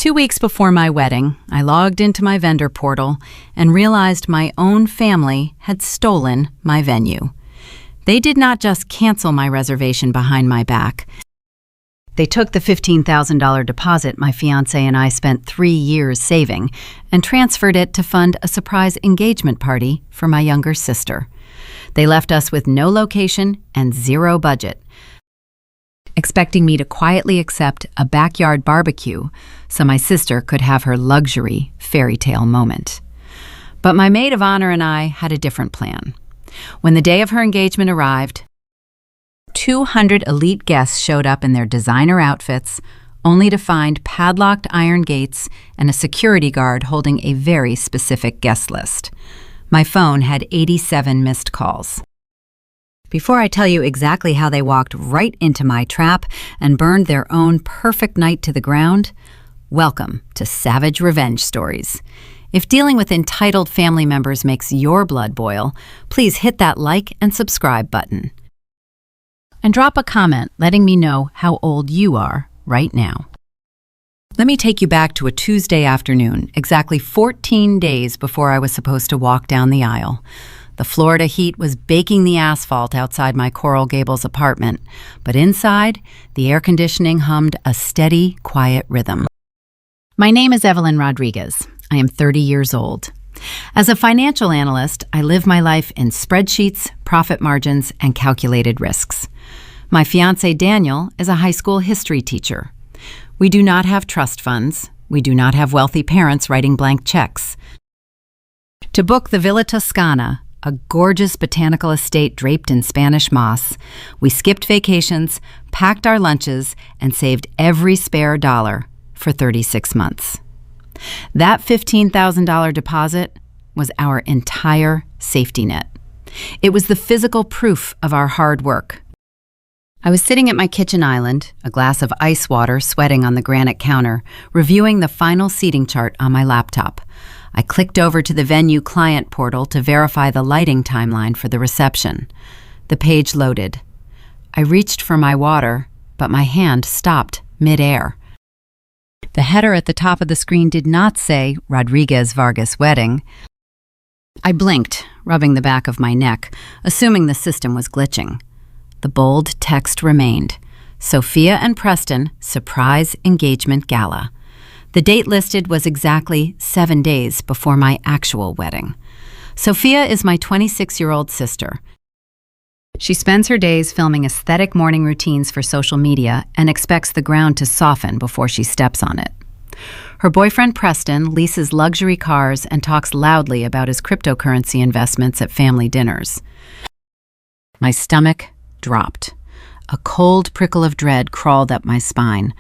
2 weeks before my wedding, I logged into my vendor portal and realized my own family had stolen my venue. They did not just cancel my reservation behind my back. They took the $15,000 deposit my fiancé and I spent 3 years saving and transferred it to fund a surprise engagement party for my younger sister. They left us with no location and zero budget, expecting me to quietly accept a backyard barbecue so my sister could have her luxury fairy tale moment. But my maid of honor and I had a different plan. When the day of her engagement arrived, 200 elite guests showed up in their designer outfits, only to find padlocked iron gates and a security guard holding a very specific guest list. My phone had 87 missed calls. Before I tell you exactly how they walked right into my trap and burned their own perfect night to the ground, welcome to Savage Revenge Stories. If dealing with entitled family members makes your blood boil, please hit that like and subscribe button. And drop a comment letting me know how old you are right now. Let me take you back to a Tuesday afternoon, exactly 14 days before I was supposed to walk down the aisle. The Florida heat was baking the asphalt outside my Coral Gables apartment, but inside, the air conditioning hummed a steady, quiet rhythm. My name is Evelyn Rodriguez. I am 30 years old. As a financial analyst, I live my life in spreadsheets, profit margins, and calculated risks. My fiancé Daniel is a high school history teacher. We do not have trust funds. We do not have wealthy parents writing blank checks. To book the Villa Toscana, a gorgeous botanical estate draped in Spanish moss, we skipped vacations, packed our lunches, and saved every spare dollar for 36 months. That $15,000 deposit was our entire safety net. It was the physical proof of our hard work. I was sitting at my kitchen island, a glass of ice water sweating on the granite counter, reviewing the final seating chart on my laptop. I clicked over to the venue client portal to verify the lighting timeline for the reception. The page loaded. I reached for my water, but my hand stopped mid-air. The header at the top of the screen did not say Rodriguez Vargas Wedding. I blinked, rubbing the back of my neck, assuming the system was glitching. The bold text remained. Sophia and Preston Surprise Engagement Gala. The date listed was exactly 7 days before my actual wedding. Sophia is my 26-year-old sister. She spends her days filming aesthetic morning routines for social media and expects the ground to soften before she steps on it. Her boyfriend Preston leases luxury cars and talks loudly about his cryptocurrency investments at family dinners. My stomach dropped. A cold prickle of dread crawled up my spine.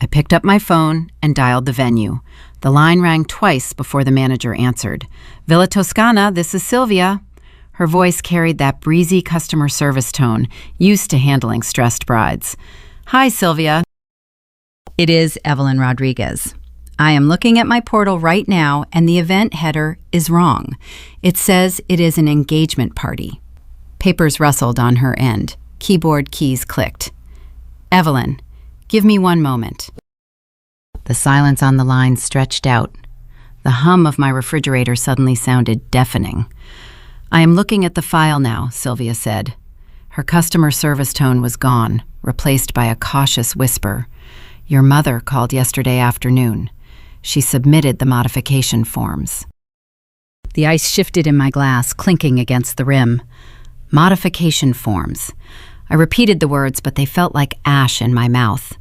I picked up my phone and dialed the venue. The line rang twice before the manager answered. "Villa Toscana, this is Sylvia." Her voice carried that breezy customer service tone, used to handling stressed brides. "Hi, Sylvia. It is Evelyn Rodriguez. I am looking at my portal right now, and the event header is wrong. It says it is an engagement party." Papers rustled on her end. Keyboard keys clicked. "Evelyn, give me 1 moment." The silence on the line stretched out. The hum of my refrigerator suddenly sounded deafening. "I am looking at the file now," Sylvia said. Her customer service tone was gone, replaced by a cautious whisper. "Your mother called yesterday afternoon. She submitted the modification forms." The ice shifted in my glass, clinking against the rim. Modification forms. I repeated the words, but they felt like ash in my mouth.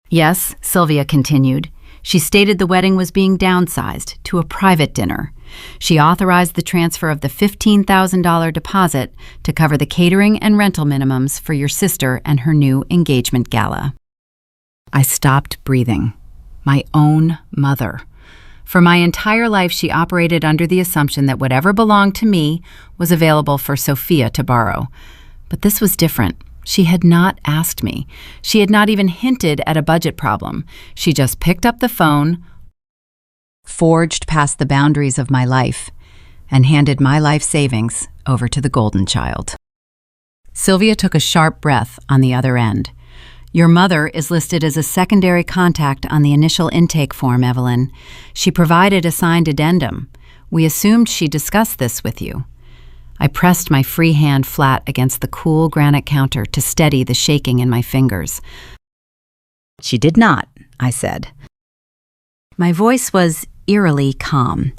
"Yes," Sylvia continued. "She stated the wedding was being downsized to a private dinner. She authorized the transfer of the $15,000 deposit to cover the catering and rental minimums for your sister and her new engagement gala." I stopped breathing. My own mother. For my entire life, she operated under the assumption that whatever belonged to me was available for Sophia to borrow. But this was different. She had not asked me. She had not even hinted at a budget problem. She just picked up the phone, forged past the boundaries of my life, and handed my life savings over to the golden child. Sylvia took a sharp breath on the other end. Your mother is listed as a secondary contact on the initial intake form, Evelyn. She provided a signed addendum. We assumed she discussed this with you. I pressed my free hand flat against the cool granite counter to steady the shaking in my fingers. She did not, I said. My voice was eerily calm.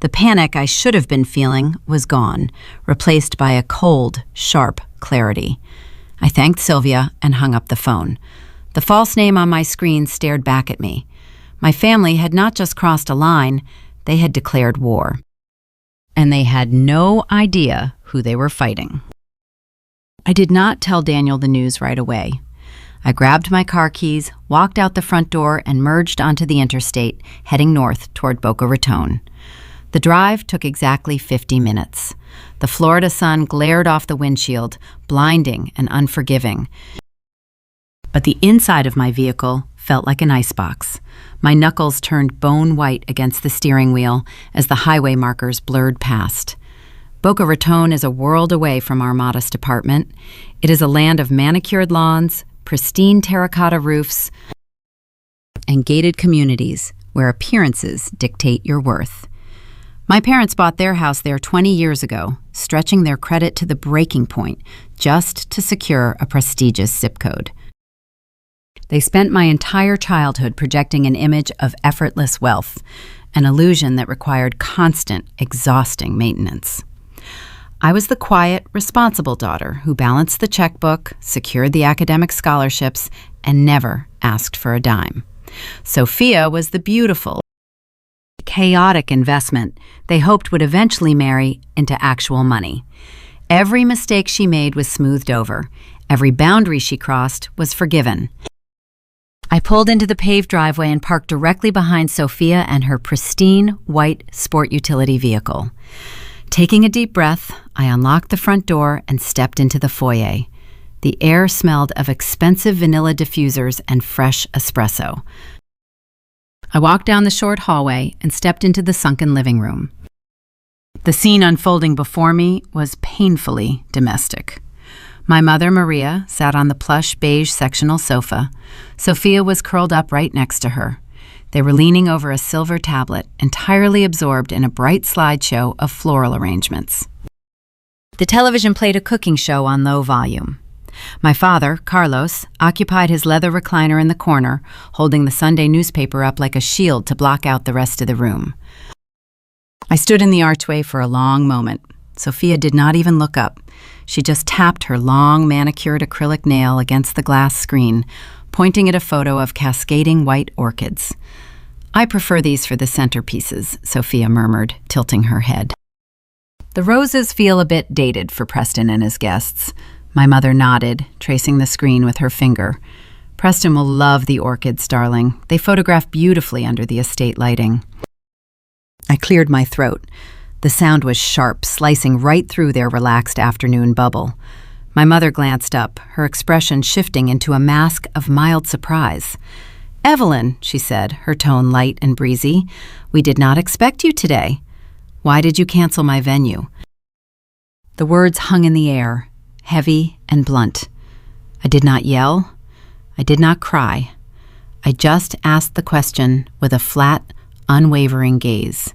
The panic I should have been feeling was gone, replaced by a cold, sharp clarity. I thanked Sylvia and hung up the phone. The false name on my screen stared back at me. My family had not just crossed a line, they had declared war. And they had no idea who they were fighting. I did not tell Daniel the news right away. I grabbed my car keys, walked out the front door, and merged onto the interstate, heading north toward Boca Raton. The drive took exactly 50 minutes. The Florida sun glared off the windshield, blinding and unforgiving. But the inside of my vehicle felt like an icebox. My knuckles turned bone white against the steering wheel as the highway markers blurred past. Boca Raton is a world away from our modest apartment. It is a land of manicured lawns, pristine terracotta roofs, and gated communities where appearances dictate your worth. My parents bought their house there 20 years ago, stretching their credit to the breaking point just to secure a prestigious zip code. They spent my entire childhood projecting an image of effortless wealth, an illusion that required constant, exhausting maintenance. I was the quiet, responsible daughter who balanced the checkbook, secured the academic scholarships, and never asked for a dime. Sophia was the beautiful, chaotic investment they hoped would eventually marry into actual money. Every mistake she made was smoothed over. Every boundary she crossed was forgiven. I pulled into the paved driveway and parked directly behind Sophia and her pristine white sport utility vehicle. Taking a deep breath, I unlocked the front door and stepped into the foyer. The air smelled of expensive vanilla diffusers and fresh espresso. I walked down the short hallway and stepped into the sunken living room. The scene unfolding before me was painfully domestic. My mother, Maria, sat on the plush beige sectional sofa. Sophia was curled up right next to her. They were leaning over a silver tablet, entirely absorbed in a bright slideshow of floral arrangements. The television played a cooking show on low volume. My father, Carlos, occupied his leather recliner in the corner, holding the Sunday newspaper up like a shield to block out the rest of the room. I stood in the archway for a long moment. Sophia did not even look up. She just tapped her long, manicured acrylic nail against the glass screen, pointing at a photo of cascading white orchids. "I prefer these for the centerpieces," Sophia murmured, tilting her head. "The roses feel a bit dated for Preston and his guests." My mother nodded, tracing the screen with her finger. "Preston will love the orchids, darling. They photograph beautifully under the estate lighting." I cleared my throat. The sound was sharp, slicing right through their relaxed afternoon bubble. My mother glanced up, her expression shifting into a mask of mild surprise. "Evelyn," she said, her tone light and breezy, "we did not expect you today. Why did you cancel my venue?" The words hung in the air, heavy and blunt. I did not yell. I did not cry. I just asked the question with a flat, unwavering gaze.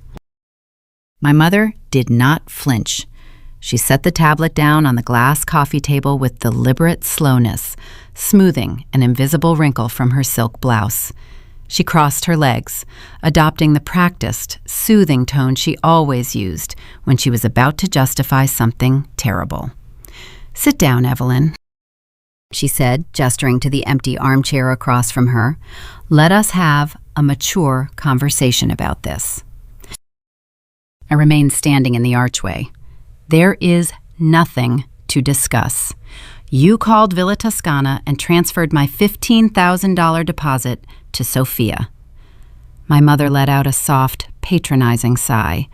My mother did not flinch. She set the tablet down on the glass coffee table with deliberate slowness, smoothing an invisible wrinkle from her silk blouse. She crossed her legs, adopting the practiced, soothing tone she always used when she was about to justify something terrible. "Sit down, Evelyn," she said, gesturing to the empty armchair across from her. "Let us have a mature conversation about this." I remained standing in the archway. "There is nothing to discuss. You called Villa Toscana and transferred my $15,000 deposit to Sophia." My mother let out a soft, patronizing sigh.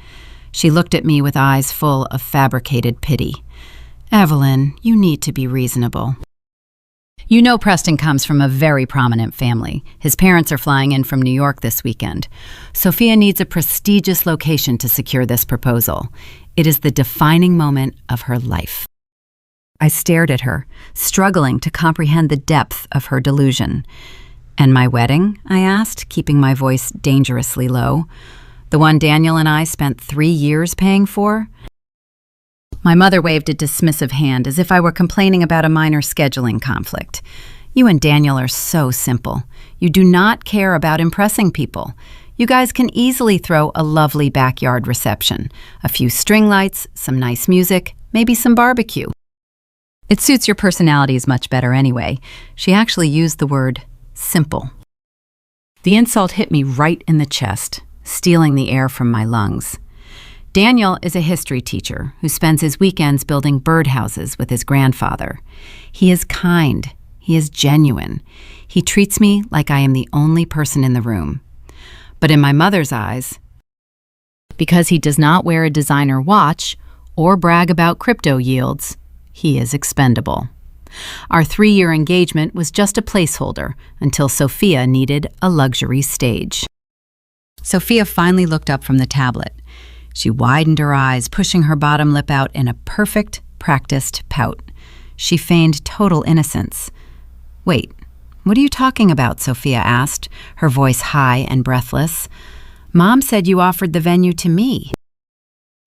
She looked at me with eyes full of fabricated pity. "Evelyn, you need to be reasonable. You know Preston comes from a very prominent family. His parents are flying in from New York this weekend. Sophia needs a prestigious location to secure this proposal. It is the defining moment of her life." I stared at her, struggling to comprehend the depth of her delusion. "And my wedding?" I asked, keeping my voice dangerously low. "The one Daniel and I spent 3 years paying for?" My mother waved a dismissive hand as if I were complaining about a minor scheduling conflict. "You and Daniel are so simple. You do not care about impressing people. You guys can easily throw a lovely backyard reception. A few string lights, some nice music, maybe some barbecue. It suits your personalities much better anyway." She actually used the word simple. The insult hit me right in the chest, stealing the air from my lungs. Daniel is a history teacher who spends his weekends building birdhouses with his grandfather. He is kind. He is genuine. He treats me like I am the only person in the room. But in my mother's eyes, because he does not wear a designer watch or brag about crypto yields, he is expendable. Our 3-year engagement was just a placeholder until Sophia needed a luxury stage. Sophia finally looked up from the tablet. She widened her eyes, pushing her bottom lip out in a perfect, practiced pout. She feigned total innocence. "Wait, what are you talking about?" Sophia asked, her voice high and breathless. "Mom said you offered the venue to me."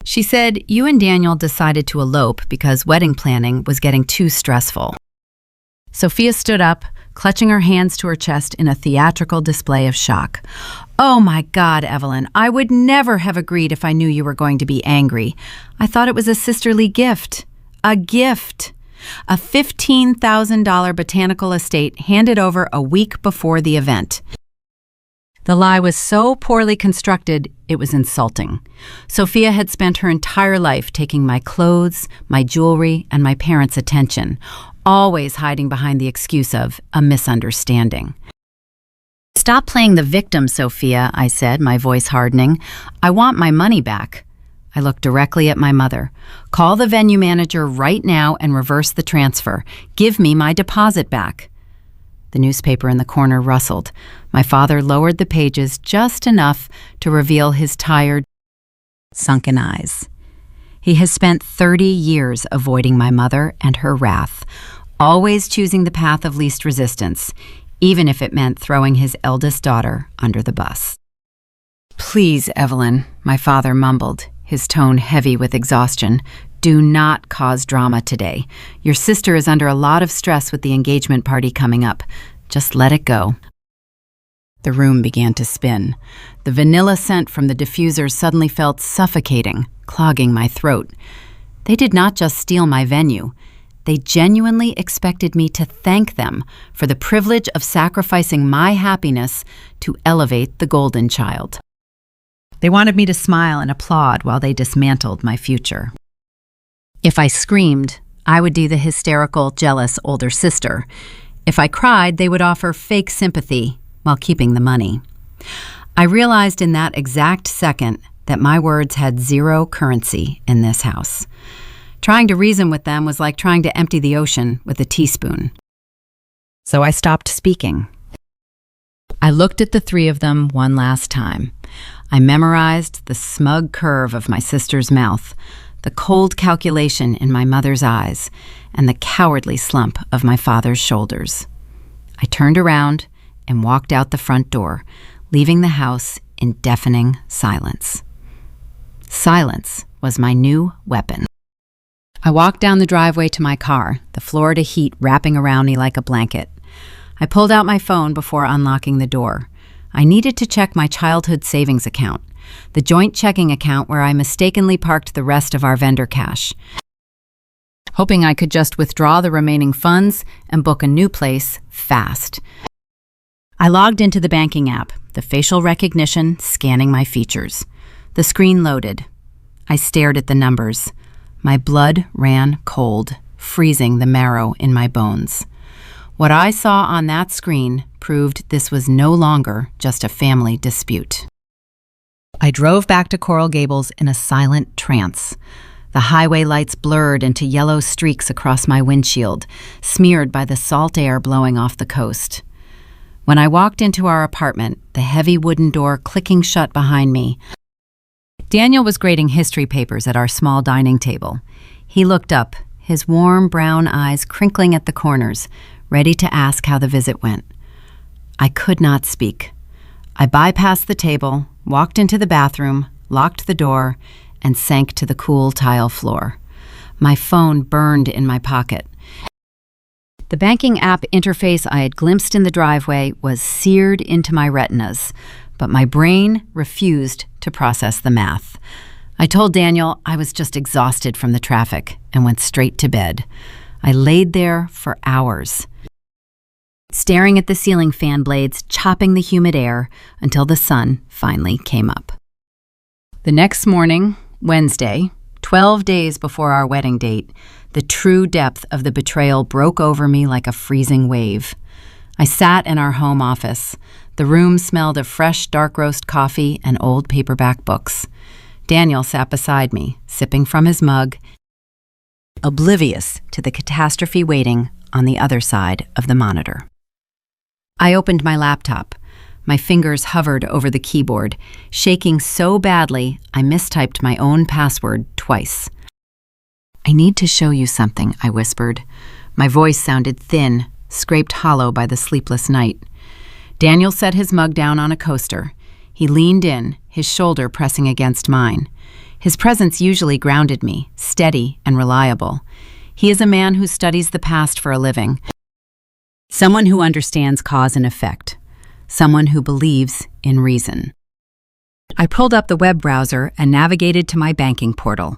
"She said you and Daniel decided to elope because wedding planning was getting too stressful." Sophia stood up, clutching her hands to her chest in a theatrical display of shock. "Oh my God, Evelyn, I would never have agreed if I knew you were going to be angry. I thought it was a sisterly gift. A gift. A $15,000 botanical estate handed over a week before the event." The lie was so poorly constructed, it was insulting. Sophia had spent her entire life taking my clothes, my jewelry, and my parents' attention, always hiding behind the excuse of a misunderstanding. "Stop playing the victim, Sophia," I said, my voice hardening. "I want my money back." I looked directly at my mother. "Call the venue manager right now and reverse the transfer. Give me my deposit back." The newspaper in the corner rustled. My father lowered the pages just enough to reveal his tired, sunken eyes. He has spent 30 years avoiding my mother and her wrath, always choosing the path of least resistance, even if it meant throwing his eldest daughter under the bus. "Please, Evelyn," my father mumbled, his tone heavy with exhaustion. "Do not cause drama today. Your sister is under a lot of stress with the engagement party coming up. Just let it go." The room began to spin. The vanilla scent from the diffusers suddenly felt suffocating, clogging my throat. They did not just steal my venue. They genuinely expected me to thank them for the privilege of sacrificing my happiness to elevate the golden child. They wanted me to smile and applaud while they dismantled my future. If I screamed, I would do the hysterical, jealous older sister. If I cried, they would offer fake sympathy while keeping the money. I realized in that exact second that my words had zero currency in this house. Trying to reason with them was like trying to empty the ocean with a teaspoon. So I stopped speaking. I looked at the 3 of them one last time. I memorized the smug curve of my sister's mouth, the cold calculation in my mother's eyes, and the cowardly slump of my father's shoulders. I turned around and walked out the front door, leaving the house in deafening silence. Silence was my new weapon. I walked down the driveway to my car, the Florida heat wrapping around me like a blanket. I pulled out my phone before unlocking the door. I needed to check my childhood savings account, the joint checking account where I mistakenly parked the rest of our vendor cash, hoping I could just withdraw the remaining funds and book a new place fast. I logged into the banking app, the facial recognition scanning my features. The screen loaded. I stared at the numbers. My blood ran cold, freezing the marrow in my bones. What I saw on that screen proved this was no longer just a family dispute. I drove back to Coral Gables in a silent trance. The highway lights blurred into yellow streaks across my windshield, smeared by the salt air blowing off the coast. When I walked into our apartment, the heavy wooden door clicking shut behind me, Daniel was grading history papers at our small dining table. He looked up, his warm brown eyes crinkling at the corners, ready to ask how the visit went. I could not speak. I bypassed the table, walked into the bathroom, locked the door, and sank to the cool tile floor. My phone burned in my pocket. The banking app interface I had glimpsed in the driveway was seared into my retinas, but my brain refused to process the math. I told Daniel I was just exhausted from the traffic and went straight to bed. I laid there for hours, staring at the ceiling fan blades chopping the humid air until the sun finally came up. The next morning, Wednesday, 12 days before our wedding date, the true depth of the betrayal broke over me like a freezing wave. I sat in our home office. The room smelled of fresh dark roast coffee and old paperback books. Daniel sat beside me, sipping from his mug, oblivious to the catastrophe waiting on the other side of the monitor. I opened my laptop. My fingers hovered over the keyboard, shaking so badly I mistyped my own password twice. "I need to show you something," I whispered. My voice sounded thin, scraped hollow by the sleepless night. Daniel set his mug down on a coaster. He leaned in, his shoulder pressing against mine. His presence usually grounded me, steady and reliable. He is a man who studies the past for a living, someone who understands cause and effect, someone who believes in reason. I pulled up the web browser and navigated to my banking portal.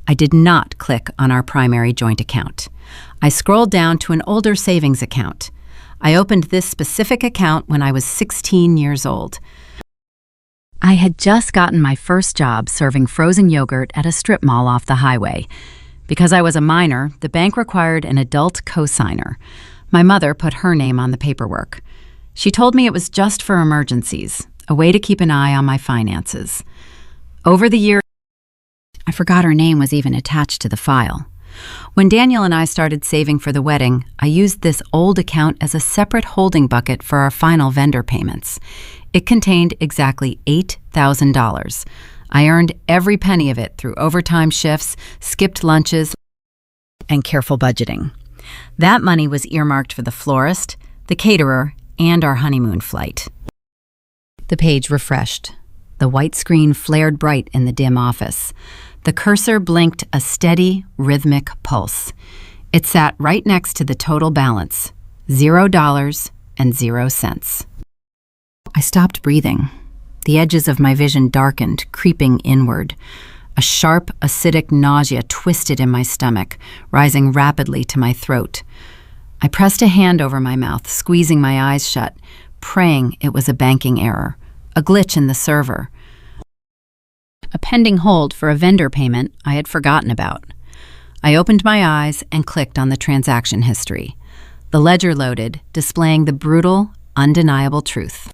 I did not click on our primary joint account. I scrolled down to an older savings account. I opened this specific account when I was 16 years old. I had just gotten my first job serving frozen yogurt at a strip mall off the highway. Because I was a minor, the bank required an adult cosigner. My mother put her name on the paperwork. She told me it was just for emergencies, a way to keep an eye on my finances. Over the years, I forgot her name was even attached to the file. When Daniel and I started saving for the wedding, I used this old account as a separate holding bucket for our final vendor payments. It contained exactly $8,000. I earned every penny of it through overtime shifts, skipped lunches, and careful budgeting. That money was earmarked for the florist, the caterer, and our honeymoon flight. The page refreshed. The white screen flared bright in the dim office. The cursor blinked a steady, rhythmic pulse. It sat right next to the total balance, $0 and 0 cents. I stopped breathing. The edges of my vision darkened, creeping inward. A sharp, acidic nausea twisted in my stomach, rising rapidly to my throat. I pressed a hand over my mouth, squeezing my eyes shut, praying it was a banking error, a glitch in the server, a pending hold for a vendor payment I had forgotten about. I opened my eyes and clicked on the transaction history. The ledger loaded, displaying the brutal, undeniable truth.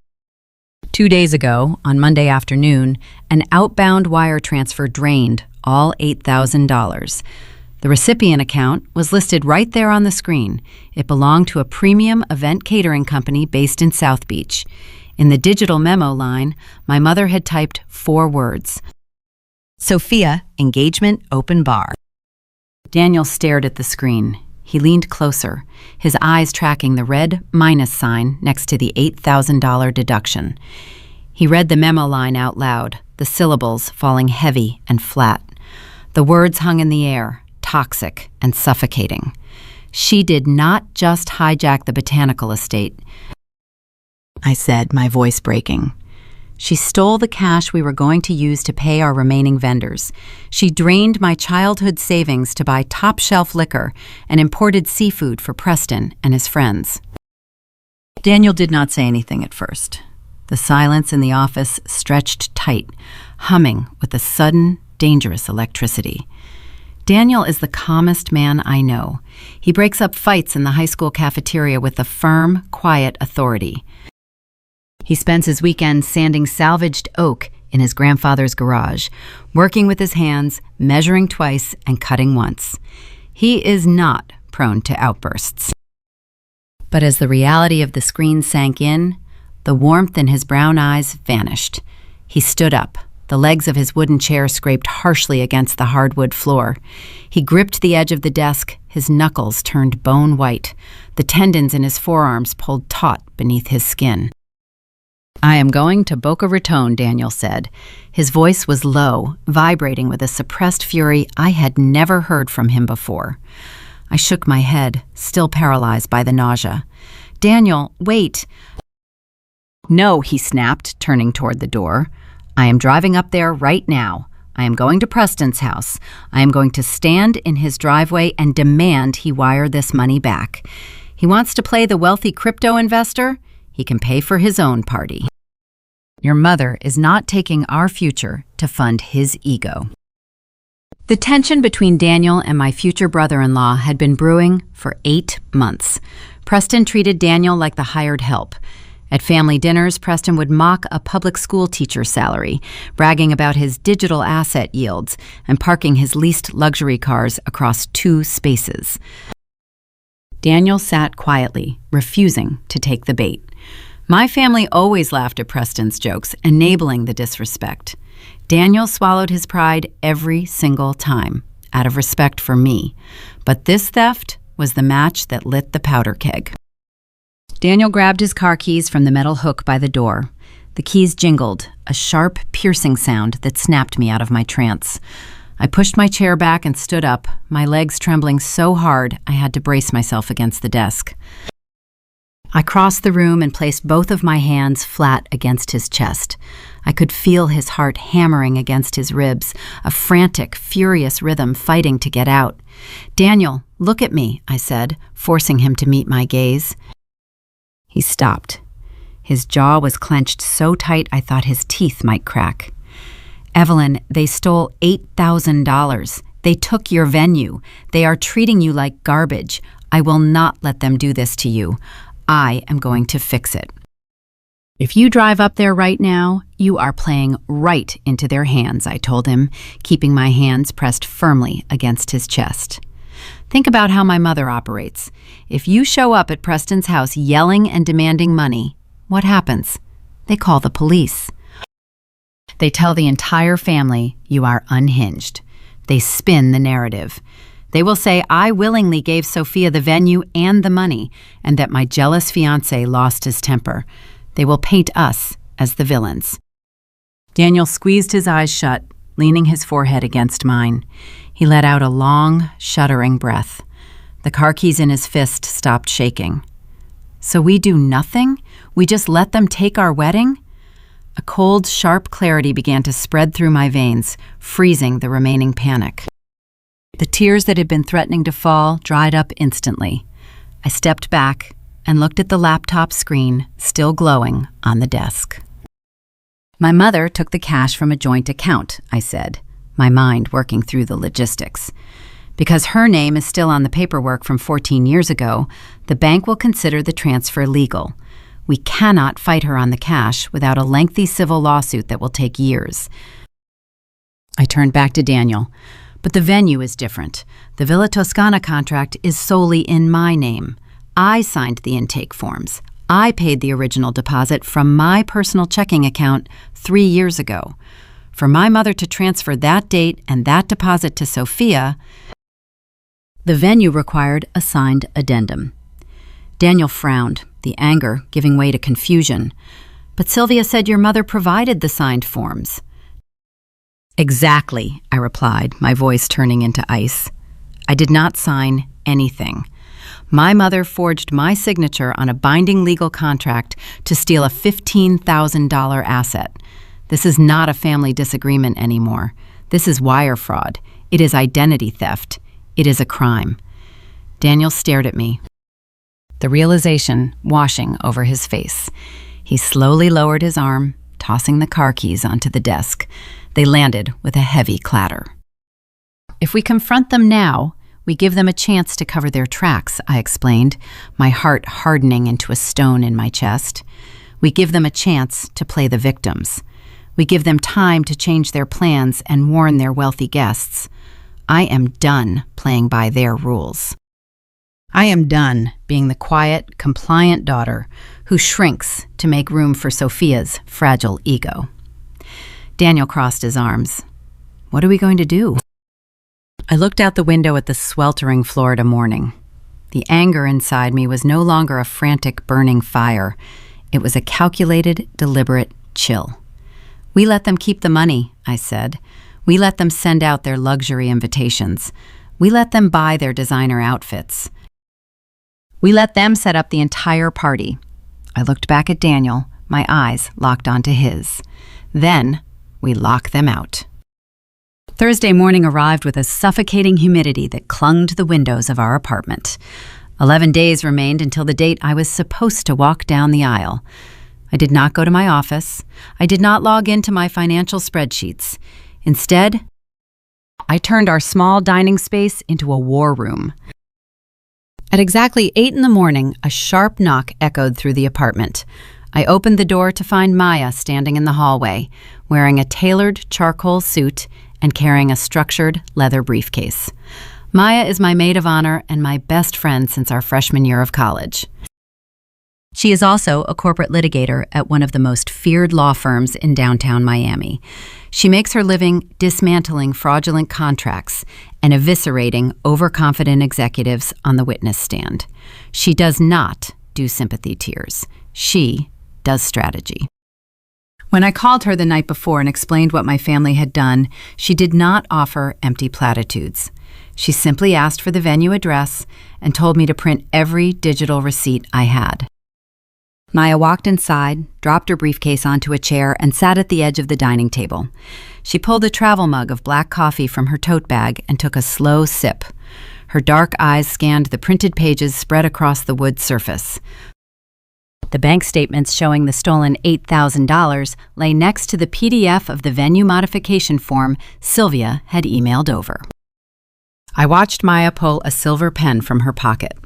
2 days ago, on Monday afternoon, an outbound wire transfer drained all $8,000. The recipient account was listed right there on the screen. It belonged to a premium event catering company based in South Beach. In the digital memo line, my mother had typed 4 words: Sophia, engagement, open bar. Daniel stared at the screen. He leaned closer, his eyes tracking the red minus sign next to the $8,000 deduction. He read the memo line out loud, the syllables falling heavy and flat. The words hung in the air, toxic and suffocating. She did not just hijack the botanical estate, I said, my voice breaking. She stole the cash we were going to use to pay our remaining vendors. She drained my childhood savings to buy top-shelf liquor and imported seafood for Preston and his friends. Daniel did not say anything at first. The silence in the office stretched tight, humming with a sudden, dangerous electricity. Daniel is the calmest man I know. He breaks up fights in the high school cafeteria with a firm, quiet authority. He spends his weekends sanding salvaged oak in his grandfather's garage, working with his hands, measuring twice, and cutting once. He is not prone to outbursts. But as the reality of the screen sank in, the warmth in his brown eyes vanished. He stood up. The legs of his wooden chair scraped harshly against the hardwood floor. He gripped the edge of the desk, His knuckles turned bone white. The tendons in his forearms pulled taut beneath his skin. "I am going to Boca Raton," Daniel said. His voice was low, vibrating with a suppressed fury I had never heard from him before. I shook my head, still paralyzed by the nausea. "Daniel, wait." "No," he snapped, turning toward the door. "I am driving up there right now. I am going to Preston's house. I am going to stand in his driveway and demand he wire this money back. He wants to play the wealthy crypto investor? He can pay for his own party. Your mother is not taking our future to fund his ego." The tension between Daniel and my future brother-in-law had been brewing for 8 months. Preston treated Daniel like the hired help. At family dinners, Preston would mock a public school teacher's salary, bragging about his digital asset yields and parking his leased luxury cars across 2 spaces. Daniel sat quietly, refusing to take the bait. My family always laughed at Preston's jokes, enabling the disrespect. Daniel swallowed his pride every single time, out of respect for me. But this theft was the match that lit the powder keg. Daniel grabbed his car keys from the metal hook by the door. The keys jingled, a sharp, piercing sound that snapped me out of my trance. I pushed my chair back and stood up, my legs trembling so hard I had to brace myself against the desk. I crossed the room and placed both of my hands flat against his chest. I could feel his heart hammering against his ribs, a frantic, furious rhythm fighting to get out. "Daniel, look at me," I said, forcing him to meet my gaze. He stopped. His jaw was clenched so tight I thought his teeth might crack. "Evelyn, they stole $8,000. They took your venue. They are treating you like garbage. I will not let them do this to you. I am going to fix it. If you drive up there right now, you are playing right into their hands," I told him, keeping my hands pressed firmly against his chest. "Think about how my mother operates. If you show up at Preston's house yelling and demanding money, what happens? They call the police. They tell the entire family you are unhinged. They spin the narrative. They will say I willingly gave Sophia the venue and the money, and that my jealous fiancé lost his temper. They will paint us as the villains." Daniel squeezed his eyes shut, leaning his forehead against mine. He let out a long, shuddering breath. The car keys in his fist stopped shaking. "So we do nothing? We just let them take our wedding?" A cold, sharp clarity began to spread through my veins, freezing the remaining panic. The tears that had been threatening to fall dried up instantly. I stepped back and looked at the laptop screen, still glowing, on the desk. "My mother took the cash from a joint account," I said, my mind working through the logistics. "Because her name is still on the paperwork from 14 years ago, the bank will consider the transfer legal. We cannot fight her on the cash without a lengthy civil lawsuit that will take years." I turned back to Daniel. "But the venue is different. The Villa Toscana contract is solely in my name. I signed the intake forms. I paid the original deposit from my personal checking account 3 years ago. For my mother to transfer that date and that deposit to Sophia, the venue required a signed addendum." Daniel frowned, the anger giving way to confusion. "But Sylvia said your mother provided the signed forms." "Exactly," I replied, my voice turning into ice. "I did not sign anything. My mother forged my signature on a binding legal contract to steal a $15,000 asset. This is not a family disagreement anymore. This is wire fraud. It is identity theft. It is a crime." Daniel stared at me, the realization washing over his face. He slowly lowered his arm, tossing the car keys onto the desk. They landed with a heavy clatter. "If we confront them now, we give them a chance to cover their tracks," I explained, my heart hardening into a stone in my chest. "We give them a chance to play the victims. We give them time to change their plans and warn their wealthy guests. I am done playing by their rules. I am done being the quiet, compliant daughter who shrinks to make room for Sophia's fragile ego." Daniel crossed his arms. "What are we going to do?" I looked out the window at the sweltering Florida morning. The anger inside me was no longer a frantic, burning fire. It was a calculated, deliberate chill. "We let them keep the money," I said. "We let them send out their luxury invitations. We let them buy their designer outfits. We let them set up the entire party." I looked back at Daniel, my eyes locked onto his. Then we locked them out. Thursday morning arrived with a suffocating humidity that clung to the windows of our apartment. 11 days remained until the date I was supposed to walk down the aisle. I did not go to my office. I did not log into my financial spreadsheets. Instead, I turned our small dining space into a war room. At exactly 8 in the morning, a sharp knock echoed through the apartment. I opened the door to find Maya standing in the hallway, wearing a tailored charcoal suit and carrying a structured leather briefcase. Maya is my maid of honor and my best friend since our freshman year of college. She is also a corporate litigator at one of the most feared law firms in downtown Miami. She makes her living dismantling fraudulent contracts and eviscerating overconfident executives on the witness stand. She does not do sympathy tears. She does strategy. When I called her the night before and explained what my family had done, she did not offer empty platitudes. She simply asked for the venue address and told me to print every digital receipt I had. Maya walked inside, dropped her briefcase onto a chair, and sat at the edge of the dining table. She pulled a travel mug of black coffee from her tote bag and took a slow sip. Her dark eyes scanned the printed pages spread across the wood surface. The bank statements showing the stolen $8,000 lay next to the PDF of the venue modification form Sylvia had emailed over. I watched Maya pull a silver pen from her pocket.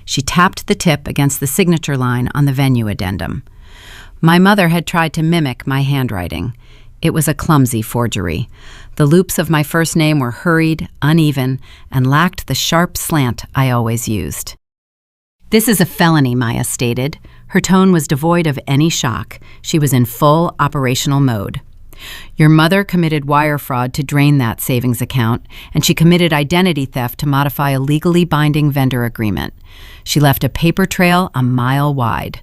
She tapped the tip against the signature line on the venue addendum. My mother had tried to mimic my handwriting. It was a clumsy forgery. The loops of my first name were hurried, uneven, and lacked the sharp slant I always used. "This is a felony," Maya stated. Her tone was devoid of any shock. She was in full operational mode. "Your mother committed wire fraud to drain that savings account, and she committed identity theft to modify a legally binding vendor agreement. She left a paper trail a mile wide."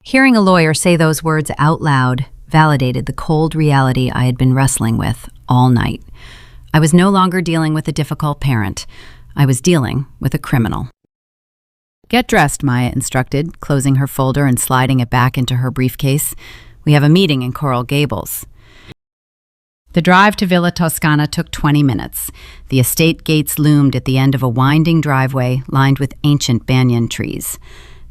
Hearing a lawyer say those words out loud validated the cold reality I had been wrestling with all night. I was no longer dealing with a difficult parent. I was dealing with a criminal. "Get dressed," Maya instructed, closing her folder and sliding it back into her briefcase. "We have a meeting in Coral Gables." The drive to Villa Toscana took 20 minutes. The estate gates loomed at the end of a winding driveway lined with ancient banyan trees.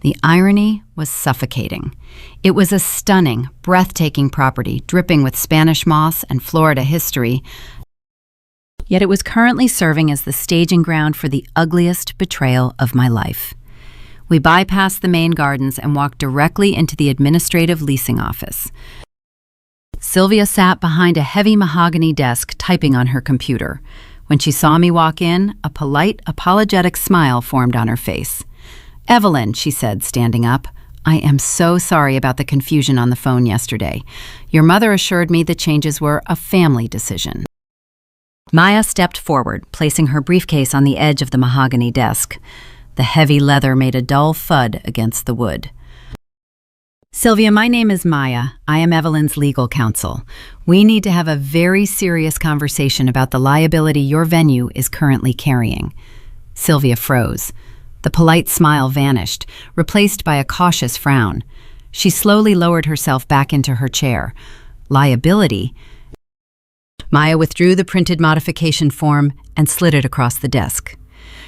The irony was suffocating. It was a stunning, breathtaking property dripping with Spanish moss and Florida history, yet it was currently serving as the staging ground for the ugliest betrayal of my life. We bypassed the main gardens and walked directly into the administrative leasing office. Sylvia sat behind a heavy mahogany desk typing on her computer. When she saw me walk in, a polite, apologetic smile formed on her face. "Evelyn," she said, standing up, "I am so sorry about the confusion on the phone yesterday. Your mother assured me the changes were a family decision." Maya stepped forward, placing her briefcase on the edge of the mahogany desk. The heavy leather made a dull thud against the wood. "Sylvia, my name is Maya. I am Evelyn's legal counsel. We need to have a very serious conversation about the liability your venue is currently carrying." Sylvia froze. The polite smile vanished, replaced by a cautious frown. She slowly lowered herself back into her chair. "Liability?" Maya withdrew the printed modification form and slid it across the desk.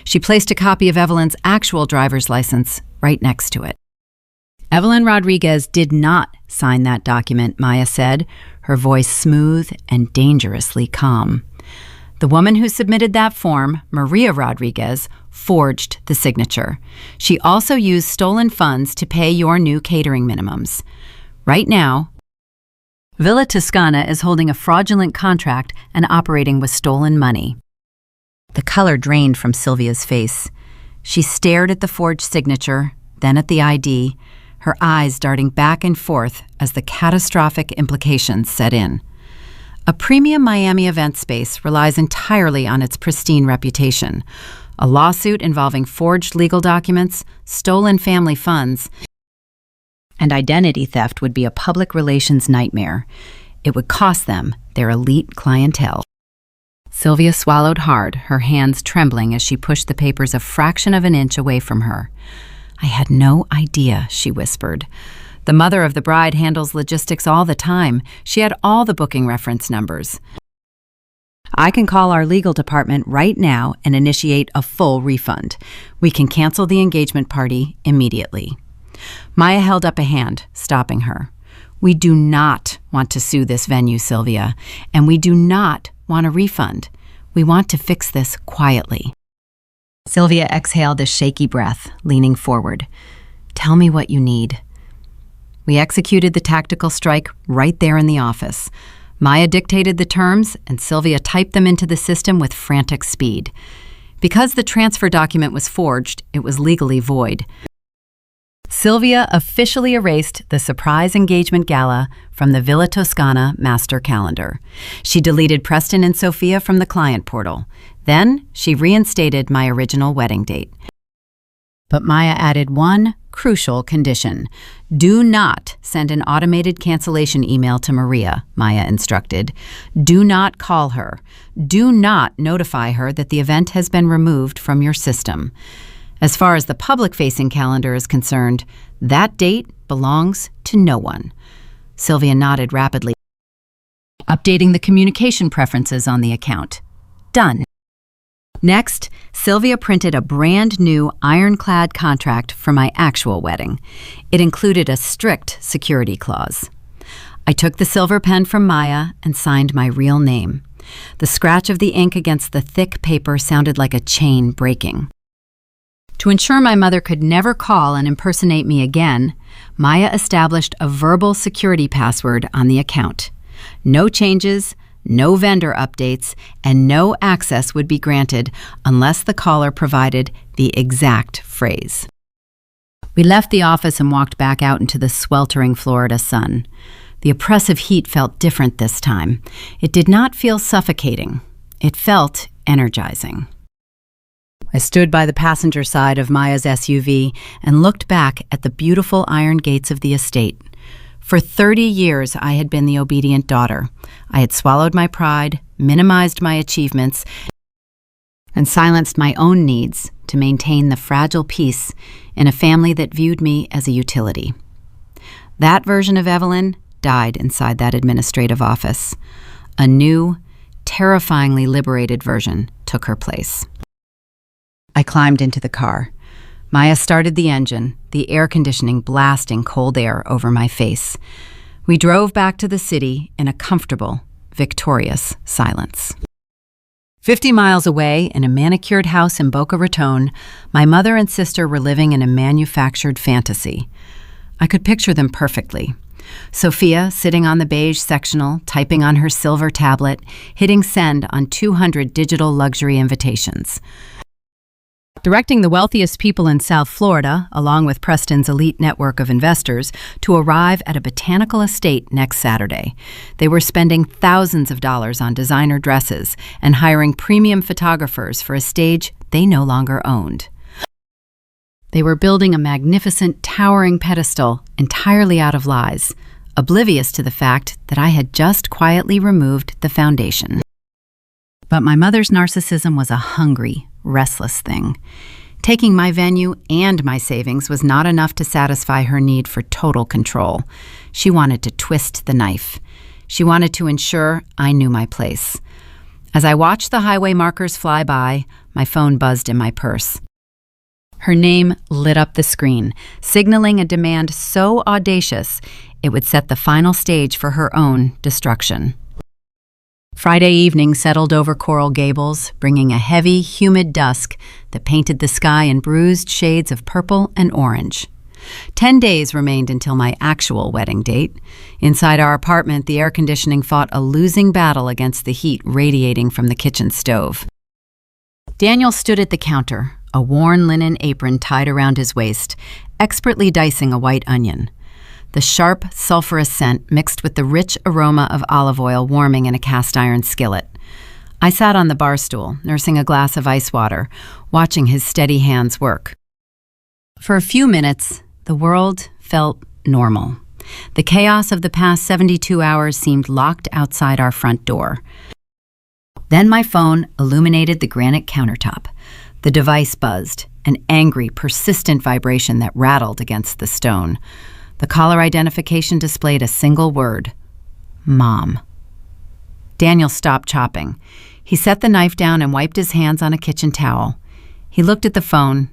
She placed a copy of Evelyn's actual driver's license right next to it. "Evelyn Rodriguez did not sign that document," Maya said, her voice smooth and dangerously calm. "The woman who submitted that form, Maria Rodriguez, forged the signature. She also used stolen funds to pay your new catering minimums. Right now, Villa Toscana is holding a fraudulent contract and operating with stolen money." The color drained from Sylvia's face. She stared at the forged signature, then at the ID, her eyes darting back and forth as the catastrophic implications set in. A premium Miami event space relies entirely on its pristine reputation. A lawsuit involving forged legal documents, stolen family funds, and identity theft would be a public relations nightmare. It would cost them their elite clientele. Sylvia swallowed hard, her hands trembling as she pushed the papers a fraction of an inch away from her. "I had no idea," she whispered. "The mother of the bride handles logistics all the time. She had all the booking reference numbers. I can call our legal department right now and initiate a full refund. We can cancel the engagement party immediately." Maya held up a hand, stopping her. "We do not want to sue this venue, Sylvia, and we do not want a refund. We want to fix this quietly." Sylvia exhaled a shaky breath, leaning forward. "Tell me what you need." We executed the tactical strike right there in the office. Maya dictated the terms, and Sylvia typed them into the system with frantic speed. Because the transfer document was forged, it was legally void. Sylvia officially erased the surprise engagement gala from the Villa Toscana master calendar. She deleted Preston and Sophia from the client portal. Then she reinstated my original wedding date. But Maya added one crucial condition. "Do not send an automated cancellation email to Maria," Maya instructed. "Do not call her. Do not notify her that the event has been removed from your system. As far as the public-facing calendar is concerned, that date belongs to no one." Sylvia nodded rapidly, updating the communication preferences on the account. Done. Next, Sylvia printed a brand new ironclad contract for my actual wedding. It included a strict security clause. I took the silver pen from Maya and signed my real name. The scratch of the ink against the thick paper sounded like a chain breaking. To ensure my mother could never call and impersonate me again, Maya established a verbal security password on the account. No changes, no vendor updates, and no access would be granted unless the caller provided the exact phrase. We left the office and walked back out into the sweltering Florida sun. The oppressive heat felt different this time. It did not feel suffocating. It felt energizing. I stood by the passenger side of Maya's SUV and looked back at the beautiful iron gates of the estate. For 30 years, I had been the obedient daughter. I had swallowed my pride, minimized my achievements, and silenced my own needs to maintain the fragile peace in a family that viewed me as a utility. That version of Evelyn died inside that administrative office. A new, terrifyingly liberated version took her place. I climbed into the car. Maya started the engine, the air conditioning blasting cold air over my face. We drove back to the city in a comfortable, victorious silence. 50 miles away, in a manicured house in Boca Raton, my mother and sister were living in a manufactured fantasy. I could picture them perfectly. Sophia sitting on the beige sectional, typing on her silver tablet, hitting send on 200 digital luxury invitations. Directing the wealthiest people in South Florida, along with Preston's elite network of investors, to arrive at a botanical estate next Saturday. They were spending thousands of dollars on designer dresses and hiring premium photographers for a stage they no longer owned. They were building a magnificent, towering pedestal entirely out of lies, oblivious to the fact that I had just quietly removed the foundation. But my mother's narcissism was a hungry, restless thing. Taking my venue and my savings was not enough to satisfy her need for total control. She wanted to twist the knife. She wanted to ensure I knew my place. As I watched the highway markers fly by, my phone buzzed in my purse. Her name lit up the screen, signaling a demand so audacious it would set the final stage for her own destruction. Friday evening settled over Coral Gables, bringing a heavy, humid dusk that painted the sky in bruised shades of purple and orange. 10 days remained until my actual wedding date. Inside our apartment, the air conditioning fought a losing battle against the heat radiating from the kitchen stove. Daniel stood at the counter, a worn linen apron tied around his waist, expertly dicing a white onion. the sharp, sulfurous scent mixed with the rich aroma of olive oil warming in a cast-iron skillet. I sat on the bar stool, nursing a glass of ice water, watching his steady hands work. For a few minutes, the world felt normal. The chaos of the past 72 hours seemed locked outside our front door. Then my phone illuminated the granite countertop. The device buzzed, an angry, persistent vibration that rattled against the stone. The caller identification displayed a single word: Mom. Daniel stopped chopping. He set the knife down and wiped his hands on a kitchen towel. He looked at the phone,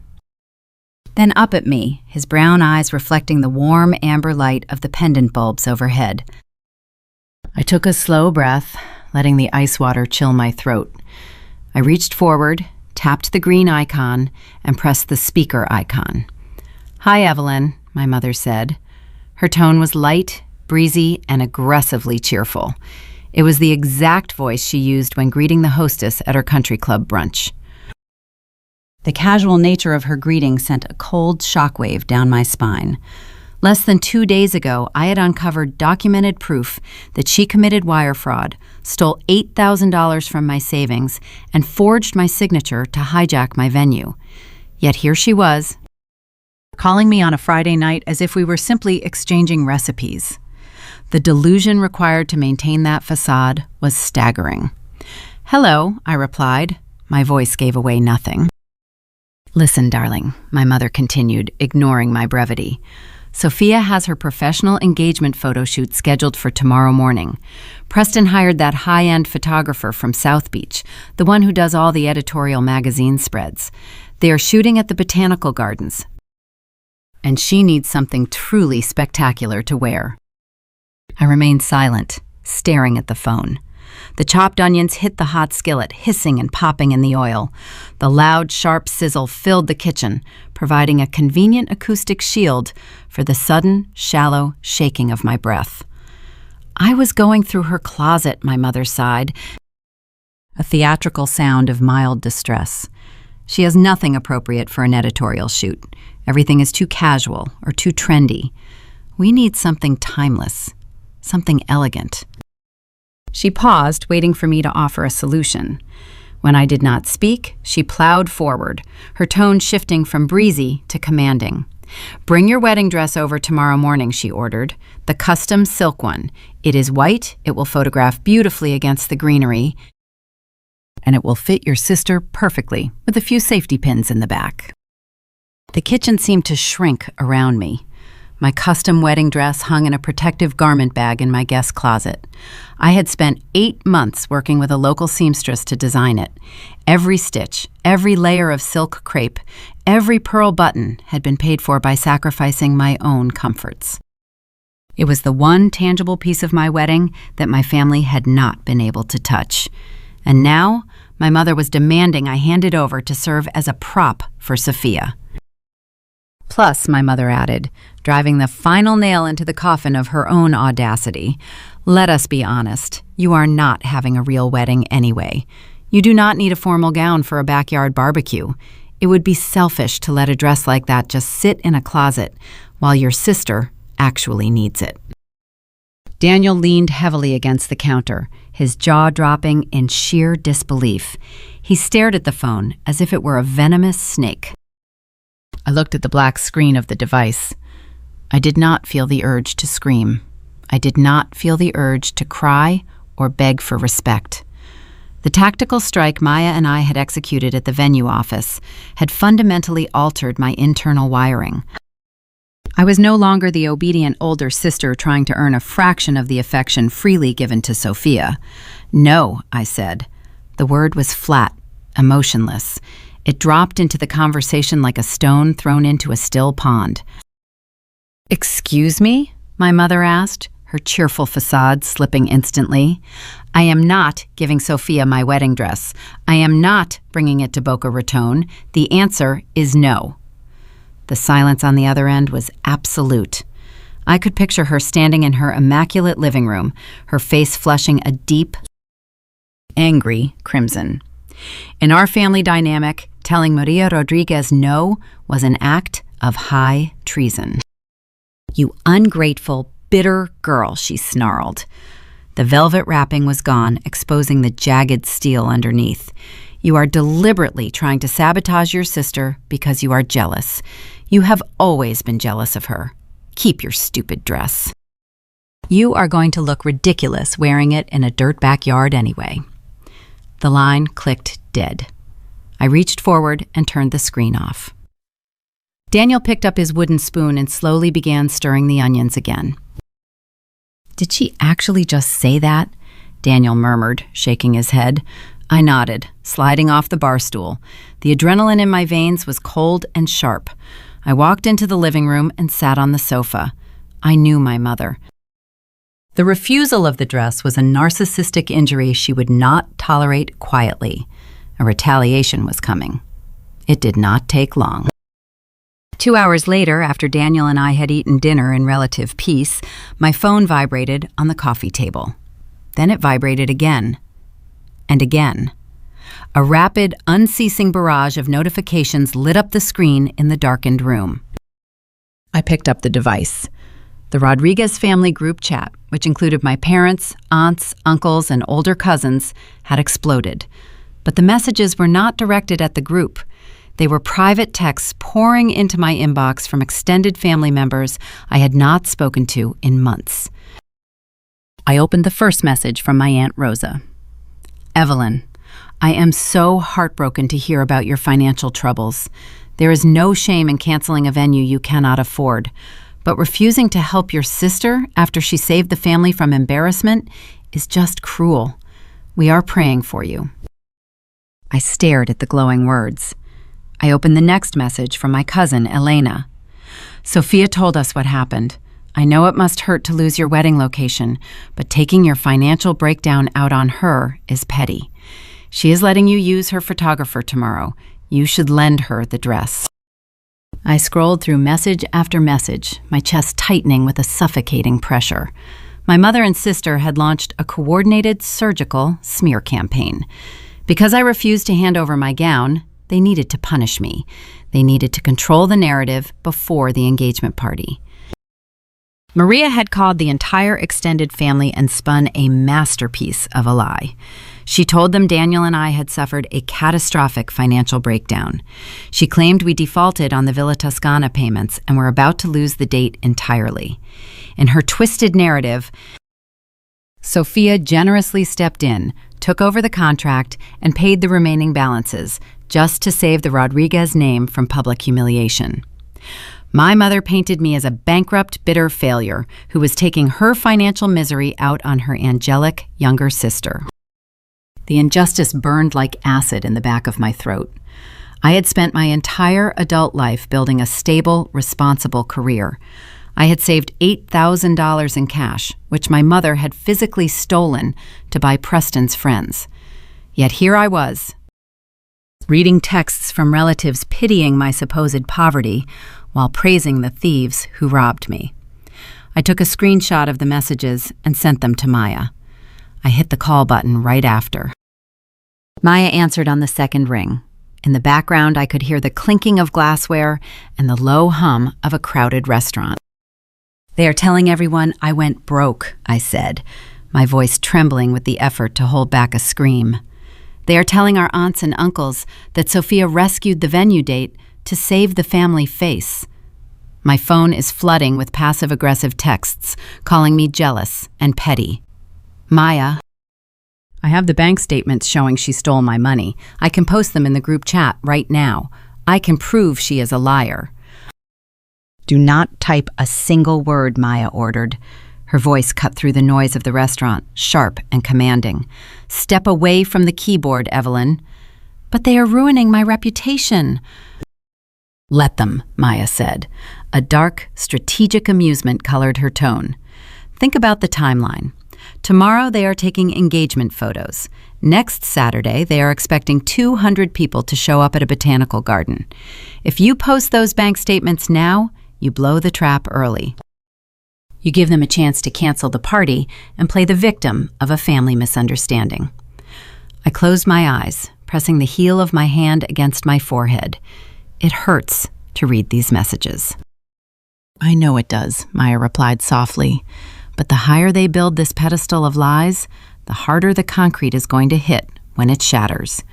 then up at me, his brown eyes reflecting the warm amber light of the pendant bulbs overhead. I took a slow breath, letting the ice water chill my throat. I reached forward, tapped the green icon, and pressed the speaker icon. "Hi, Evelyn," my mother said. Her tone was light, breezy, and aggressively cheerful. It was the exact voice she used when greeting the hostess at her country club brunch. The casual nature of her greeting sent a cold shockwave down my spine. Less than 2 days ago, I had uncovered documented proof that she committed wire fraud, stole $8,000 from my savings, and forged my signature to hijack my venue. Yet here she was, calling me on a Friday night as if we were simply exchanging recipes. The delusion required to maintain that facade was staggering. "Hello," I replied. My voice gave away nothing. "Listen, darling," my mother continued, ignoring my brevity. "Sophia has her professional engagement photo shoot scheduled for tomorrow morning. Preston hired that high-end photographer from South Beach, the one who does all the editorial magazine spreads. They are shooting at the Botanical Gardens, and she needs something truly spectacular to wear." I remained silent, staring at the phone. The chopped onions hit the hot skillet, hissing and popping in the oil. The loud, sharp sizzle filled the kitchen, providing a convenient acoustic shield for the sudden, shallow shaking of my breath. "I was going through her closet," my mother sighed, a theatrical sound of mild distress. "She has nothing appropriate for an editorial shoot. Everything is too casual or too trendy. We need something timeless, something elegant." She paused, waiting for me to offer a solution. When I did not speak, she plowed forward, her tone shifting from breezy to commanding. "Bring your wedding dress over tomorrow morning," she ordered. "The custom silk one. It is white, it will photograph beautifully against the greenery, and it will fit your sister perfectly, with a few safety pins in the back." The kitchen seemed to shrink around me. My custom wedding dress hung in a protective garment bag in my guest closet. I had spent 8 months working with a local seamstress to design it. Every stitch, every layer of silk crepe, every pearl button had been paid for by sacrificing my own comforts. It was the one tangible piece of my wedding that my family had not been able to touch. And now, my mother was demanding I hand it over to serve as a prop for Sophia. Plus, my mother added, driving the final nail into the coffin of her own audacity, "Let us be honest, you are not having a real wedding anyway. You do not need a formal gown for a backyard barbecue. It would be selfish to let a dress like that just sit in a closet while your sister actually needs it." Daniel leaned heavily against the counter, his jaw dropping in sheer disbelief. He stared at the phone as if it were a venomous snake. I looked at the black screen of the device. I did not feel the urge to scream. I did not feel the urge to cry or beg for respect. The tactical strike Maya and I had executed at the venue office had fundamentally altered my internal wiring. I was no longer the obedient older sister trying to earn a fraction of the affection freely given to Sophia. "No," I said. The word was flat, emotionless. It dropped into the conversation like a stone thrown into a still pond. "Excuse me?" my mother asked, her cheerful facade slipping instantly. "I am not giving Sophia my wedding dress. I am not bringing it to Boca Raton. The answer is no." The silence on the other end was absolute. I could picture her standing in her immaculate living room, her face flushing a deep, angry crimson. In our family dynamic, telling Maria Rodriguez no was an act of high treason. "You ungrateful, bitter girl," she snarled. The velvet wrapping was gone, exposing the jagged steel underneath. "You are deliberately trying to sabotage your sister because you are jealous. You have always been jealous of her. Keep your stupid dress. You are going to look ridiculous wearing it in a dirt backyard anyway." The line clicked dead. I reached forward and turned the screen off. Daniel picked up his wooden spoon and slowly began stirring the onions again. "Did she actually just say that?" Daniel murmured, shaking his head. I nodded, sliding off the bar stool. The adrenaline in my veins was cold and sharp. I walked into the living room and sat on the sofa. I knew my mother. The refusal of the dress was a narcissistic injury she would not tolerate quietly. A retaliation was coming. It did not take long. 2 hours later, after Daniel and I had eaten dinner in relative peace, my phone vibrated on the coffee table. Then it vibrated again. And again. A rapid, unceasing barrage of notifications lit up the screen in the darkened room. I picked up the device. The Rodriguez family group chat, which included my parents, aunts, uncles, and older cousins, had exploded. But the messages were not directed at the group. They were private texts pouring into my inbox from extended family members I had not spoken to in months. I opened the first message from my Aunt Rosa. "Evelyn, I am so heartbroken to hear about your financial troubles. There is no shame in canceling a venue you cannot afford, but refusing to help your sister after she saved the family from embarrassment is just cruel. We are praying for you." I stared at the glowing words. I opened the next message from my cousin, Elena. "Sophia told us what happened. I know it must hurt to lose your wedding location, but taking your financial breakdown out on her is petty. She is letting you use her photographer tomorrow. You should lend her the dress." I scrolled through message after message, my chest tightening with a suffocating pressure. My mother and sister had launched a coordinated surgical smear campaign. Because I refused to hand over my gown, they needed to punish me. They needed to control the narrative before the engagement party. Maria had called the entire extended family and spun a masterpiece of a lie. She told them Daniel and I had suffered a catastrophic financial breakdown. She claimed we defaulted on the Villa Toscana payments and were about to lose the date entirely. In her twisted narrative, Sophia generously stepped in, took over the contract, and paid the remaining balances, just to save the Rodriguez name from public humiliation. My mother painted me as a bankrupt, bitter failure who was taking her financial misery out on her angelic younger sister. The injustice burned like acid in the back of my throat. I had spent my entire adult life building a stable, responsible career. I had saved $8,000 in cash, which my mother had physically stolen to buy Preston's friends. Yet here I was, reading texts from relatives pitying my supposed poverty while praising the thieves who robbed me. I took a screenshot of the messages and sent them to Maya. I hit the call button right after. Maya answered on the second ring. In the background, I could hear the clinking of glassware and the low hum of a crowded restaurant. "They are telling everyone I went broke," I said, my voice trembling with the effort to hold back a scream. "They are telling our aunts and uncles that Sophia rescued the venue date to save the family face. My phone is flooding with passive-aggressive texts, calling me jealous and petty. Maya, I have the bank statements showing she stole my money. I can post them in the group chat right now. I can prove she is a liar." "Do not type a single word," Maya ordered. Her voice cut through the noise of the restaurant, sharp and commanding. "Step away from the keyboard, Evelyn." "But they are ruining my reputation." "Let them," Maya said. A dark, strategic amusement colored her tone. "Think about the timeline. Tomorrow they are taking engagement photos. Next Saturday they are expecting 200 people to show up at a botanical garden. If you post those bank statements now, you blow the trap early. You give them a chance to cancel the party and play the victim of a family misunderstanding." I closed my eyes, pressing the heel of my hand against my forehead. It hurts to read these messages. I know it does, Maya replied softly. But the higher they build this pedestal of lies, the harder the concrete is going to hit when it shatters.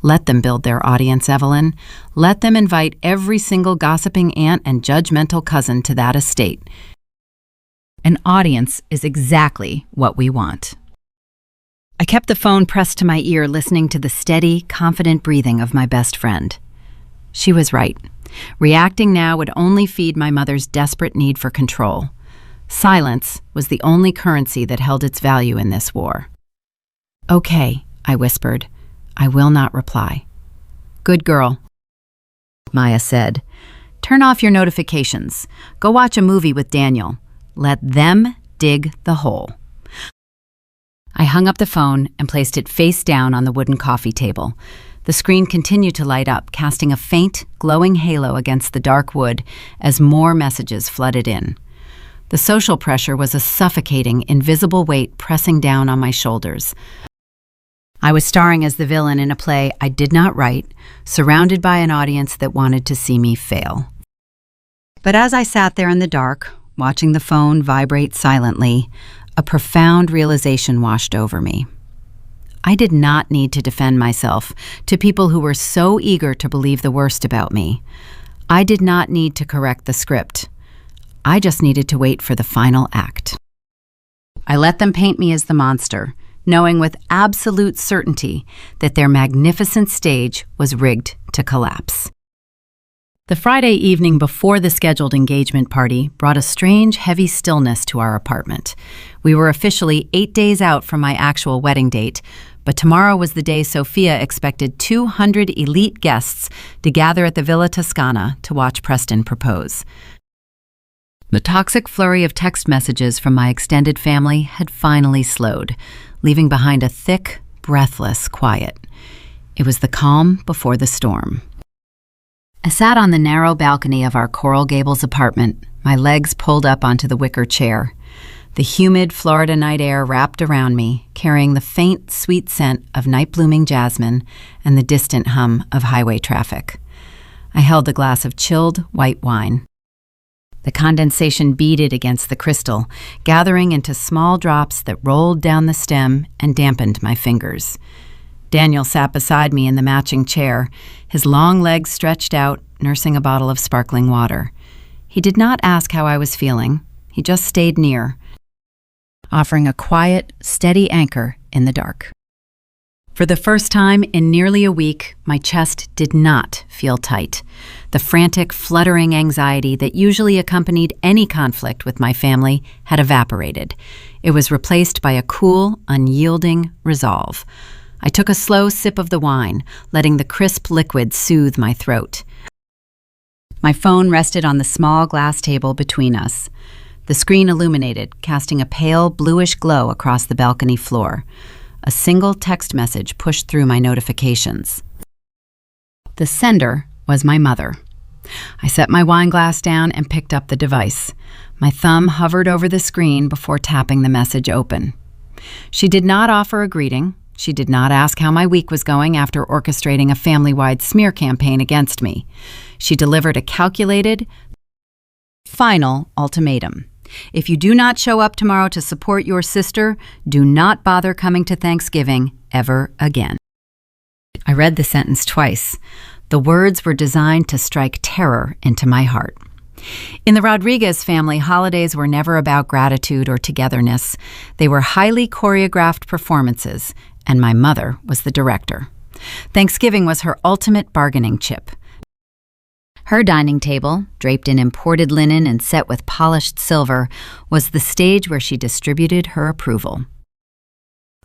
Let them build their audience, Evelyn. Let them invite every single gossiping aunt and judgmental cousin to that estate. An audience is exactly what we want. I kept the phone pressed to my ear, listening to the steady, confident breathing of my best friend. She was right. Reacting now would only feed my mother's desperate need for control. Silence was the only currency that held its value in this war. "Okay," I whispered. "I will not reply." "Good girl," Maya said. "Turn off your notifications. Go watch a movie with Daniel. Let them dig the hole." I hung up the phone and placed it face down on the wooden coffee table. The screen continued to light up, casting a faint, glowing halo against the dark wood as more messages flooded in. The social pressure was a suffocating, invisible weight pressing down on my shoulders. I was starring as the villain in a play I did not write, surrounded by an audience that wanted to see me fail. But as I sat there in the dark, watching the phone vibrate silently, a profound realization washed over me. I did not need to defend myself to people who were so eager to believe the worst about me. I did not need to correct the script. I just needed to wait for the final act. I let them paint me as the monster, knowing with absolute certainty that their magnificent stage was rigged to collapse. The Friday evening before the scheduled engagement party brought a strange, heavy stillness to our apartment. We were officially 8 days out from my actual wedding date, but tomorrow was the day Sophia expected 200 elite guests to gather at the Villa Toscana to watch Preston propose. The toxic flurry of text messages from my extended family had finally slowed, leaving behind a thick, breathless quiet. It was the calm before the storm. I sat on the narrow balcony of our Coral Gables apartment, my legs pulled up onto the wicker chair. The humid Florida night air wrapped around me, carrying the faint, sweet scent of night-blooming jasmine and the distant hum of highway traffic. I held a glass of chilled white wine. The condensation beaded against the crystal, gathering into small drops that rolled down the stem and dampened my fingers. Daniel sat beside me in the matching chair, his long legs stretched out, nursing a bottle of sparkling water. He did not ask how I was feeling. He just stayed near, offering a quiet, steady anchor in the dark. For the first time in nearly a week, my chest did not feel tight. The frantic, fluttering anxiety that usually accompanied any conflict with my family had evaporated. It was replaced by a cool, unyielding resolve. I took a slow sip of the wine, letting the crisp liquid soothe my throat. My phone rested on the small glass table between us. The screen illuminated, casting a pale, bluish glow across the balcony floor. A single text message pushed through my notifications. The sender was my mother. I set my wine glass down and picked up the device. My thumb hovered over the screen before tapping the message open. She did not offer a greeting. She did not ask how my week was going after orchestrating a family-wide smear campaign against me. She delivered a calculated, final ultimatum. If you do not show up tomorrow to support your sister, do not bother coming to Thanksgiving ever again. I read the sentence twice. The words were designed to strike terror into my heart. In the Rodriguez family, holidays were never about gratitude or togetherness. They were highly choreographed performances, and my mother was the director. Thanksgiving was her ultimate bargaining chip. Her dining table, draped in imported linen and set with polished silver, was the stage where she distributed her approval.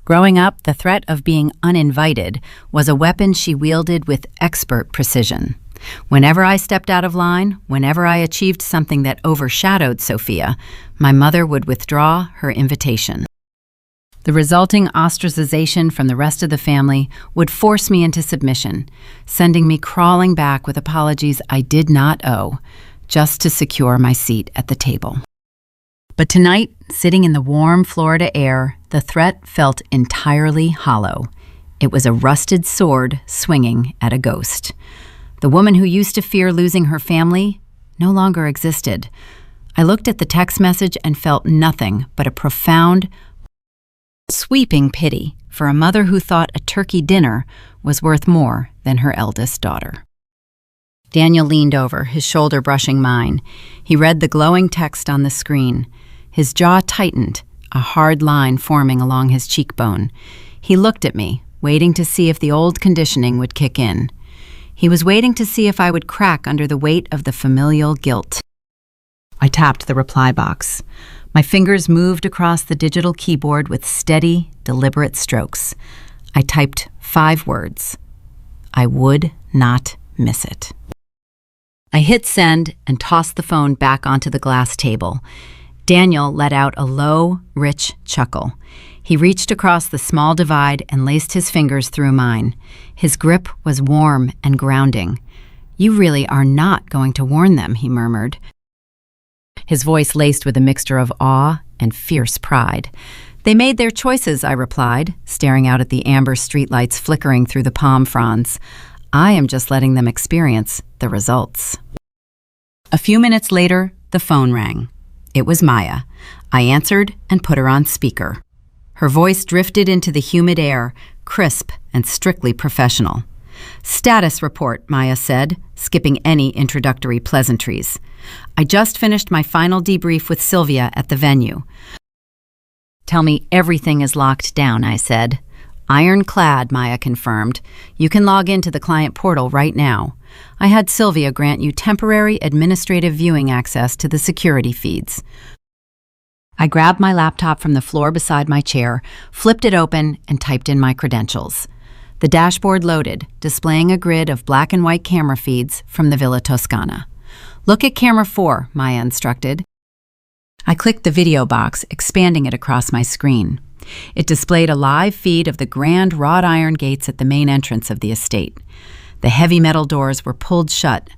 Growing up, the threat of being uninvited was a weapon she wielded with expert precision. Whenever I stepped out of line, whenever I achieved something that overshadowed Sophia, my mother would withdraw her invitation. The resulting ostracization from the rest of the family would force me into submission, sending me crawling back with apologies I did not owe, just to secure my seat at the table. But tonight, sitting in the warm Florida air, the threat felt entirely hollow. It was a rusted sword swinging at a ghost. The woman who used to fear losing her family no longer existed. I looked at the text message and felt nothing but a profound, sweeping pity for a mother who thought a turkey dinner was worth more than her eldest daughter. Daniel leaned over, his shoulder brushing mine. He read the glowing text on the screen. His jaw tightened, a hard line forming along his cheekbone. He looked at me, waiting to see if the old conditioning would kick in. He was waiting to see if I would crack under the weight of the familial guilt. I tapped the reply box. My fingers moved across the digital keyboard with steady, deliberate strokes. I typed 5 words. I would not miss it. I hit send and tossed the phone back onto the glass table. Daniel let out a low, rich chuckle. He reached across the small divide and laced his fingers through mine. His grip was warm and grounding. "You really are not going to warn them," he murmured, his voice laced with a mixture of awe and fierce pride. "They made their choices," I replied, staring out at the amber streetlights flickering through the palm fronds. "I am just letting them experience the results." A few minutes later, the phone rang. It was Maya. I answered and put her on speaker. Her voice drifted into the humid air, crisp and strictly professional. "Status report," Maya said, skipping any introductory pleasantries. "I just finished my final debrief with Sylvia at the venue." "Tell me everything is locked down," I said. "Ironclad," Maya confirmed. "You can log into the client portal right now. I had Sylvia grant you temporary administrative viewing access to the security feeds." I grabbed my laptop from the floor beside my chair, flipped it open, and typed in my credentials. The dashboard loaded, displaying a grid of black and white camera feeds from the Villa Toscana. "Look at camera 4, Maya instructed. I clicked the video box, expanding it across my screen. It displayed a live feed of the grand wrought iron gates at the main entrance of the estate. The heavy metal doors were pulled shut.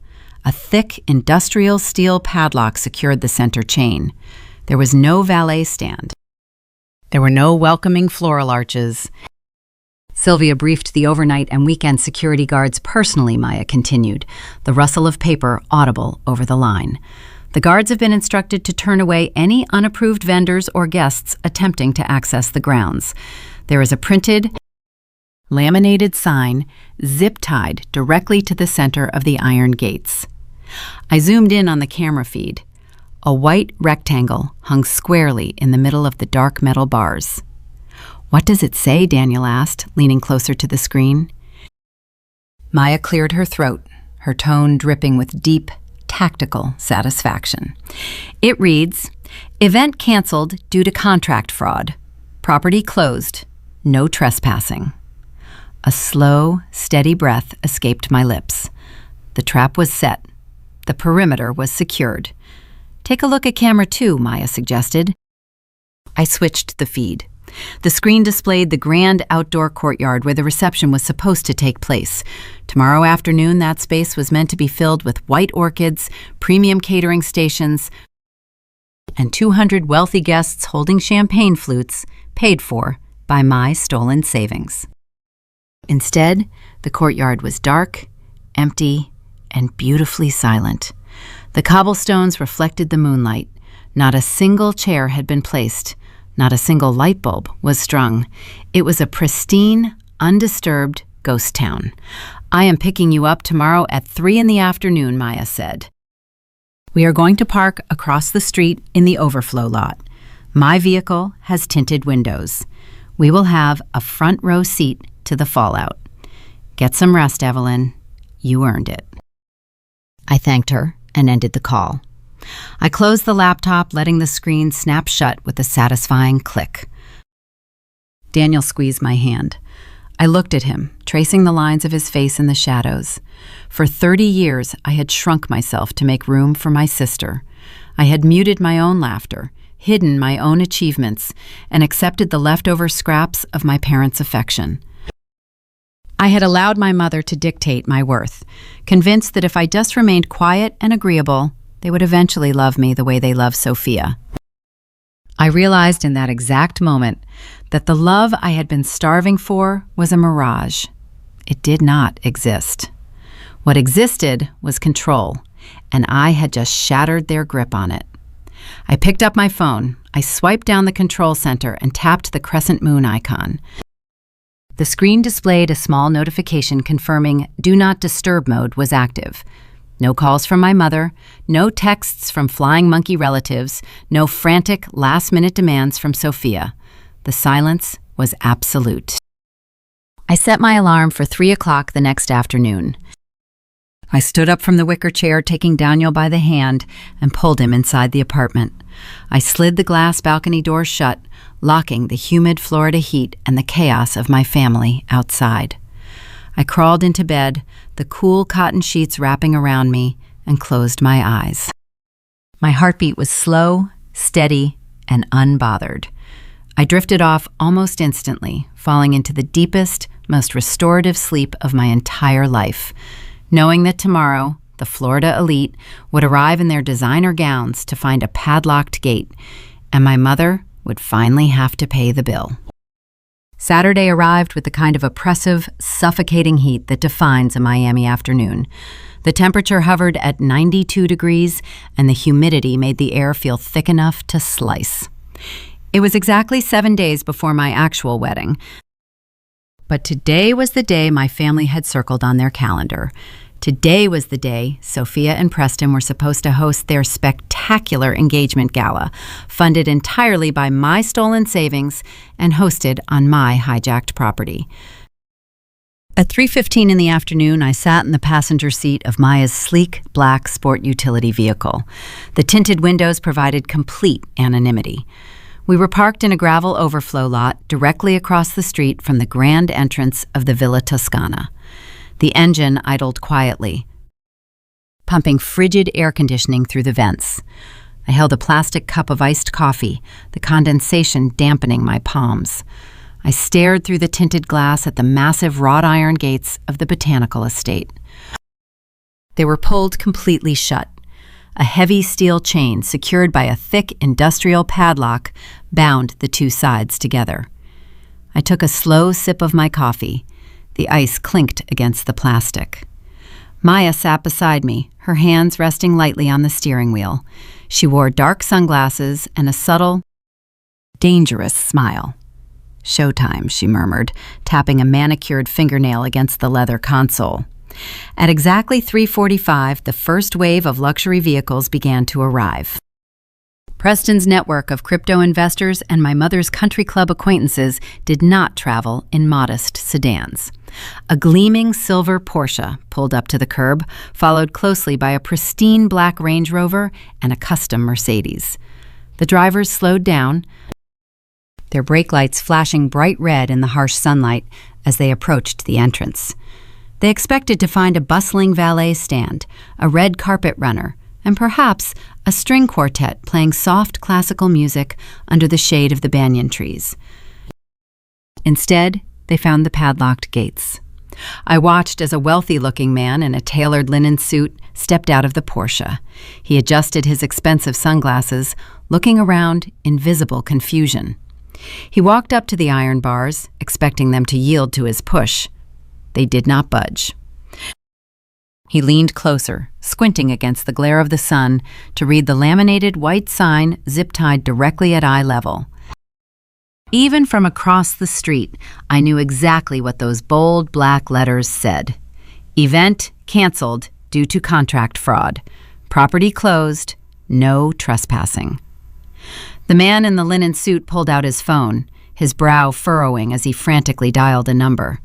A thick industrial steel padlock secured the center chain. There was no valet stand. There were no welcoming floral arches. Sylvia briefed the overnight and weekend security guards personally, Maya continued, the rustle of paper audible over the line. The guards have been instructed to turn away any unapproved vendors or guests attempting to access the grounds. There is a printed, laminated sign zip-tied directly to the center of the iron gates. I zoomed in on the camera feed. A white rectangle hung squarely in the middle of the dark metal bars. "What does it say?" Daniel asked, leaning closer to the screen. Maya cleared her throat, her tone dripping with deep, tactical satisfaction. It reads, "Event canceled due to contract fraud. Property closed. No trespassing." A slow, steady breath escaped my lips. The trap was set. The perimeter was secured. "Take a look at camera 2, Maya suggested. I switched the feed. The screen displayed the grand outdoor courtyard where the reception was supposed to take place. Tomorrow afternoon, that space was meant to be filled with white orchids, premium catering stations, and 200 wealthy guests holding champagne flutes paid for by my stolen savings. Instead, the courtyard was dark, empty, and beautifully silent. The cobblestones reflected the moonlight. Not a single chair had been placed. Not a single light bulb was strung. It was a pristine, undisturbed ghost town. "I am picking you up tomorrow at 3 in the afternoon, Maya said. "We are going to park across the street in the overflow lot. My vehicle has tinted windows. We will have a front row seat to the fallout. Get some rest, Evelyn. You earned it." I thanked her and ended the call. I closed the laptop, letting the screen snap shut with a satisfying click. Daniel squeezed my hand. I looked at him, tracing the lines of his face in the shadows. For 30 years, I had shrunk myself to make room for my sister. I had muted my own laughter, hidden my own achievements, and accepted the leftover scraps of my parents' affection. I had allowed my mother to dictate my worth, convinced that if I just remained quiet and agreeable, they would eventually love me the way they love Sophia. I realized in that exact moment that the love I had been starving for was a mirage. It did not exist. What existed was control, and I had just shattered their grip on it. I picked up my phone. I swiped down the control center and tapped the crescent moon icon. The screen displayed a small notification confirming Do Not Disturb mode was active. No calls from my mother, no texts from flying monkey relatives, no frantic last-minute demands from Sophia. The silence was absolute. I set my alarm for 3 o'clock the next afternoon. I stood up from the wicker chair, taking Daniel by the hand, and pulled him inside the apartment. I slid the glass balcony door shut, locking the humid Florida heat and the chaos of my family outside. I crawled into bed, the cool cotton sheets wrapping around me, and closed my eyes. My heartbeat was slow, steady, and unbothered. I drifted off almost instantly, falling into the deepest, most restorative sleep of my entire life, knowing that tomorrow, the Florida elite would arrive in their designer gowns to find a padlocked gate, and my mother would finally have to pay the bill. Saturday arrived with the kind of oppressive, suffocating heat that defines a Miami afternoon. The temperature hovered at 92 degrees, and the humidity made the air feel thick enough to slice. It was exactly 7 days before my actual wedding, but today was the day my family had circled on their calendar. Today was the day Sophia and Preston were supposed to host their spectacular engagement gala, funded entirely by my stolen savings and hosted on my hijacked property. At 3:15 in the afternoon, I sat in the passenger seat of Maya's sleek, black sport utility vehicle. The tinted windows provided complete anonymity. We were parked in a gravel overflow lot directly across the street from the grand entrance of the Villa Toscana. The engine idled quietly, pumping frigid air conditioning through the vents. I held a plastic cup of iced coffee, the condensation dampening my palms. I stared through the tinted glass at the massive wrought iron gates of the botanical estate. They were pulled completely shut. A heavy steel chain secured by a thick industrial padlock bound the two sides together. I took a slow sip of my coffee. The ice clinked against the plastic. Maya sat beside me, her hands resting lightly on the steering wheel. She wore dark sunglasses and a subtle, dangerous smile. "Showtime," she murmured, tapping a manicured fingernail against the leather console. At exactly 3:45, the first wave of luxury vehicles began to arrive. Preston's network of crypto investors and my mother's country club acquaintances did not travel in modest sedans. A gleaming silver Porsche pulled up to the curb, followed closely by a pristine black Range Rover and a custom Mercedes. The drivers slowed down, their brake lights flashing bright red in the harsh sunlight as they approached the entrance. They expected to find a bustling valet stand, a red carpet runner, and perhaps a string quartet playing soft classical music under the shade of the banyan trees. Instead, they found the padlocked gates. I watched as a wealthy-looking man in a tailored linen suit stepped out of the Porsche. He adjusted his expensive sunglasses, looking around in visible confusion. He walked up to the iron bars, expecting them to yield to his push. They did not budge. He leaned closer, squinting against the glare of the sun to read the laminated white sign zip-tied directly at eye level. Even from across the street, I knew exactly what those bold black letters said. Event canceled due to contract fraud. Property closed. No trespassing. The man in the linen suit pulled out his phone, his brow furrowing as he frantically dialed a number.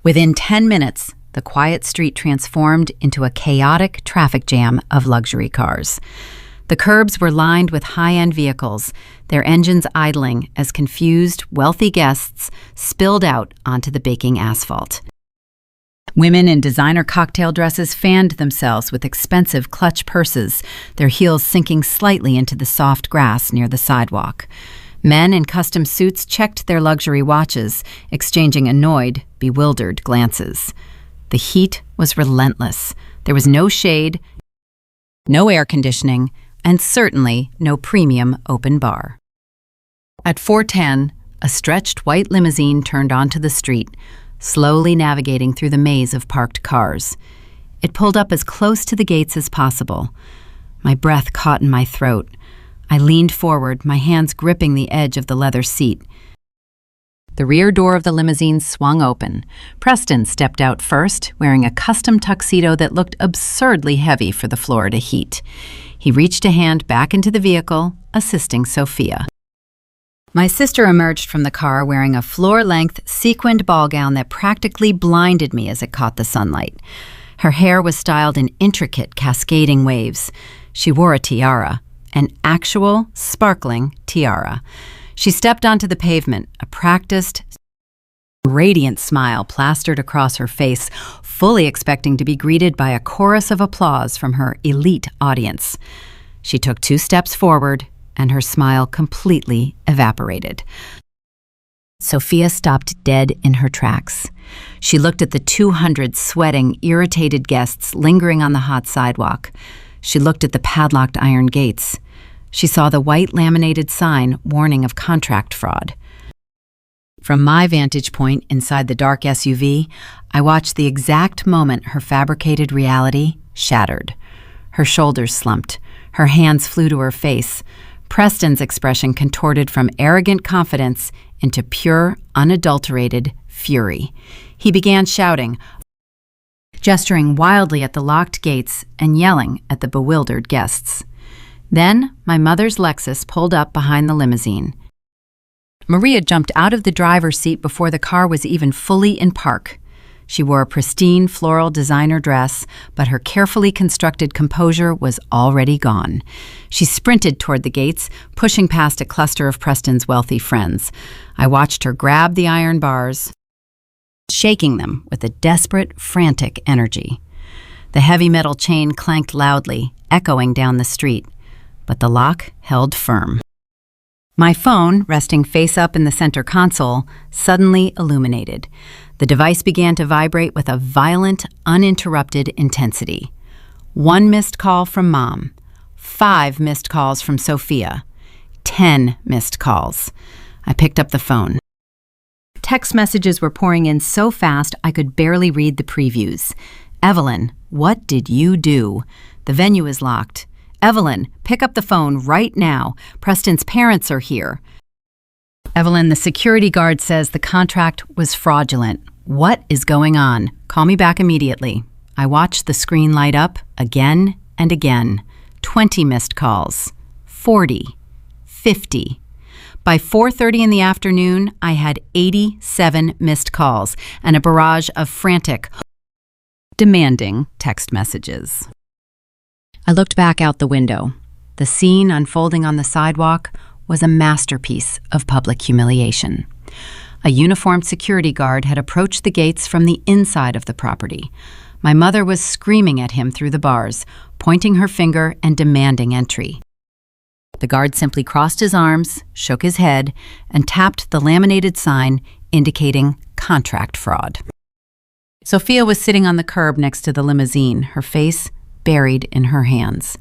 Within 10 minutes, the quiet street transformed into a chaotic traffic jam of luxury cars. The curbs were lined with high-end vehicles, their engines idling as confused, wealthy guests spilled out onto the baking asphalt. Women in designer cocktail dresses fanned themselves with expensive clutch purses, their heels sinking slightly into the soft grass near the sidewalk. Men in custom suits checked their luxury watches, exchanging annoyed, bewildered glances. The heat was relentless. There was no shade, no air conditioning, and certainly no premium open bar. At 4:10, a stretched white limousine turned onto the street, slowly navigating through the maze of parked cars. It pulled up as close to the gates as possible. My breath caught in my throat. I leaned forward, my hands gripping the edge of the leather seat. The rear door of the limousine swung open. Preston stepped out first, wearing a custom tuxedo that looked absurdly heavy for the Florida heat. He reached a hand back into the vehicle, assisting Sophia. My sister emerged from the car wearing a floor-length, sequined ball gown that practically blinded me as it caught the sunlight. Her hair was styled in intricate, cascading waves. She wore a tiara, an actual, sparkling tiara. She stepped onto the pavement, a practiced, radiant smile plastered across her face, fully expecting to be greeted by a chorus of applause from her elite audience. She took 2 steps forward, and her smile completely evaporated. Sophia stopped dead in her tracks. She looked at the 200 sweating, irritated guests lingering on the hot sidewalk. She looked at the padlocked iron gates. She saw the white laminated sign warning of contract fraud. From my vantage point inside the dark SUV, I watched the exact moment her fabricated reality shattered. Her shoulders slumped. Her hands flew to her face. Preston's expression contorted from arrogant confidence into pure, unadulterated fury. He began shouting, gesturing wildly at the locked gates and yelling at the bewildered guests. Then, my mother's Lexus pulled up behind the limousine. Maria jumped out of the driver's seat before the car was even fully in park. She wore a pristine floral designer dress, but her carefully constructed composure was already gone. She sprinted toward the gates, pushing past a cluster of Preston's wealthy friends. I watched her grab the iron bars, shaking them with a desperate, frantic energy. The heavy metal chain clanked loudly, echoing down the street, but the lock held firm. My phone, resting face up in the center console, suddenly illuminated. The device began to vibrate with a violent, uninterrupted intensity. 1 missed call from Mom, 5 missed calls from Sophia, 10 missed calls. I picked up the phone. Text messages were pouring in so fast I could barely read the previews. Evelyn, what did you do? The venue is locked. Evelyn, pick up the phone right now. Preston's parents are here. Evelyn, the security guard says the contract was fraudulent. What is going on? Call me back immediately. I watched the screen light up again and again. 20 missed calls. 40. 50. By 4:30 in the afternoon, I had 87 missed calls and a barrage of frantic, demanding text messages. I looked back out the window. The scene unfolding on the sidewalk was a masterpiece of public humiliation. A uniformed security guard had approached the gates from the inside of the property. My mother was screaming at him through the bars, pointing her finger and demanding entry. The guard simply crossed his arms, shook his head, and tapped the laminated sign indicating contract fraud. Sophia was sitting on the curb next to the limousine, her face buried in her hands.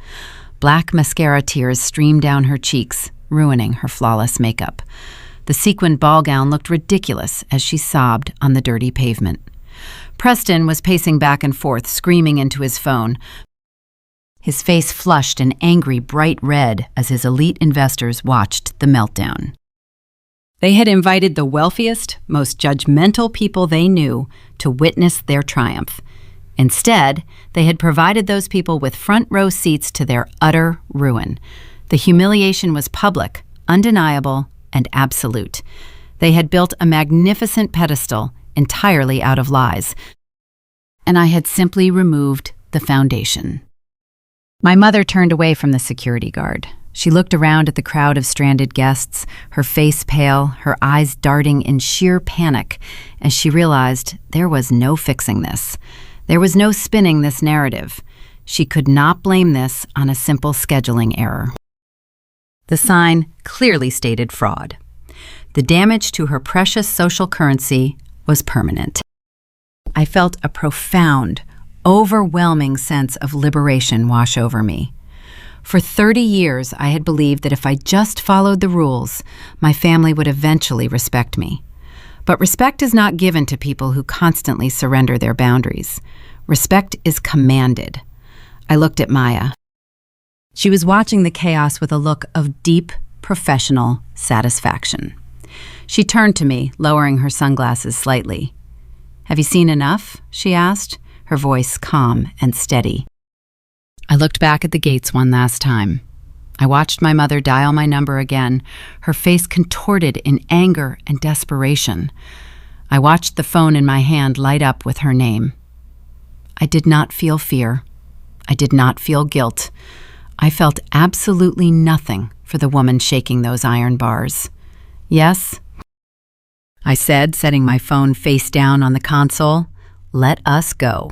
Black mascara tears streamed down her cheeks, ruining her flawless makeup. The sequined ball gown looked ridiculous as she sobbed on the dirty pavement. Preston was pacing back and forth, screaming into his phone. His face flushed an angry, bright red as his elite investors watched the meltdown. They had invited the wealthiest, most judgmental people they knew to witness their triumph. Instead, they had provided those people with front-row seats to their utter ruin. The humiliation was public, undeniable, and absolute. They had built a magnificent pedestal entirely out of lies, and I had simply removed the foundation. My mother turned away from the security guard. She looked around at the crowd of stranded guests, her face pale, her eyes darting in sheer panic, as she realized there was no fixing this. There was no spinning this narrative. She could not blame this on a simple scheduling error. The sign clearly stated fraud. The damage to her precious social currency was permanent. I felt a profound, overwhelming sense of liberation wash over me. For 30 years, I had believed that if I just followed the rules, my family would eventually respect me. But respect is not given to people who constantly surrender their boundaries. Respect is commanded. I looked at Maya. She was watching the chaos with a look of deep, professional satisfaction. She turned to me, lowering her sunglasses slightly. "Have you seen enough?" she asked, her voice calm and steady. I looked back at the gates one last time. I watched my mother dial my number again, her face contorted in anger and desperation. I watched the phone in my hand light up with her name. I did not feel fear. I did not feel guilt. I felt absolutely nothing for the woman shaking those iron bars. "Yes," I said, setting my phone face down on the console. "Let us go."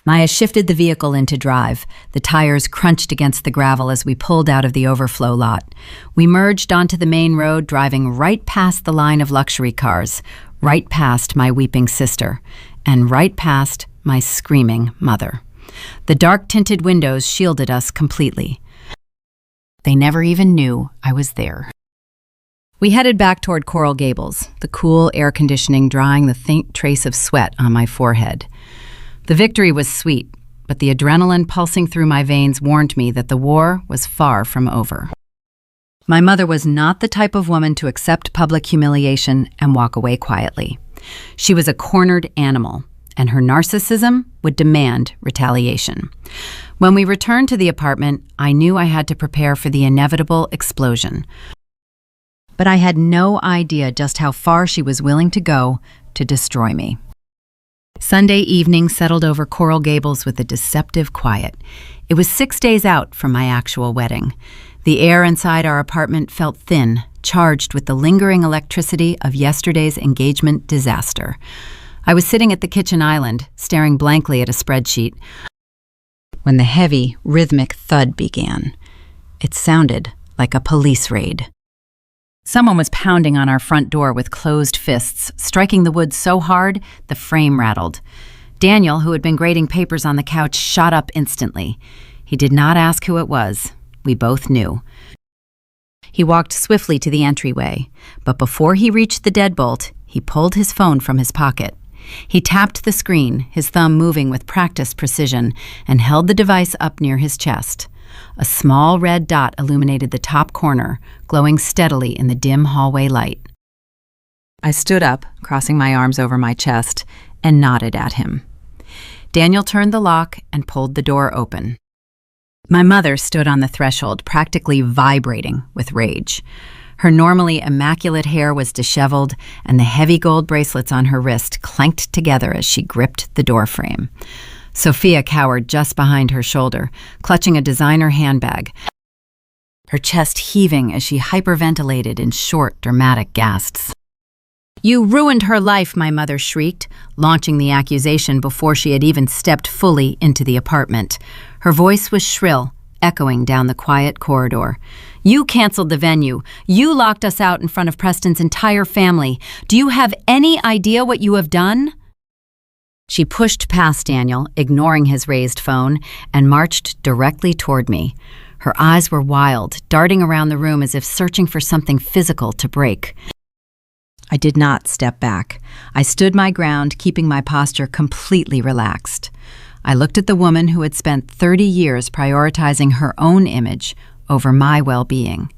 Maya shifted the vehicle into drive. The tires crunched against the gravel as we pulled out of the overflow lot. We merged onto the main road, driving right past the line of luxury cars, right past my weeping sister, and right past my screaming mother. The dark-tinted windows shielded us completely. They never even knew I was there. We headed back toward Coral Gables, the cool air conditioning drying the faint trace of sweat on my forehead. The victory was sweet, but the adrenaline pulsing through my veins warned me that the war was far from over. My mother was not the type of woman to accept public humiliation and walk away quietly. She was a cornered animal, and her narcissism would demand retaliation. When we returned to the apartment, I knew I had to prepare for the inevitable explosion. But I had no idea just how far she was willing to go to destroy me. Sunday evening settled over Coral Gables with a deceptive quiet. It was 6 days out from my actual wedding. The air inside our apartment felt thin, charged with the lingering electricity of yesterday's engagement disaster. I was sitting at the kitchen island, staring blankly at a spreadsheet, when the heavy, rhythmic thud began. It sounded like a police raid. Someone was pounding on our front door with closed fists, striking the wood so hard the frame rattled. Daniel, who had been grading papers on the couch, shot up instantly. He did not ask who it was. We both knew. He walked swiftly to the entryway, but before he reached the deadbolt, he pulled his phone from his pocket. He tapped the screen, his thumb moving with practiced precision, and held the device up near his chest. A small red dot illuminated the top corner, glowing steadily in the dim hallway light. I stood up, crossing my arms over my chest, and nodded at him. Daniel turned the lock and pulled the door open. My mother stood on the threshold, practically vibrating with rage. Her normally immaculate hair was disheveled, and the heavy gold bracelets on her wrist clanked together as she gripped the doorframe. Sophia cowered just behind her shoulder, clutching a designer handbag, her chest heaving as she hyperventilated in short, dramatic gasps. "You ruined her life," my mother shrieked, launching the accusation before she had even stepped fully into the apartment. Her voice was shrill, echoing down the quiet corridor. "You canceled the venue. You locked us out in front of Preston's entire family. Do you have any idea what you have done?" She pushed past Daniel, ignoring his raised phone, and marched directly toward me. Her eyes were wild, darting around the room as if searching for something physical to break. I did not step back. I stood my ground, keeping my posture completely relaxed. I looked at the woman who had spent 30 years prioritizing her own image over my well-being.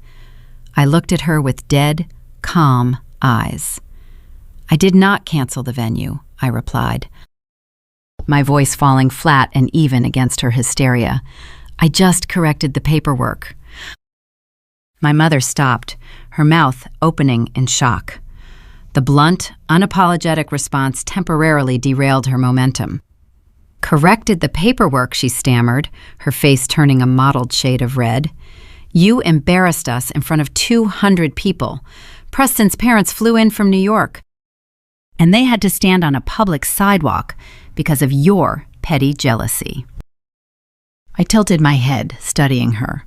I looked at her with dead, calm eyes. "I did not cancel the venue," I replied, my voice falling flat and even against her hysteria. "I just corrected the paperwork." My mother stopped, her mouth opening in shock. The blunt, unapologetic response temporarily derailed her momentum. "Corrected the paperwork," she stammered, her face turning a mottled shade of red. "You embarrassed us in front of 200 people. Preston's parents flew in from New York, and they had to stand on a public sidewalk because of your petty jealousy." I tilted my head, studying her.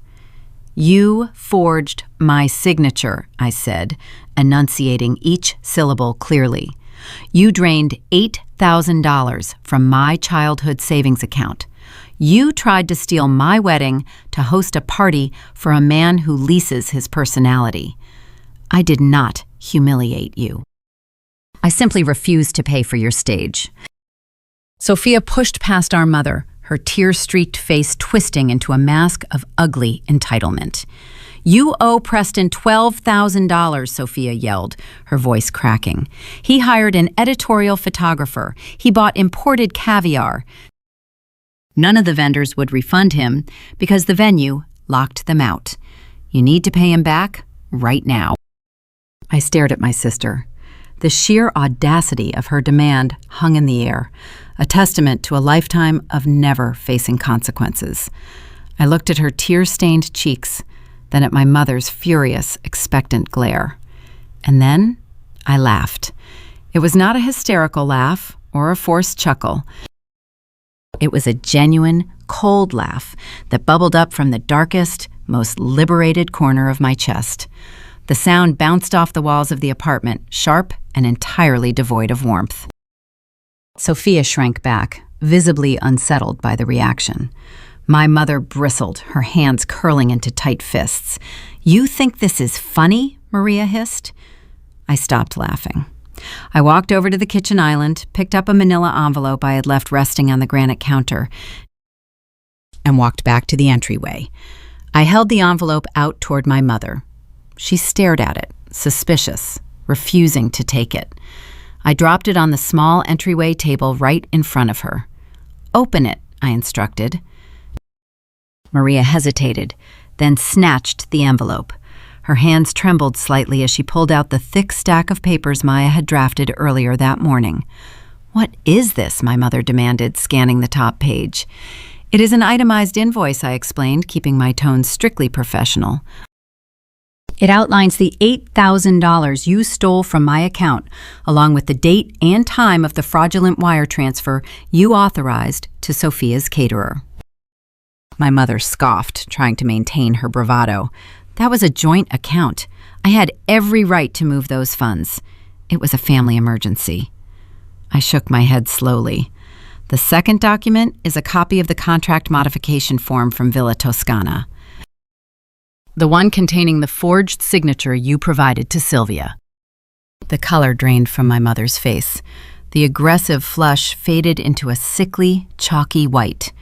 "You forged my signature," I said, enunciating each syllable clearly. "You drained $8,000 from my childhood savings account. You tried to steal my wedding to host a party for a man who leases his personality. I did not humiliate you. I simply refused to pay for your stage." Sophia pushed past our mother, her tear-streaked face twisting into a mask of ugly entitlement. "You owe Preston $12,000, Sophia yelled, her voice cracking. "He hired an editorial photographer. He bought imported caviar. None of the vendors would refund him because the venue locked them out. You need to pay him back right now." I stared at my sister. The sheer audacity of her demand hung in the air, a testament to a lifetime of never facing consequences. I looked at her tear-stained cheeks, then at my mother's furious, expectant glare. And then I laughed. It was not a hysterical laugh or a forced chuckle. It was a genuine, cold laugh that bubbled up from the darkest, most liberated corner of my chest. The sound bounced off the walls of the apartment, sharp and entirely devoid of warmth. Sophia shrank back, visibly unsettled by the reaction. My mother bristled, her hands curling into tight fists. "You think this is funny?" Maria hissed. I stopped laughing. I walked over to the kitchen island, picked up a manila envelope I had left resting on the granite counter, and walked back to the entryway. I held the envelope out toward my mother. She stared at it, suspicious, refusing to take it. I dropped it on the small entryway table right in front of her. "Open it," I instructed. Maria hesitated, then snatched the envelope. Her hands trembled slightly as she pulled out the thick stack of papers Maya had drafted earlier that morning. "What is this?" my mother demanded, scanning the top page. "It is an itemized invoice," I explained, keeping my tone strictly professional. "It outlines the $8,000 you stole from my account, along with the date and time of the fraudulent wire transfer you authorized to Sophia's caterer." My mother scoffed, trying to maintain her bravado. "That was a joint account. I had every right to move those funds. It was a family emergency." I shook my head slowly. "The second document is a copy of the contract modification form from Villa Toscana. The one containing the forged signature you provided to Sylvia." The color drained from my mother's face. The aggressive flush faded into a sickly, chalky white.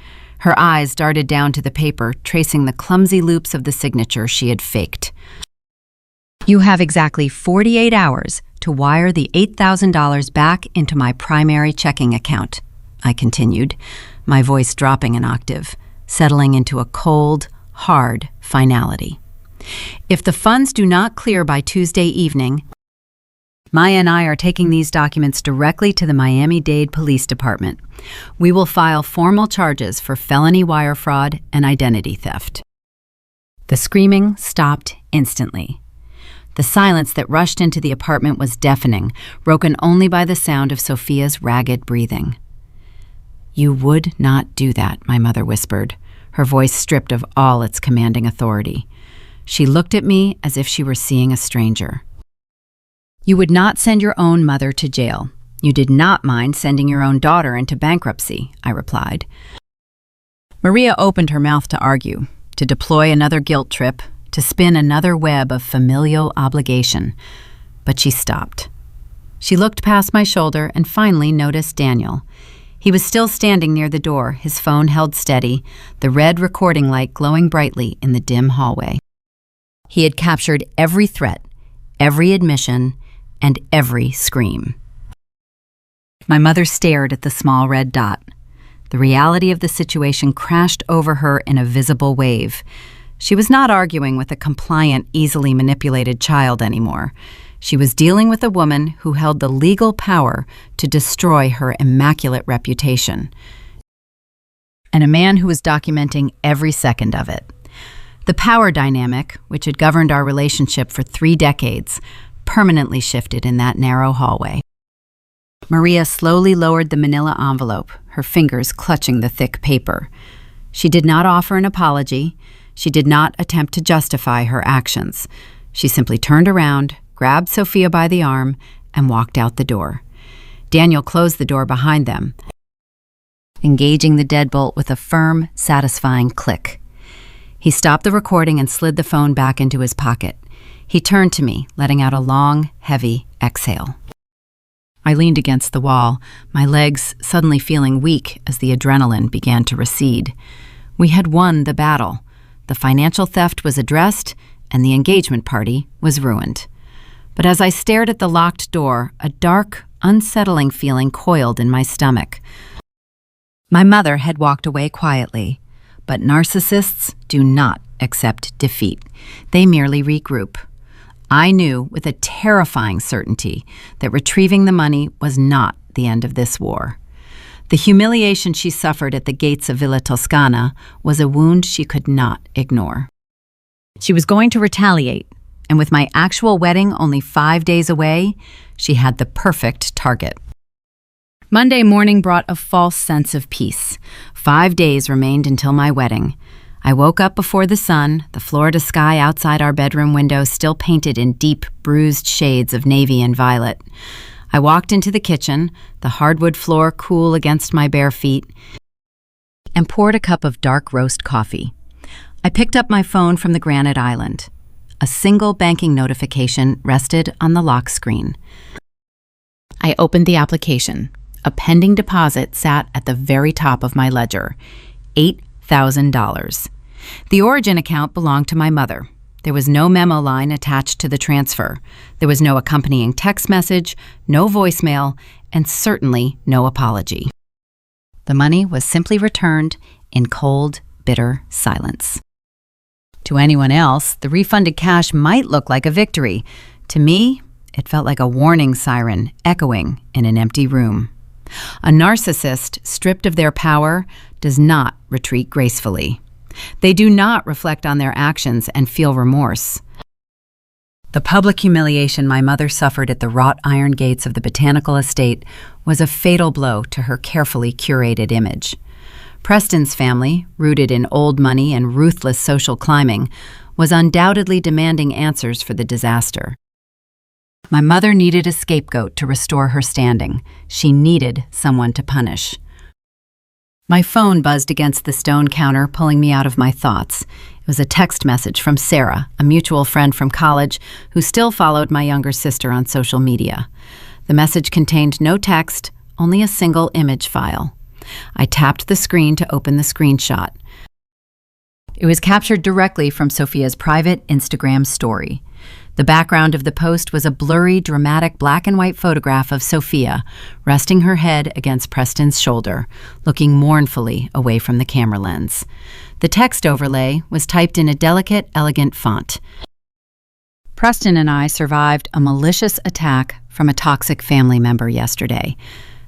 Her eyes darted down to the paper, tracing the clumsy loops of the signature she had faked. "You have exactly 48 hours to wire the $8,000 back into my primary checking account," I continued, my voice dropping an octave, settling into a cold, hard finality. "If the funds do not clear by Tuesday evening, Maya and I are taking these documents directly to the Miami-Dade Police Department. We will file formal charges for felony wire fraud and identity theft." The screaming stopped instantly. The silence that rushed into the apartment was deafening, broken only by the sound of Sophia's ragged breathing. "You would not do that," my mother whispered, her voice stripped of all its commanding authority. She looked at me as if she were seeing a stranger. "You would not send your own mother to jail. You did not mind sending your own daughter into bankruptcy," I replied. Maria opened her mouth to argue, to deploy another guilt trip, to spin another web of familial obligation, but she stopped. She looked past my shoulder and finally noticed Daniel. He was still standing near the door, his phone held steady, the red recording light glowing brightly in the dim hallway. He had captured every threat, every admission, and every scream. My mother stared at the small red dot. The reality of the situation crashed over her in a visible wave. She was not arguing with a compliant, easily manipulated child anymore. She was dealing with a woman who held the legal power to destroy her immaculate reputation, and a man who was documenting every second of it. The power dynamic, which had governed our relationship for 3 decades, permanently shifted in that narrow hallway. Maria slowly lowered the manila envelope, her fingers clutching the thick paper. She did not offer an apology. She did not attempt to justify her actions. She simply turned around, grabbed Sophia by the arm, and walked out the door. Daniel closed the door behind them, engaging the deadbolt with a firm, satisfying click. He stopped the recording and slid the phone back into his pocket. He turned to me, letting out a long, heavy exhale. I leaned against the wall, my legs suddenly feeling weak as the adrenaline began to recede. We had won the battle. The financial theft was addressed, and the engagement party was ruined. But as I stared at the locked door, a dark, unsettling feeling coiled in my stomach. My mother had walked away quietly, but narcissists do not accept defeat. They merely regroup. I knew with a terrifying certainty that retrieving the money was not the end of this war. The humiliation she suffered at the gates of Villa Toscana was a wound she could not ignore. She was going to retaliate, and with my actual wedding only 5 days away, she had the perfect target. Monday morning brought a false sense of peace. 5 days remained until my wedding. I woke up before the sun, the Florida sky outside our bedroom window still painted in deep, bruised shades of navy and violet. I walked into the kitchen, the hardwood floor cool against my bare feet, and poured a cup of dark roast coffee. I picked up my phone from the granite island. A single banking notification rested on the lock screen. I opened the application. A pending deposit sat at the very top of my ledger, $8,000. The origin account belonged to my mother. There was no memo line attached to the transfer. There was no accompanying text message, no voicemail, and certainly no apology. The money was simply returned in cold, bitter silence. To anyone else, the refunded cash might look like a victory. To me, it felt like a warning siren echoing in an empty room. A narcissist, stripped of their power, does not retreat gracefully. They do not reflect on their actions and feel remorse. The public humiliation my mother suffered at the wrought iron gates of the botanical estate was a fatal blow to her carefully curated image. Preston's family, rooted in old money and ruthless social climbing, was undoubtedly demanding answers for the disaster. My mother needed a scapegoat to restore her standing. She needed someone to punish. My phone buzzed against the stone counter, pulling me out of my thoughts. It was a text message from Sarah, a mutual friend from college who still followed my younger sister on social media. The message contained no text, only a single image file. I tapped the screen to open the screenshot. It was captured directly from Sophia's private Instagram story. The background of the post was a blurry, dramatic black and white photograph of Sophia, resting her head against Preston's shoulder, looking mournfully away from the camera lens. The text overlay was typed in a delicate, elegant font. Preston and I survived a malicious attack from a toxic family member yesterday,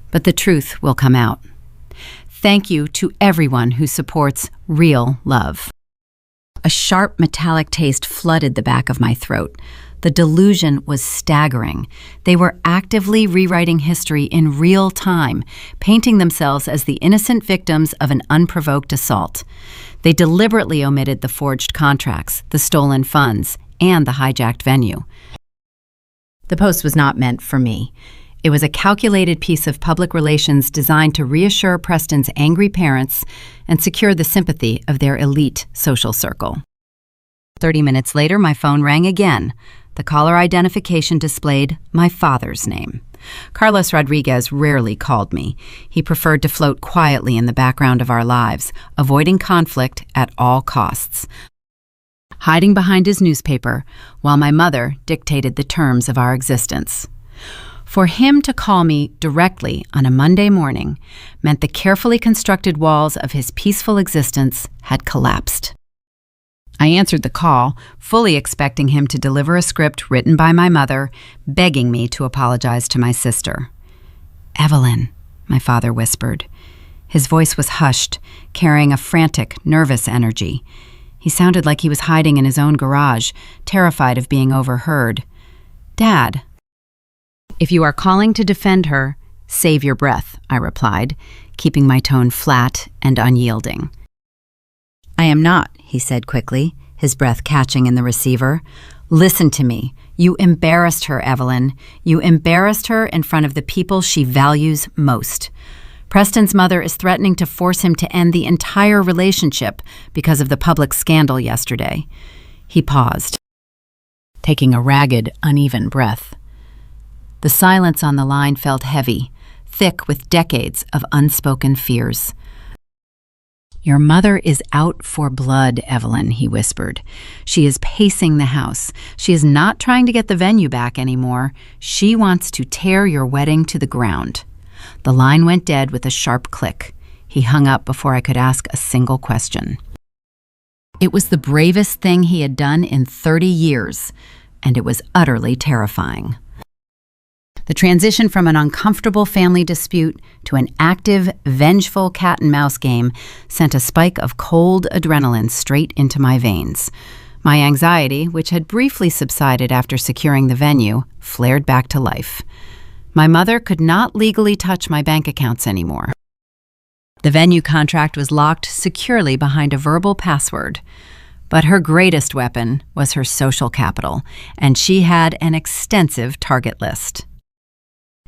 but the truth will come out. Thank you to everyone who supports real love. A sharp metallic taste flooded the back of my throat. The delusion was staggering. They were actively rewriting history in real time, painting themselves as the innocent victims of an unprovoked assault. They deliberately omitted the forged contracts, the stolen funds, and the hijacked venue. The post was not meant for me. It was a calculated piece of public relations designed to reassure Preston's angry parents and secure the sympathy of their elite social circle. 30 minutes later, my phone rang again. The caller identification displayed my father's name. Carlos Rodriguez rarely called me. He preferred to float quietly in the background of our lives, avoiding conflict at all costs, hiding behind his newspaper while my mother dictated the terms of our existence. For him to call me directly on a Monday morning meant the carefully constructed walls of his peaceful existence had collapsed. I answered the call, fully expecting him to deliver a script written by my mother, begging me to apologize to my sister. "Evelyn," my father whispered. His voice was hushed, carrying a frantic, nervous energy. He sounded like he was hiding in his own garage, terrified of being overheard. "Dad." "If you are calling to defend her, save your breath," I replied, keeping my tone flat and unyielding. "I am not," he said quickly, his breath catching in the receiver. "Listen to me. You embarrassed her, Evelyn. You embarrassed her in front of the people she values most. Preston's mother is threatening to force him to end the entire relationship because of the public scandal yesterday." He paused, taking a ragged, uneven breath. The silence on the line felt heavy, thick with decades of unspoken fears. "Your mother is out for blood, Evelyn," he whispered. "She is pacing the house. She is not trying to get the venue back anymore. She wants to tear your wedding to the ground." The line went dead with a sharp click. He hung up before I could ask a single question. It was the bravest thing he had done in 30 years, and it was utterly terrifying. The transition from an uncomfortable family dispute to an active, vengeful cat-and-mouse game sent a spike of cold adrenaline straight into my veins. My anxiety, which had briefly subsided after securing the venue, flared back to life. My mother could not legally touch my bank accounts anymore. The venue contract was locked securely behind a verbal password. But her greatest weapon was her social capital, and she had an extensive target list.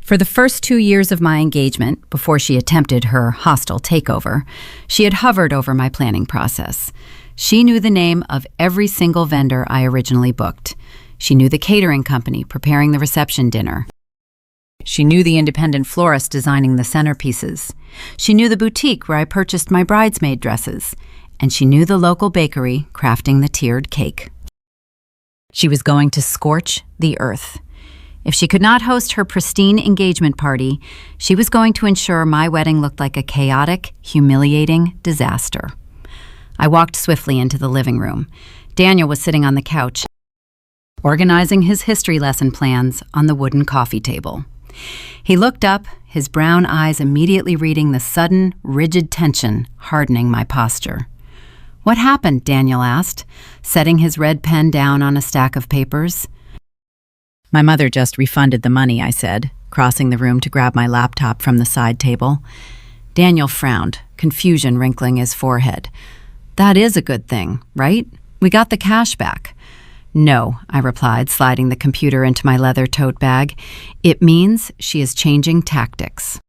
For the first 2 years of my engagement, before she attempted her hostile takeover, she had hovered over my planning process. She knew the name of every single vendor I originally booked. She knew the catering company preparing the reception dinner. She knew the independent florist designing the centerpieces. She knew the boutique where I purchased my bridesmaid dresses. And she knew the local bakery crafting the tiered cake. She was going to scorch the earth. If she could not host her pristine engagement party, she was going to ensure my wedding looked like a chaotic, humiliating disaster. I walked swiftly into the living room. Daniel was sitting on the couch, organizing his history lesson plans on the wooden coffee table. He looked up, his brown eyes immediately reading the sudden, rigid tension hardening my posture. "What happened?" Daniel asked, setting his red pen down on a stack of papers. "My mother just refunded the money," I said, crossing the room to grab my laptop from the side table. Daniel frowned, confusion wrinkling his forehead. "That is a good thing, right? We got the cash back." "No," I replied, sliding the computer into my leather tote bag. "It means she is changing tactics.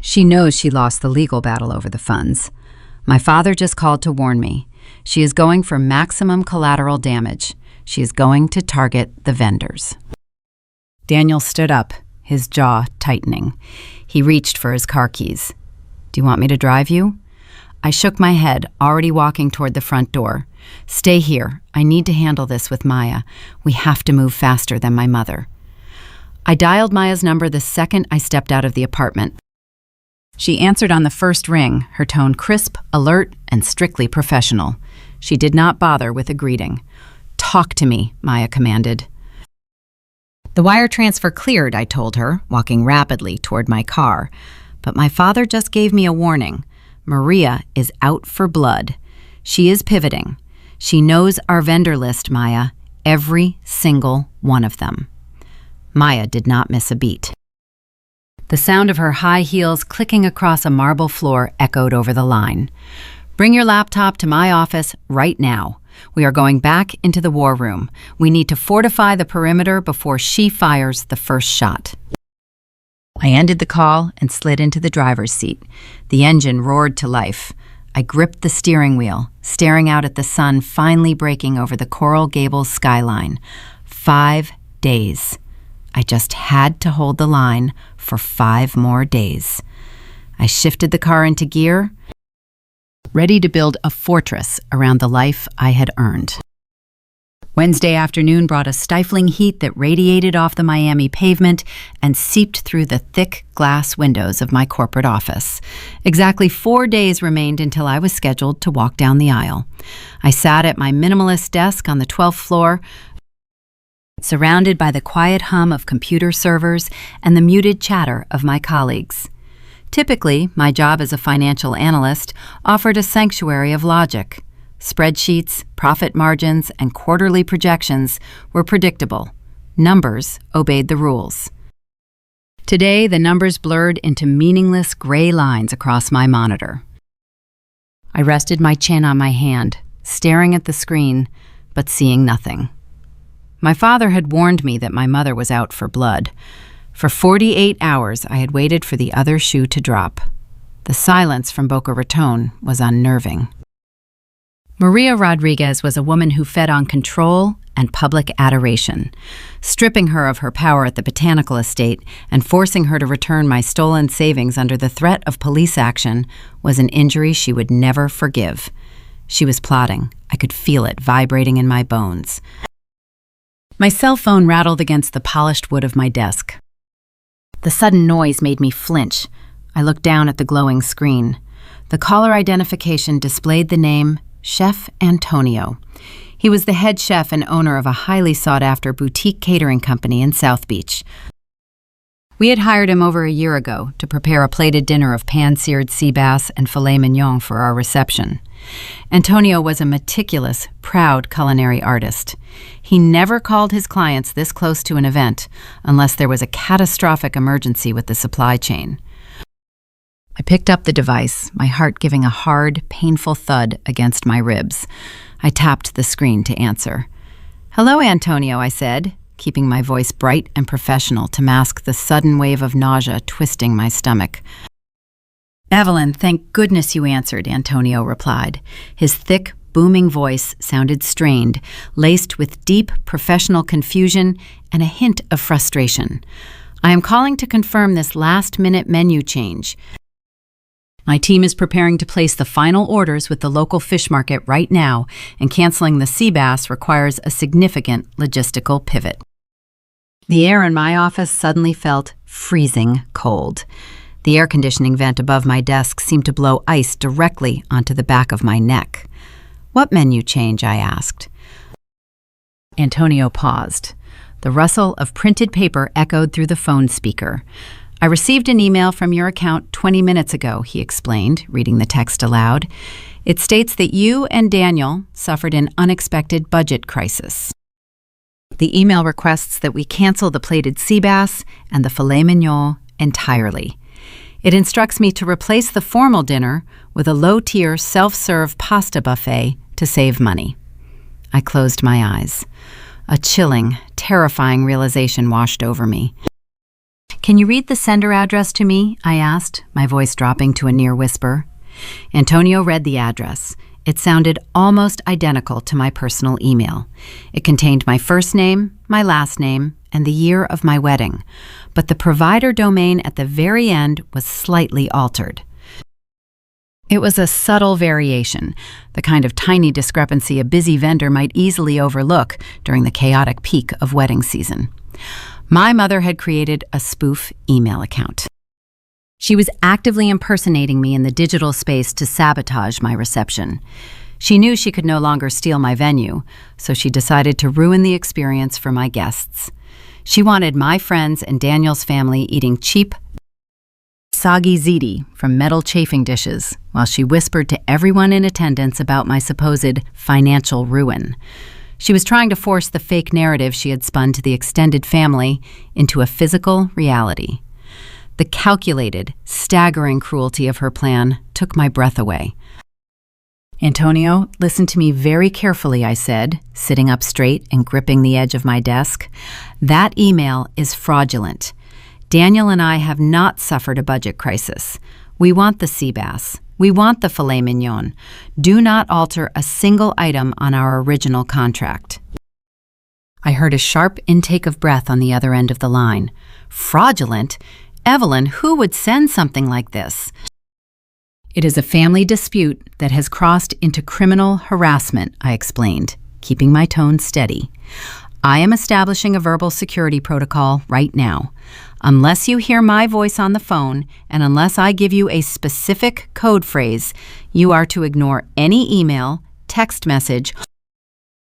She knows she lost the legal battle over the funds. My father just called to warn me. She is going for maximum collateral damage. She is going to target the vendors." Daniel stood up, his jaw tightening. He reached for his car keys. "Do you want me to drive you?" I shook my head, already walking toward the front door. "Stay here. I need to handle this with Maya. We have to move faster than my mother." I dialed Maya's number the second I stepped out of the apartment. She answered on the first ring, her tone crisp, alert, and strictly professional. She did not bother with a greeting. "Talk to me," Maya commanded. The wire transfer cleared, I told her, walking rapidly toward my car. But my father just gave me a warning. Maria is out for blood. She is pivoting. She knows our vendor list, Maya, every single one of them. Maya did not miss a beat. The sound of her high heels clicking across a marble floor echoed over the line. "Bring your laptop to my office right now. We are going back into the war room. We need to fortify the perimeter before she fires the first shot." I ended the call and slid into the driver's seat. The engine roared to life. I gripped the steering wheel, staring out at the sun finally breaking over the Coral Gables skyline. 5 days. I just had to hold the line for 5 more days. I shifted the car into gear, ready to build a fortress around the life I had earned. Wednesday afternoon brought a stifling heat that radiated off the Miami pavement and seeped through the thick glass windows of my corporate office. Exactly 4 days remained until I was scheduled to walk down the aisle. I sat at my minimalist desk on the 12th floor, surrounded by the quiet hum of computer servers and the muted chatter of my colleagues. Typically, my job as a financial analyst offered a sanctuary of logic. Spreadsheets, profit margins, and quarterly projections were predictable. Numbers obeyed the rules. Today, the numbers blurred into meaningless gray lines across my monitor. I rested my chin on my hand, staring at the screen, but seeing nothing. My father had warned me that my mother was out for blood. For 48 hours, I had waited for the other shoe to drop. The silence from Boca Raton was unnerving. Maria Rodriguez was a woman who fed on control and public adoration. Stripping her of her power at the botanical estate and forcing her to return my stolen savings under the threat of police action was an injury she would never forgive. She was plotting. I could feel it vibrating in my bones. My cell phone rattled against the polished wood of my desk. The sudden noise made me flinch. I looked down at the glowing screen. The caller identification displayed the name Chef Antonio. He was the head chef and owner of a highly sought-after boutique catering company in South Beach. We had hired him over a year ago to prepare a plated dinner of pan-seared sea bass and filet mignon for our reception. Antonio was a meticulous, proud culinary artist. He never called his clients this close to an event unless there was a catastrophic emergency with the supply chain. I picked up the device, my heart giving a hard, painful thud against my ribs. I tapped the screen to answer. "Hello, Antonio," I said, keeping my voice bright and professional to mask the sudden wave of nausea twisting my stomach. "Evelyn, thank goodness you answered," Antonio replied. His thick, booming voice sounded strained, laced with deep professional confusion and a hint of frustration. "I am calling to confirm this last-minute menu change. My team is preparing to place the final orders with the local fish market right now, and canceling the sea bass requires a significant logistical pivot." The air in my office suddenly felt freezing cold. The air conditioning vent above my desk seemed to blow ice directly onto the back of my neck. "What menu change?" I asked. Antonio paused. The rustle of printed paper echoed through the phone speaker. "I received an email from your account 20 minutes ago," he explained, reading the text aloud. "It states that you and Daniel suffered an unexpected budget crisis. The email requests that we cancel the plated sea bass and the filet mignon entirely. It instructs me to replace the formal dinner with a low-tier self-serve pasta buffet to save money." I closed my eyes. A chilling, terrifying realization washed over me. "Can you read the sender address to me?" I asked, my voice dropping to a near whisper. Antonio read the address. It sounded almost identical to my personal email. It contained my first name, my last name, and the year of my wedding, but the provider domain at the very end was slightly altered. It was a subtle variation, the kind of tiny discrepancy a busy vendor might easily overlook during the chaotic peak of wedding season. My mother had created a spoof email account. She was actively impersonating me in the digital space to sabotage my reception. She knew she could no longer steal my venue, so she decided to ruin the experience for my guests. She wanted my friends and Daniel's family eating cheap, soggy ziti from metal chafing dishes, while she whispered to everyone in attendance about my supposed financial ruin. She was trying to force the fake narrative she had spun to the extended family into a physical reality. The calculated, staggering cruelty of her plan took my breath away. "Antonio, listen to me very carefully," I said, sitting up straight and gripping the edge of my desk. "That email is fraudulent. Daniel and I have not suffered a budget crisis. We want the sea bass. We want the filet mignon. Do not alter a single item on our original contract." I heard a sharp intake of breath on the other end of the line. "Fraudulent? Evelyn, who would send something like this?" "It is a family dispute that has crossed into criminal harassment," I explained, keeping my tone steady. "I am establishing a verbal security protocol right now. Unless you hear my voice on the phone, and unless I give you a specific code phrase, you are to ignore any email, text message,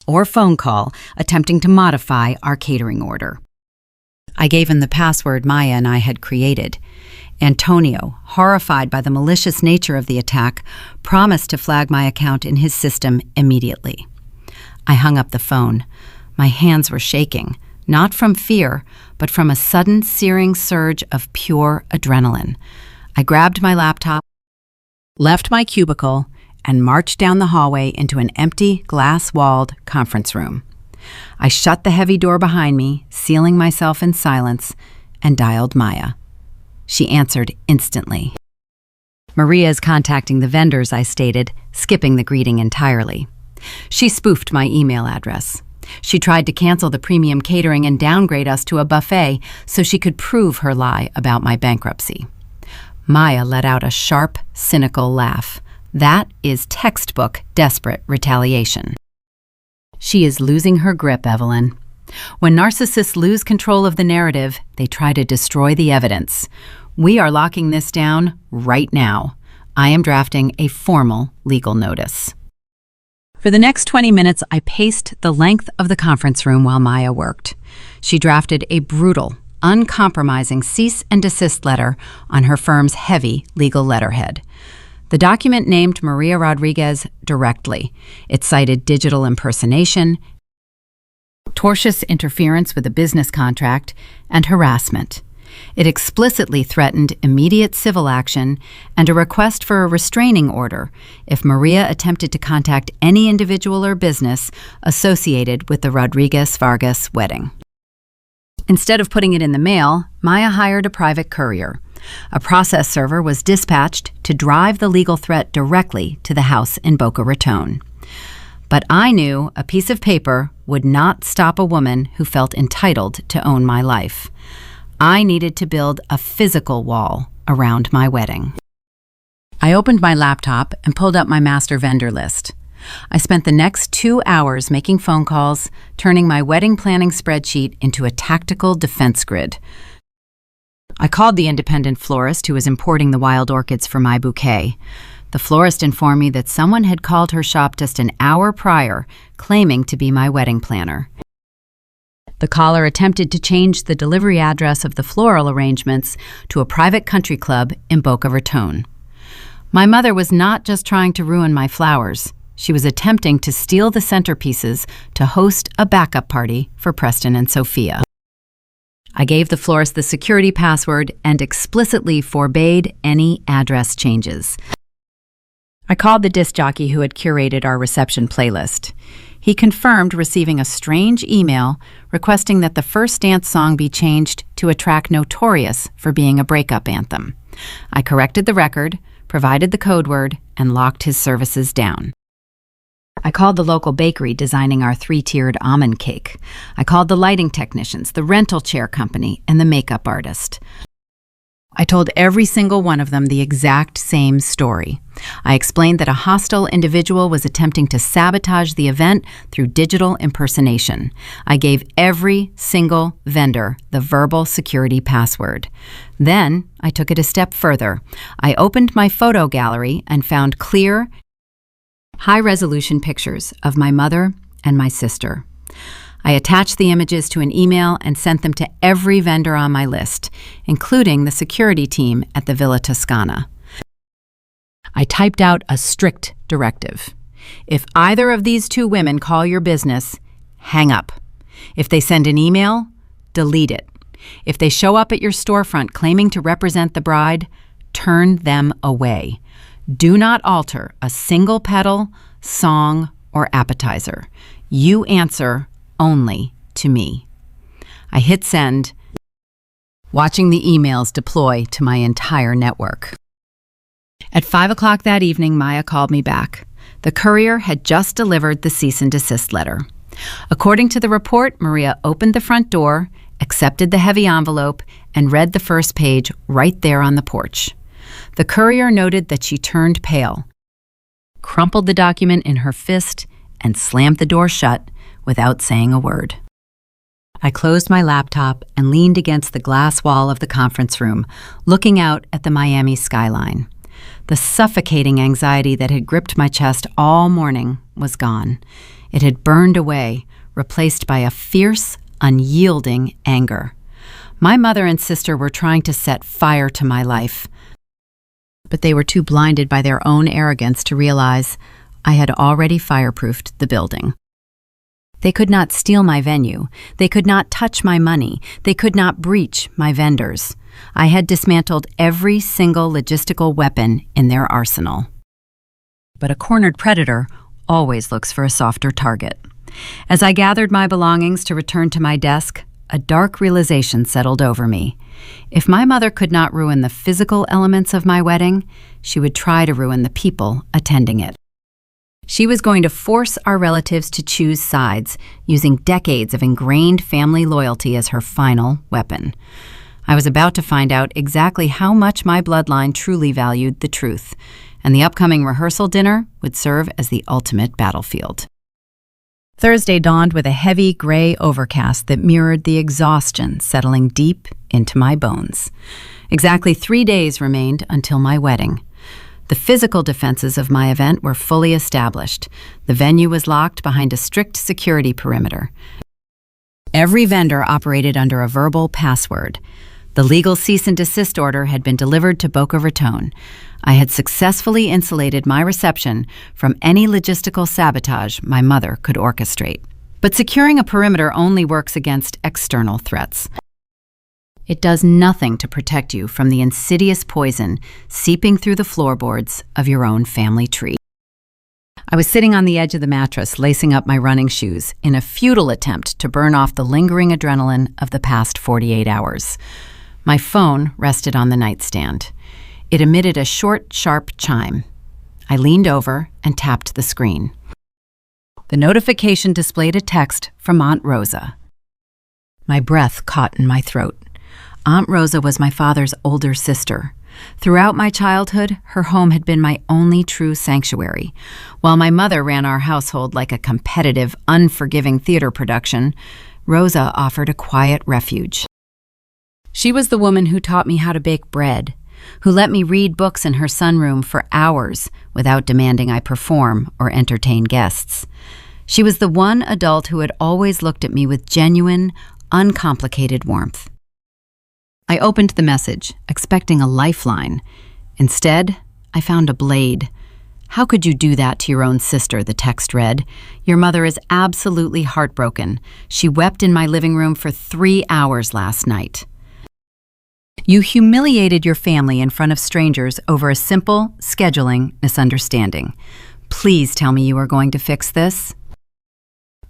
or phone call attempting to modify our catering order." I gave him the password Maya and I had created. Antonio, horrified by the malicious nature of the attack, promised to flag my account in his system immediately. I hung up the phone. My hands were shaking, not from fear, but from a sudden searing surge of pure adrenaline. I grabbed my laptop, left my cubicle, and marched down the hallway into an empty, glass-walled conference room. I shut the heavy door behind me, sealing myself in silence, and dialed Maya. She answered instantly. "Maria is contacting the vendors," I stated, skipping the greeting entirely. She spoofed my email address. She tried to cancel the premium catering and downgrade us to a buffet so she could prove her lie about my bankruptcy. Maya let out a sharp, cynical laugh. That is textbook desperate retaliation. She is losing her grip, Evelyn. When narcissists lose control of the narrative, they try to destroy the evidence. We are locking this down right now. I am drafting a formal legal notice. For the next 20 minutes, I paced the length of the conference room while Maya worked. She drafted a brutal, uncompromising cease and desist letter on her firm's heavy legal letterhead. The document named Maria Rodriguez directly. It cited digital impersonation, tortious interference with a business contract, and harassment. It explicitly threatened immediate civil action and a request for a restraining order if Maria attempted to contact any individual or business associated with the Rodriguez-Vargas wedding. Instead of putting it in the mail, Maya hired a private courier. A process server was dispatched to drive the legal threat directly to the house in Boca Raton. But I knew a piece of paper would not stop a woman who felt entitled to own my life. I needed to build a physical wall around my wedding. I opened my laptop and pulled up my master vendor list. I spent the next 2 hours making phone calls, turning my wedding planning spreadsheet into a tactical defense grid. I called the independent florist who was importing the wild orchids for my bouquet. The florist informed me that someone had called her shop just an hour prior, claiming to be my wedding planner. The caller attempted to change the delivery address of the floral arrangements to a private country club in Boca Raton. My mother was not just trying to ruin my flowers. She was attempting to steal the centerpieces to host a backup party for Preston and Sophia. I gave the florist the security password and explicitly forbade any address changes. I called the disc jockey who had curated our reception playlist. He confirmed receiving a strange email requesting that the first dance song be changed to a track notorious for being a breakup anthem. I corrected the record, provided the code word, and locked his services down. I called the local bakery designing our 3-tiered almond cake. I called the lighting technicians, the rental chair company, and the makeup artist. I told every single one of them the exact same story. I explained that a hostile individual was attempting to sabotage the event through digital impersonation. I gave every single vendor the verbal security password. Then I took it a step further. I opened my photo gallery and found clear, high-resolution pictures of my mother and my sister. I attached the images to an email and sent them to every vendor on my list, including the security team at the Villa Toscana. I typed out a strict directive. If either of these two women call your business, hang up. If they send an email, delete it. If they show up at your storefront claiming to represent the bride, turn them away. Do not alter a single petal, song, or appetizer. You answer only to me. I hit send, watching the emails deploy to my entire network. At 5 o'clock that evening, Maya called me back. The courier had just delivered the cease and desist letter. According to the report, Maria opened the front door, accepted the heavy envelope, and read the first page right there on the porch. The courier noted that she turned pale, crumpled the document in her fist, and slammed the door shut without saying a word. I closed my laptop and leaned against the glass wall of the conference room, looking out at the Miami skyline. The suffocating anxiety that had gripped my chest all morning was gone. It had burned away, replaced by a fierce, unyielding anger. My mother and sister were trying to set fire to my life, but they were too blinded by their own arrogance to realize I had already fireproofed the building. They could not steal my venue. They could not touch my money. They could not breach my vendors. I had dismantled every single logistical weapon in their arsenal. But a cornered predator always looks for a softer target. As I gathered my belongings to return to my desk, a dark realization settled over me. If my mother could not ruin the physical elements of my wedding, she would try to ruin the people attending it. She was going to force our relatives to choose sides, using decades of ingrained family loyalty as her final weapon. I was about to find out exactly how much my bloodline truly valued the truth, and the upcoming rehearsal dinner would serve as the ultimate battlefield. Thursday dawned with a heavy gray overcast that mirrored the exhaustion settling deep into my bones. Exactly 3 days remained until my wedding. The physical defenses of my event were fully established. The venue was locked behind a strict security perimeter. Every vendor operated under a verbal password. The legal cease and desist order had been delivered to Boca Raton. I had successfully insulated my reception from any logistical sabotage my mother could orchestrate. But securing a perimeter only works against external threats. It does nothing to protect you from the insidious poison seeping through the floorboards of your own family tree. I was sitting on the edge of the mattress, lacing up my running shoes in a futile attempt to burn off the lingering adrenaline of the past 48 hours. My phone rested on the nightstand. It emitted a short, sharp chime. I leaned over and tapped the screen. The notification displayed a text from Aunt Rosa. My breath caught in my throat. Aunt Rosa was my father's older sister. Throughout my childhood, her home had been my only true sanctuary. While my mother ran our household like a competitive, unforgiving theater production, Rosa offered a quiet refuge. She was the woman who taught me how to bake bread, who let me read books in her sunroom for hours without demanding I perform or entertain guests. She was the one adult who had always looked at me with genuine, uncomplicated warmth. I opened the message, expecting a lifeline. Instead, I found a blade. "How could you do that to your own sister?" the text read. "Your mother is absolutely heartbroken. She wept in my living room for 3 hours last night. You humiliated your family in front of strangers over a simple scheduling misunderstanding. Please tell me you are going to fix this."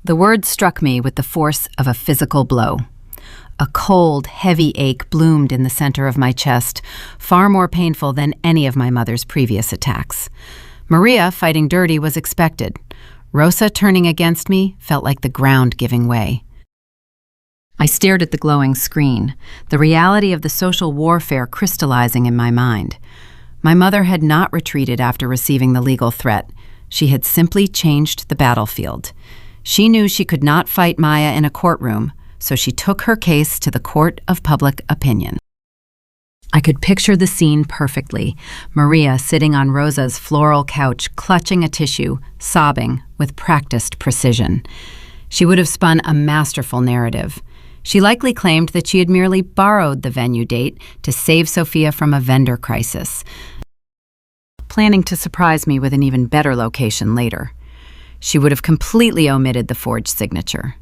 The words struck me with the force of a physical blow. A cold, heavy ache bloomed in the center of my chest, far more painful than any of my mother's previous attacks. Maria fighting dirty was expected. Rosa turning against me felt like the ground giving way. I stared at the glowing screen, the reality of the social warfare crystallizing in my mind. My mother had not retreated after receiving the legal threat. She had simply changed the battlefield. She knew she could not fight Maya in a courtroom, so she took her case to the court of public opinion. I could picture the scene perfectly. Maria sitting on Rosa's floral couch, clutching a tissue, sobbing with practiced precision. She would have spun a masterful narrative. She likely claimed that she had merely borrowed the venue date to save Sophia from a vendor crisis, planning to surprise me with an even better location later. She would have completely omitted the forged signature.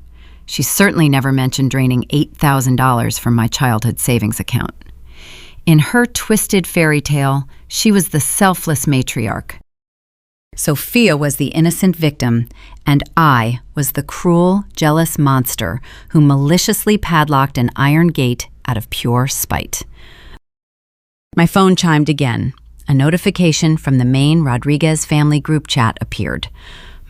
She certainly never mentioned draining $8,000 from my childhood savings account. In her twisted fairy tale, she was the selfless matriarch. Sophia was the innocent victim, and I was the cruel, jealous monster who maliciously padlocked an iron gate out of pure spite. My phone chimed again. A notification from the main Rodriguez family group chat appeared.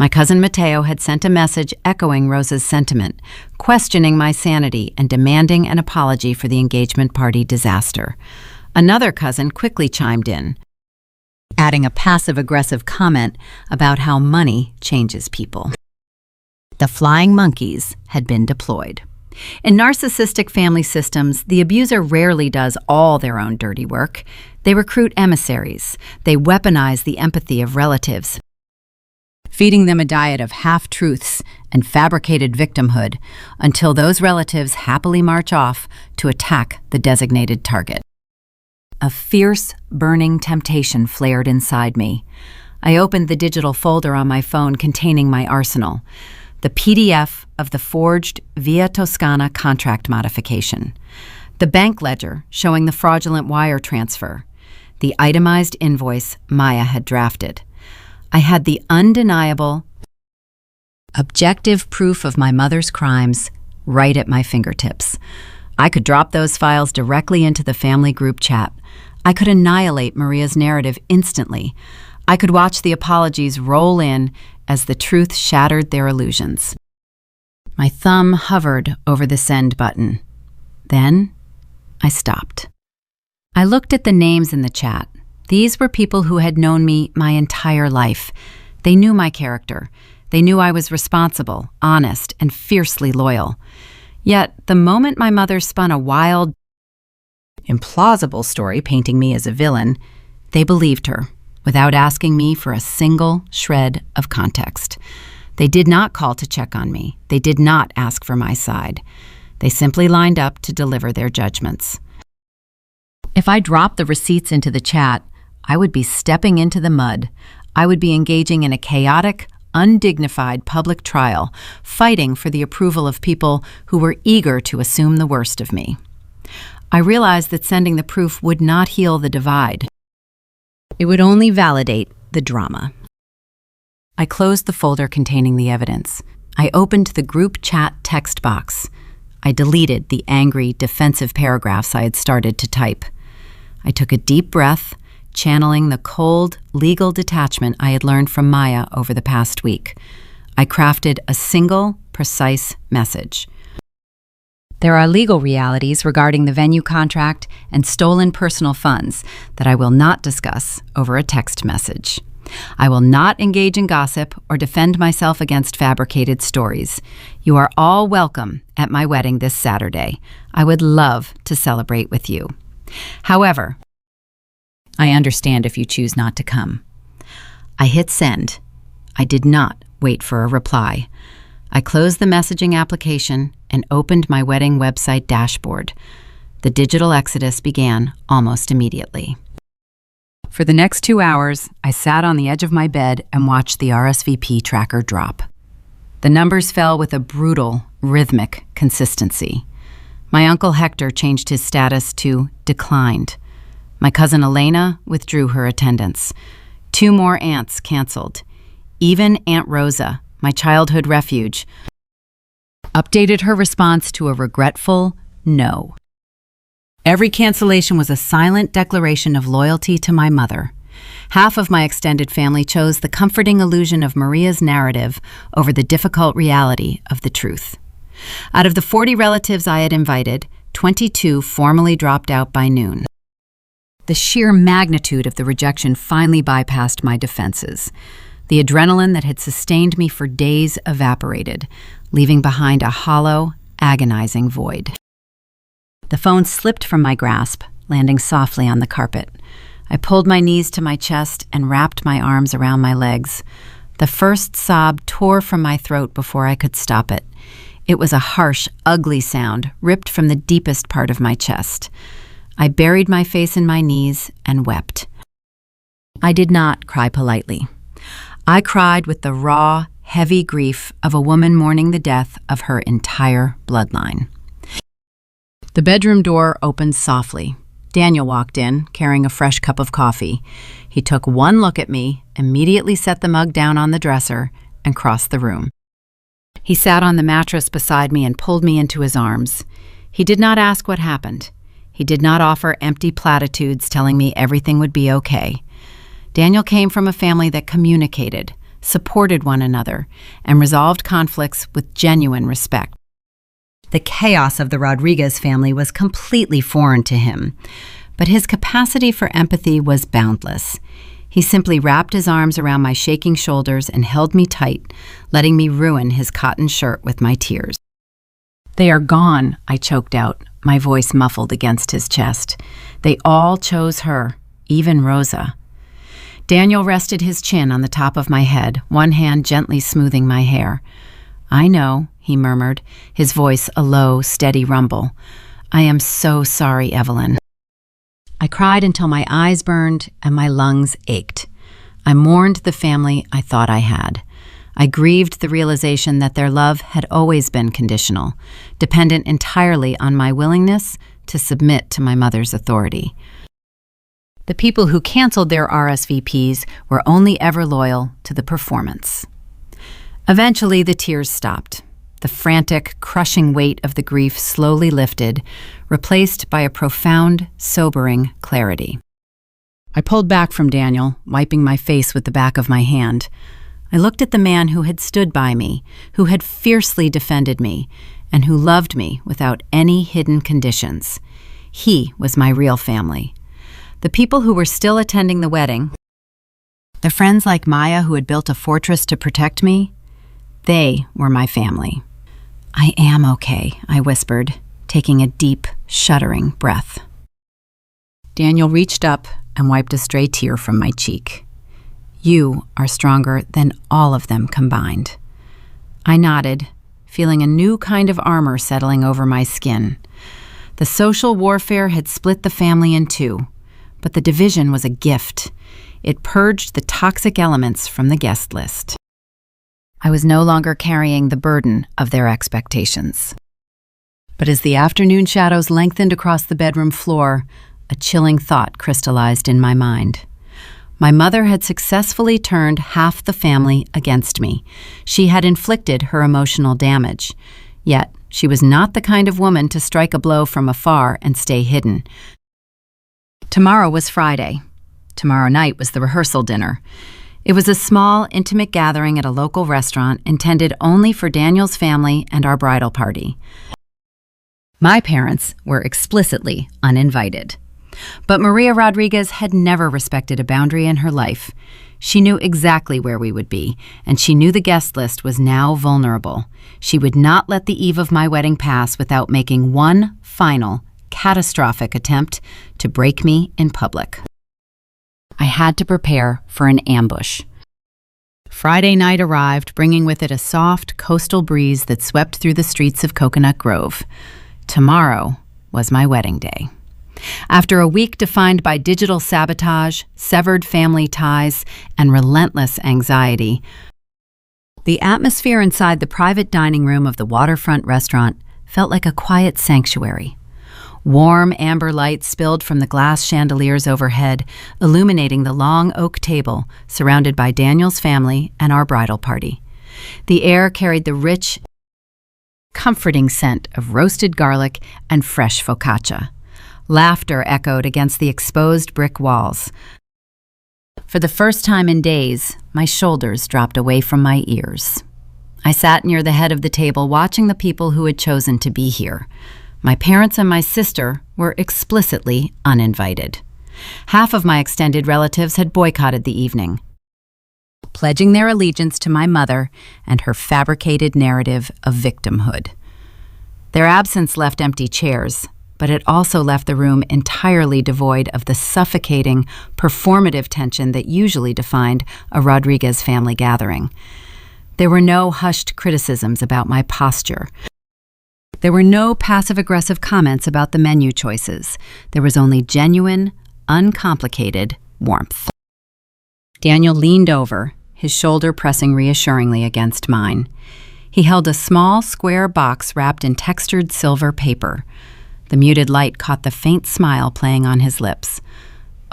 My cousin Mateo had sent a message echoing Rosa's sentiment, questioning my sanity and demanding an apology for the engagement party disaster. Another cousin quickly chimed in, adding a passive-aggressive comment about how money changes people. The flying monkeys had been deployed. In narcissistic family systems, the abuser rarely does all their own dirty work. They recruit emissaries. They weaponize the empathy of relatives, feeding them a diet of half-truths and fabricated victimhood until those relatives happily march off to attack the designated target. A fierce, burning temptation flared inside me. I opened the digital folder on my phone containing my arsenal, the PDF of the forged Villa Toscana contract modification, the bank ledger showing the fraudulent wire transfer, the itemized invoice Maya had drafted. I had the undeniable, objective proof of my mother's crimes right at my fingertips. I could drop those files directly into the family group chat. I could annihilate Maria's narrative instantly. I could watch the apologies roll in as the truth shattered their illusions. My thumb hovered over the send button. Then, I stopped. I looked at the names in the chat. These were people who had known me my entire life. They knew my character. They knew I was responsible, honest, and fiercely loyal. Yet, the moment my mother spun a wild, implausible story painting me as a villain, they believed her, without asking me for a single shred of context. They did not call to check on me. They did not ask for my side. They simply lined up to deliver their judgments. If I dropped the receipts into the chat, I would be stepping into the mud. I would be engaging in a chaotic, undignified public trial, fighting for the approval of people who were eager to assume the worst of me. I realized that sending the proof would not heal the divide. It would only validate the drama. I closed the folder containing the evidence. I opened the group chat text box. I deleted the angry, defensive paragraphs I had started to type. I took a deep breath, channeling the cold, legal detachment I had learned from Maya over the past week. I crafted a single, precise message. There are legal realities regarding the venue contract and stolen personal funds that I will not discuss over a text message. I will not engage in gossip or defend myself against fabricated stories. You are all welcome at my wedding this Saturday. I would love to celebrate with you. However, I understand if you choose not to come. I hit send. I did not wait for a reply. I closed the messaging application and opened my wedding website dashboard. The digital exodus began almost immediately. For the next 2 hours, I sat on the edge of my bed and watched the RSVP tracker drop. The numbers fell with a brutal, rhythmic consistency. My uncle Hector changed his status to declined. My cousin Elena withdrew her attendance. 2 more aunts canceled. Even Aunt Rosa, my childhood refuge, updated her response to a regretful no. Every cancellation was a silent declaration of loyalty to my mother. Half of my extended family chose the comforting illusion of Maria's narrative over the difficult reality of the truth. Out of the 40 relatives I had invited, 22 formally dropped out by noon. The sheer magnitude of the rejection finally bypassed my defenses. The adrenaline that had sustained me for days evaporated, leaving behind a hollow, agonizing void. The phone slipped from my grasp, landing softly on the carpet. I pulled my knees to my chest and wrapped my arms around my legs. The first sob tore from my throat before I could stop it. It was a harsh, ugly sound, ripped from the deepest part of my chest. I buried my face in my knees and wept. I did not cry politely. I cried with the raw, heavy grief of a woman mourning the death of her entire bloodline. The bedroom door opened softly. Daniel walked in, carrying a fresh cup of coffee. He took one look at me, immediately set the mug down on the dresser, and crossed the room. He sat on the mattress beside me and pulled me into his arms. He did not ask what happened. He did not offer empty platitudes telling me everything would be okay. Daniel came from a family that communicated, supported one another, and resolved conflicts with genuine respect. The chaos of the Rodriguez family was completely foreign to him, but his capacity for empathy was boundless. He simply wrapped his arms around my shaking shoulders and held me tight, letting me ruin his cotton shirt with my tears. "They are gone," I choked out, my voice muffled against his chest. "They all chose her, even Rosa." Daniel rested his chin on the top of my head, one hand gently smoothing my hair. "I know," he murmured, his voice a low, steady rumble. "I am so sorry, Evelyn." I cried until my eyes burned and my lungs ached. I mourned the family I thought I had. I grieved the realization that their love had always been conditional, dependent entirely on my willingness to submit to my mother's authority. The people who canceled their RSVPs were only ever loyal to the performance. Eventually, the tears stopped. The frantic, crushing weight of the grief slowly lifted, replaced by a profound, sobering clarity. I pulled back from Daniel, wiping my face with the back of my hand. I looked at the man who had stood by me, who had fiercely defended me, and who loved me without any hidden conditions. He was my real family. The people who were still attending the wedding, the friends like Maya who had built a fortress to protect me, they were my family. "I am okay," I whispered, taking a deep, shuddering breath. Daniel reached up and wiped a stray tear from my cheek. "You are stronger than all of them combined." I nodded, feeling a new kind of armor settling over my skin. The social warfare had split the family in two, but the division was a gift. It purged the toxic elements from the guest list. I was no longer carrying the burden of their expectations. But as the afternoon shadows lengthened across the bedroom floor, a chilling thought crystallized in my mind. My mother had successfully turned half the family against me. She had inflicted her emotional damage. Yet, she was not the kind of woman to strike a blow from afar and stay hidden. Tomorrow was Friday. Tomorrow night was the rehearsal dinner. It was a small, intimate gathering at a local restaurant intended only for Daniel's family and our bridal party. My parents were explicitly uninvited. But Maria Rodriguez had never respected a boundary in her life. She knew exactly where we would be, and she knew the guest list was now vulnerable. She would not let the eve of my wedding pass without making one final, catastrophic attempt to break me in public. I had to prepare for an ambush. Friday night arrived, bringing with it a soft coastal breeze that swept through the streets of Coconut Grove. Tomorrow was my wedding day. After a week defined by digital sabotage, severed family ties, and relentless anxiety, the atmosphere inside the private dining room of the waterfront restaurant felt like a quiet sanctuary. Warm amber light spilled from the glass chandeliers overhead, illuminating the long oak table surrounded by Daniel's family and our bridal party. The air carried the rich, comforting scent of roasted garlic and fresh focaccia. Laughter echoed against the exposed brick walls. For the first time in days, my shoulders dropped away from my ears. I sat near the head of the table watching the people who had chosen to be here. My parents and my sister were explicitly uninvited. Half of my extended relatives had boycotted the evening, pledging their allegiance to my mother and her fabricated narrative of victimhood. Their absence left empty chairs, but it also left the room entirely devoid of the suffocating, performative tension that usually defined a Rodriguez family gathering. There were no hushed criticisms about my posture. There were no passive-aggressive comments about the menu choices. There was only genuine, uncomplicated warmth. Daniel leaned over, his shoulder pressing reassuringly against mine. He held a small, square box wrapped in textured silver paper. The muted light caught the faint smile playing on his lips.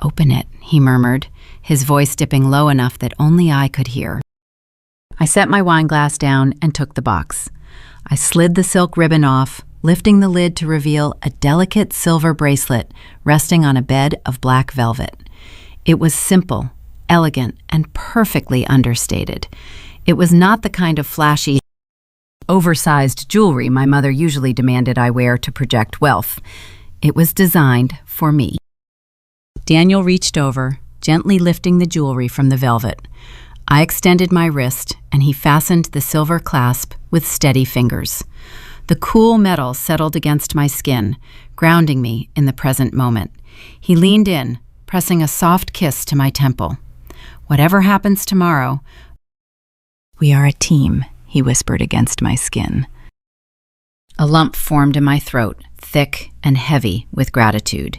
"Open it," he murmured, his voice dipping low enough that only I could hear. I set my wine glass down and took the box. I slid the silk ribbon off, lifting the lid to reveal a delicate silver bracelet resting on a bed of black velvet. It was simple, elegant, and perfectly understated. It was not the kind of flashy, oversized jewelry my mother usually demanded I wear to project wealth. It was designed for me. Daniel reached over, gently lifting the jewelry from the velvet. I extended my wrist, and he fastened the silver clasp with steady fingers. The cool metal settled against my skin, grounding me in the present moment. He leaned in, pressing a soft kiss to my temple. "Whatever happens tomorrow, we are a team," he whispered against my skin. A lump formed in my throat, thick and heavy with gratitude.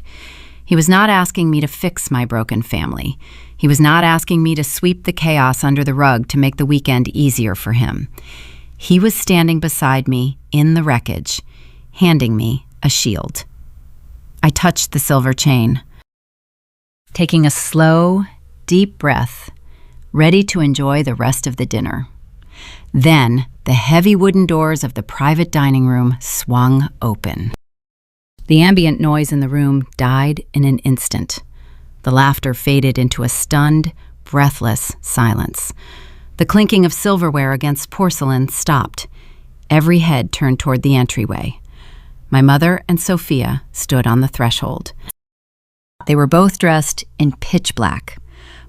He was not asking me to fix my broken family. He was not asking me to sweep the chaos under the rug to make the weekend easier for him. He was standing beside me in the wreckage, handing me a shield. I touched the silver chain, taking a slow, deep breath, ready to enjoy the rest of the dinner. Then, the heavy wooden doors of the private dining room swung open. The ambient noise in the room died in an instant. The laughter faded into a stunned, breathless silence. The clinking of silverware against porcelain stopped. Every head turned toward the entryway. My mother and Sophia stood on the threshold. They were both dressed in pitch black.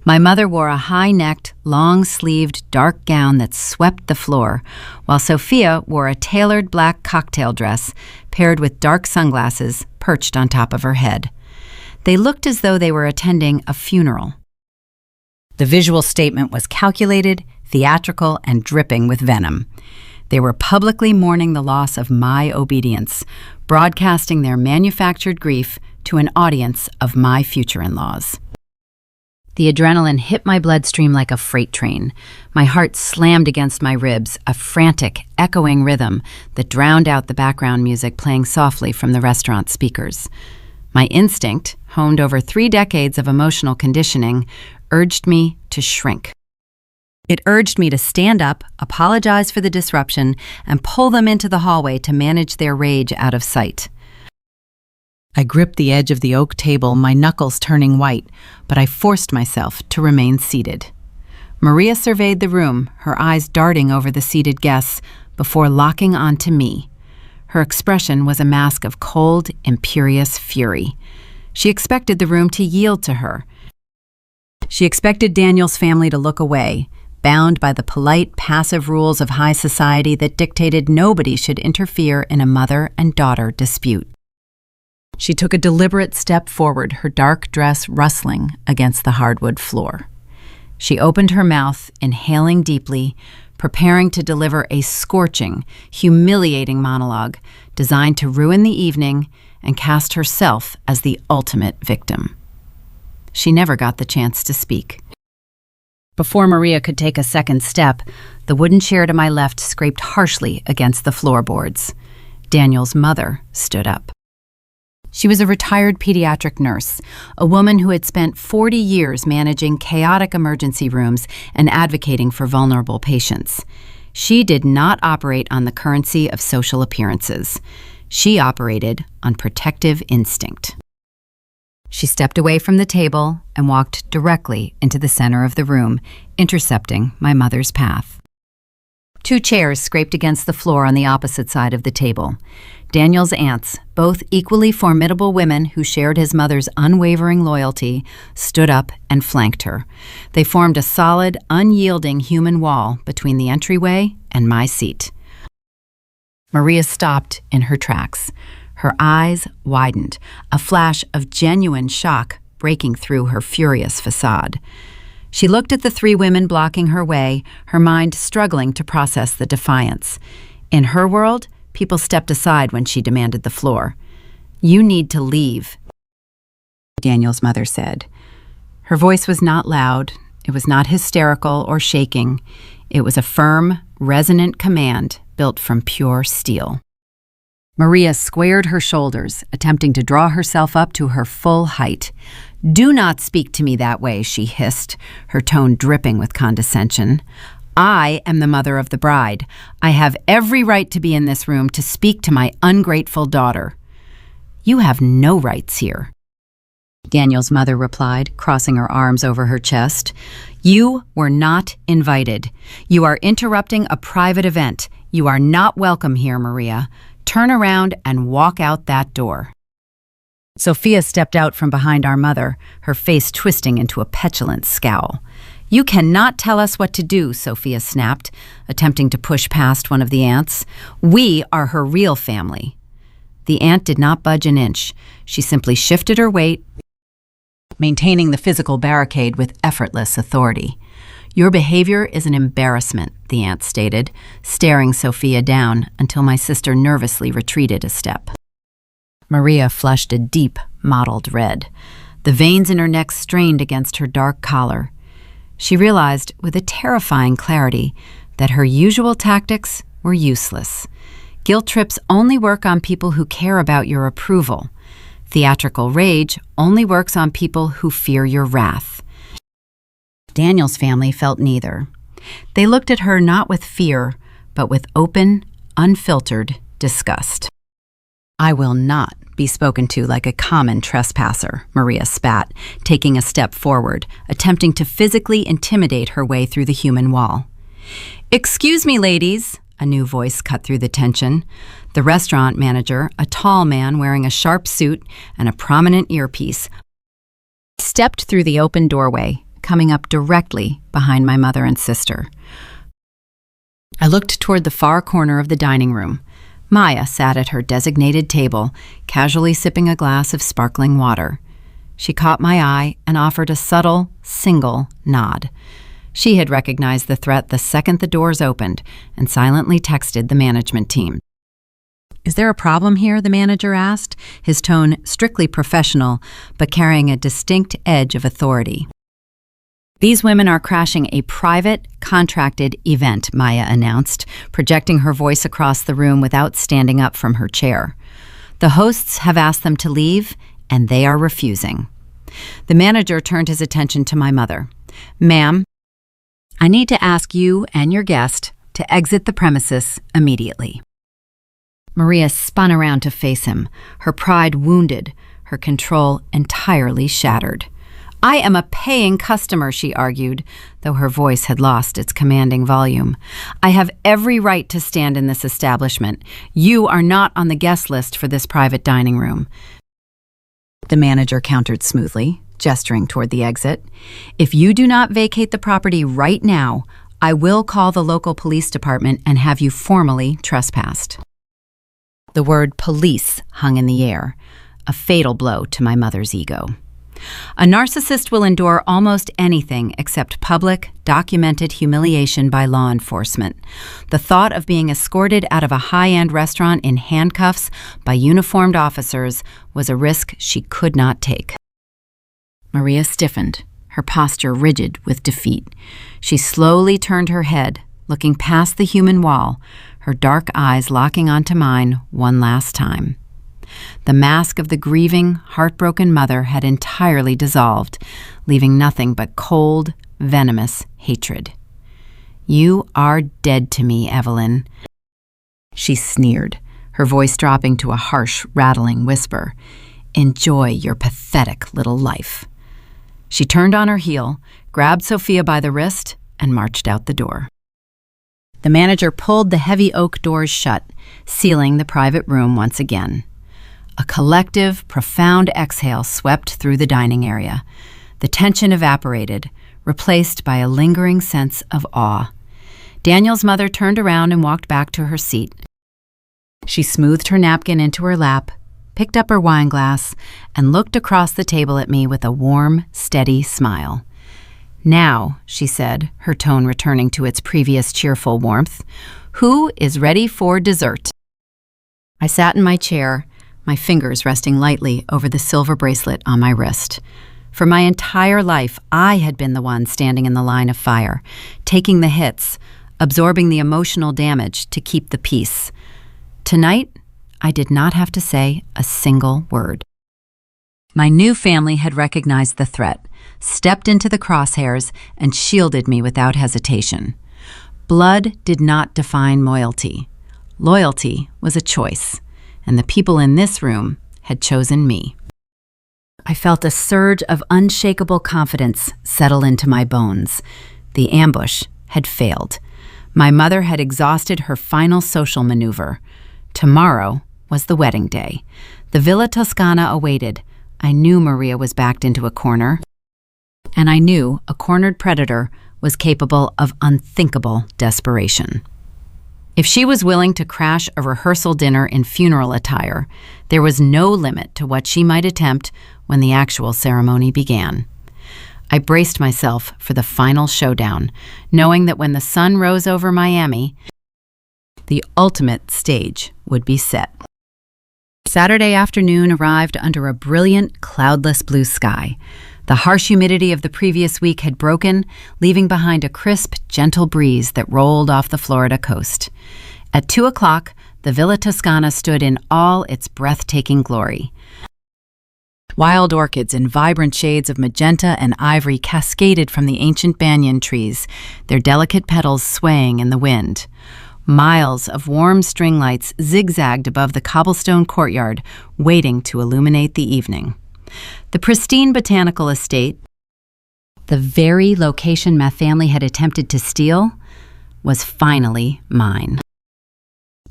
My mother wore a high-necked, long-sleeved, dark gown that swept the floor, while Sophia wore a tailored black cocktail dress paired with dark sunglasses perched on top of her head. They looked as though they were attending a funeral. The visual statement was calculated, theatrical, and dripping with venom. They were publicly mourning the loss of my obedience, broadcasting their manufactured grief to an audience of my future in-laws. The adrenaline hit my bloodstream like a freight train. My heart slammed against my ribs, a frantic, echoing rhythm that drowned out the background music playing softly from the restaurant speakers. My instinct, honed over 3 decades of emotional conditioning, urged me to shrink. It urged me to stand up, apologize for the disruption, and pull them into the hallway to manage their rage out of sight. I gripped the edge of the oak table, my knuckles turning white, but I forced myself to remain seated. Maria surveyed the room, her eyes darting over the seated guests, before locking onto me. Her expression was a mask of cold, imperious fury. She expected the room to yield to her. She expected Daniel's family to look away, bound by the polite, passive rules of high society that dictated nobody should interfere in a mother and daughter dispute. She took a deliberate step forward, her dark dress rustling against the hardwood floor. She opened her mouth, inhaling deeply, preparing to deliver a scorching, humiliating monologue designed to ruin the evening and cast herself as the ultimate victim. She never got the chance to speak. Before Maria could take a second step, the wooden chair to my left scraped harshly against the floorboards. Daniel's mother stood up. She was a retired pediatric nurse, a woman who had spent 40 years managing chaotic emergency rooms and advocating for vulnerable patients. She did not operate on the currency of social appearances. She operated on protective instinct. She stepped away from the table and walked directly into the center of the room, intercepting my mother's path. 2 chairs scraped against the floor on the opposite side of the table. Daniel's aunts, both equally formidable women who shared his mother's unwavering loyalty, stood up and flanked her. They formed a solid, unyielding human wall between the entryway and my seat. Maria stopped in her tracks. Her eyes widened, a flash of genuine shock breaking through her furious facade. She looked at the 3 women blocking her way, her mind struggling to process the defiance. In her world, people stepped aside when she demanded the floor. "You need to leave," Daniel's mother said. Her voice was not loud. It was not hysterical or shaking. It was a firm, resonant command built from pure steel. Maria squared her shoulders, attempting to draw herself up to her full height. "Do not speak to me that way," she hissed, her tone dripping with condescension. "I am the mother of the bride. I have every right to be in this room to speak to my ungrateful daughter." "You have no rights here," Daniel's mother replied, crossing her arms over her chest. "You were not invited. You are interrupting a private event. You are not welcome here, Maria. Turn around and walk out that door." Sophia stepped out from behind our mother, her face twisting into a petulant scowl. "You cannot tell us what to do," Sophia snapped, attempting to push past one of the aunts. "We are her real family." The aunt did not budge an inch. She simply shifted her weight, maintaining the physical barricade with effortless authority. "Your behavior is an embarrassment," the aunt stated, staring Sophia down until my sister nervously retreated a step. Maria flushed a deep, mottled red. The veins in her neck strained against her dark collar. She realized with a terrifying clarity that her usual tactics were useless. Guilt trips only work on people who care about your approval. Theatrical rage only works on people who fear your wrath. Daniel's family felt neither. They looked at her not with fear, but with open, unfiltered disgust. "I will not be spoken to like a common trespasser," Maria spat, taking a step forward, attempting to physically intimidate her way through the human wall. "Excuse me, ladies," a new voice cut through the tension. The restaurant manager, a tall man wearing a sharp suit and a prominent earpiece, stepped through the open doorway, coming up directly behind my mother and sister. I looked toward the far corner of the dining room. Maya sat at her designated table, casually sipping a glass of sparkling water. She caught my eye and offered a subtle, single nod. She had recognized the threat the second the doors opened and silently texted the management team. "Is there a problem here?" the manager asked, his tone strictly professional, but carrying a distinct edge of authority. "These women are crashing a private, contracted event," Maya announced, projecting her voice across the room without standing up from her chair. "The hosts have asked them to leave, and they are refusing." The manager turned his attention to my mother. "Ma'am, I need to ask you and your guest to exit the premises immediately." Maria spun around to face him, her pride wounded, her control entirely shattered. "I am a paying customer," she argued, though her voice had lost its commanding volume. "I have every right to stand in this establishment. You are not on the guest list for this private dining room." The manager countered smoothly, gesturing toward the exit. "If you do not vacate the property right now, I will call the local police department and have you formally trespassed." The word police hung in the air, a fatal blow to my mother's ego. A narcissist will endure almost anything except public, documented humiliation by law enforcement. The thought of being escorted out of a high-end restaurant in handcuffs by uniformed officers was a risk she could not take. Maria stiffened, her posture rigid with defeat. She slowly turned her head, looking past the human wall, her dark eyes locking onto mine one last time. The mask of the grieving, heartbroken mother had entirely dissolved, leaving nothing but cold, venomous hatred. "You are dead to me, Evelyn," she sneered, her voice dropping to a harsh, rattling whisper. "Enjoy your pathetic little life." She turned on her heel, grabbed Sophia by the wrist, and marched out the door. The manager pulled the heavy oak doors shut, sealing the private room once again. A collective, profound exhale swept through the dining area. The tension evaporated, replaced by a lingering sense of awe. Daniel's mother turned around and walked back to her seat. She smoothed her napkin into her lap, picked up her wine glass, and looked across the table at me with a warm, steady smile. "Now," she said, her tone returning to its previous cheerful warmth, "who is ready for dessert?" I sat in my chair, my fingers resting lightly over the silver bracelet on my wrist. For my entire life, I had been the one standing in the line of fire, taking the hits, absorbing the emotional damage to keep the peace. Tonight, I did not have to say a single word. My new family had recognized the threat, stepped into the crosshairs, and shielded me without hesitation. Blood did not define loyalty. Loyalty was a choice, and the people in this room had chosen me. I felt a surge of unshakable confidence settle into my bones. The ambush had failed. My mother had exhausted her final social maneuver. Tomorrow was the wedding day. The Villa Toscana awaited. I knew Maria was backed into a corner, and I knew a cornered predator was capable of unthinkable desperation. If she was willing to crash a rehearsal dinner in funeral attire, there was no limit to what she might attempt when the actual ceremony began. I braced myself for the final showdown, knowing that when the sun rose over Miami, the ultimate stage would be set. Saturday afternoon arrived under a brilliant, cloudless blue sky. The harsh humidity of the previous week had broken, leaving behind a crisp, gentle breeze that rolled off the Florida coast. At 2 o'clock, the Villa Toscana stood in all its breathtaking glory. Wild orchids in vibrant shades of magenta and ivory cascaded from the ancient banyan trees, their delicate petals swaying in the wind. Miles of warm string lights zigzagged above the cobblestone courtyard, waiting to illuminate the evening. The pristine botanical estate, the very location my family had attempted to steal, was finally mine.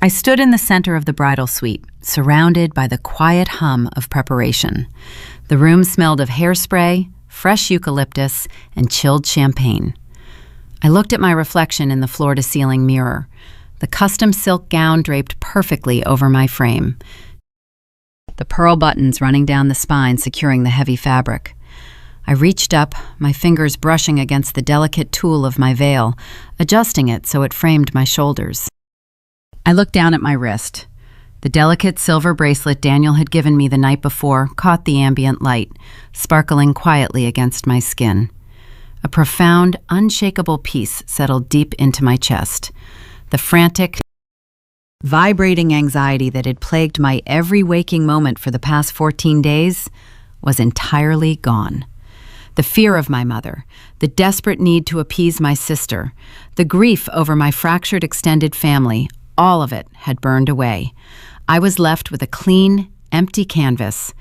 I stood in the center of the bridal suite, surrounded by the quiet hum of preparation. The room smelled of hairspray, fresh eucalyptus, and chilled champagne. I looked at my reflection in the floor-to-ceiling mirror, the custom silk gown draped perfectly over my frame, the pearl buttons running down the spine securing the heavy fabric. I reached up, my fingers brushing against the delicate tulle of my veil, adjusting it so it framed my shoulders. I looked down at my wrist. The delicate silver bracelet Daniel had given me the night before caught the ambient light, sparkling quietly against my skin. A profound, unshakable peace settled deep into my chest. The frantic, vibrating anxiety that had plagued my every waking moment for the past 14 days was entirely gone. The fear of my mother, the desperate need to appease my sister, the grief over my fractured extended family, all of it had burned away. I was left with a clean, empty canvas,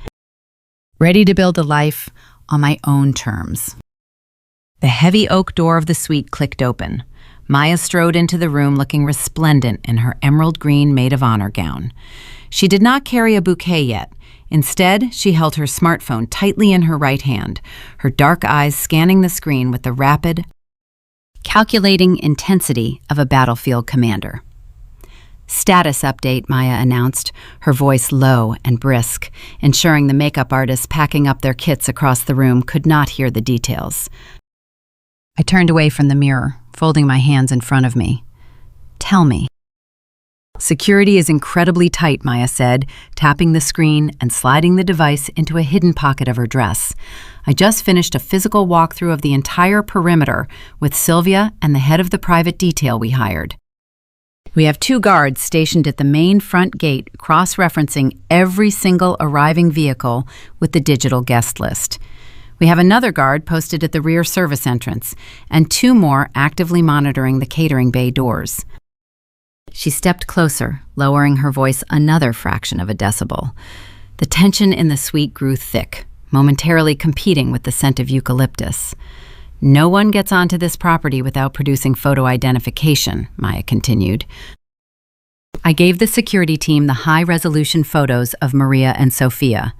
ready to build a life on my own terms. The heavy oak door of the suite clicked open. Maya strode into the room looking resplendent in her emerald green maid of honor gown. She did not carry a bouquet yet. Instead, she held her smartphone tightly in her right hand, her dark eyes scanning the screen with the rapid, calculating intensity of a battlefield commander. "Status update," Maya announced, her voice low and brisk, ensuring the makeup artists packing up their kits across the room could not hear the details. I turned away from the mirror, folding my hands in front of me. "Tell me." "Security is incredibly tight," Maya said, tapping the screen and sliding the device into a hidden pocket of her dress. "I just finished a physical walkthrough of the entire perimeter with Sylvia and the head of the private detail we hired. We have 2 guards stationed at the main front gate, cross-referencing every single arriving vehicle with the digital guest list. We have another guard posted at the rear service entrance, and 2 more actively monitoring the catering bay doors." She stepped closer, lowering her voice another fraction of a decibel. The tension in the suite grew thick, momentarily competing with the scent of eucalyptus. "No one gets onto this property without producing photo identification," Maya continued. "I gave the security team the high-resolution photos of Maria and Sophia.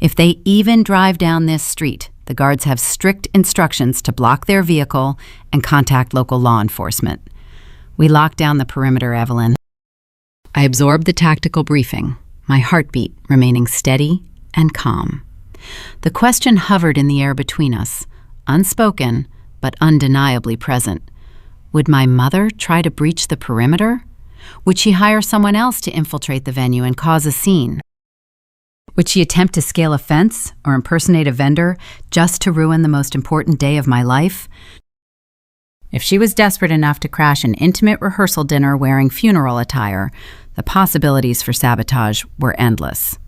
If they even drive down this street, the guards have strict instructions to block their vehicle and contact local law enforcement. We locked down the perimeter, Evelyn." I absorbed the tactical briefing, my heartbeat remaining steady and calm. The question hovered in the air between us, unspoken but undeniably present. Would my mother try to breach the perimeter? Would she hire someone else to infiltrate the venue and cause a scene? Would she attempt to scale a fence or impersonate a vendor just to ruin the most important day of my life? If she was desperate enough to crash an intimate rehearsal dinner wearing funeral attire, the possibilities for sabotage were endless.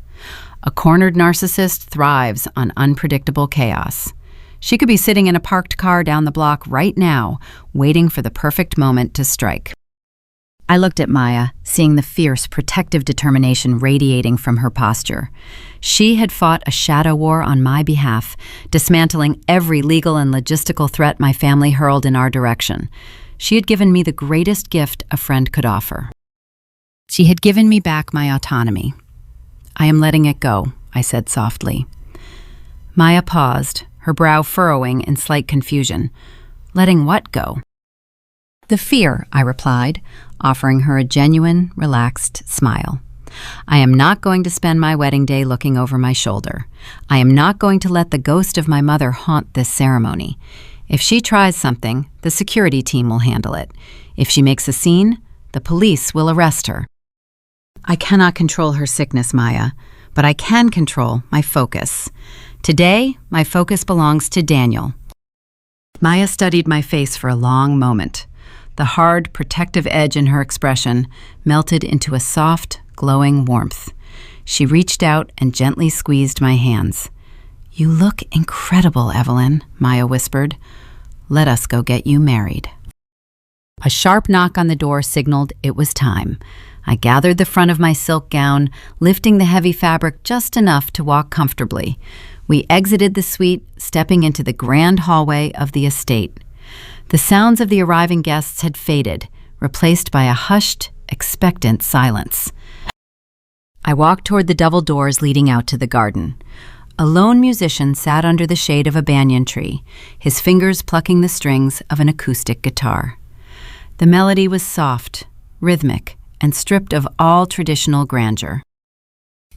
A cornered narcissist thrives on unpredictable chaos. She could be sitting in a parked car down the block right now, waiting for the perfect moment to strike. I looked at Maya, seeing the fierce, protective determination radiating from her posture. She had fought a shadow war on my behalf, dismantling every legal and logistical threat my family hurled in our direction. She had given me the greatest gift a friend could offer. She had given me back my autonomy. "I am letting it go," I said softly. Maya paused, her brow furrowing in slight confusion. "Letting what go?" "The fear," I replied, offering her a genuine, relaxed smile. "I am not going to spend my wedding day looking over my shoulder. I am not going to let the ghost of my mother haunt this ceremony. If she tries something, the security team will handle it. If she makes a scene, the police will arrest her. I cannot control her sickness, Maya, but I can control my focus. Today, my focus belongs to Daniel." Maya studied my face for a long moment. The hard, protective edge in her expression melted into a soft, glowing warmth. She reached out and gently squeezed my hands. "You look incredible, Evelyn," Maya whispered. "Let us go get you married." A sharp knock on the door signaled it was time. I gathered the front of my silk gown, lifting the heavy fabric just enough to walk comfortably. We exited the suite, stepping into the grand hallway of the estate. The sounds of the arriving guests had faded, replaced by a hushed, expectant silence. I walked toward the double doors leading out to the garden. A lone musician sat under the shade of a banyan tree, his fingers plucking the strings of an acoustic guitar. The melody was soft, rhythmic, and stripped of all traditional grandeur.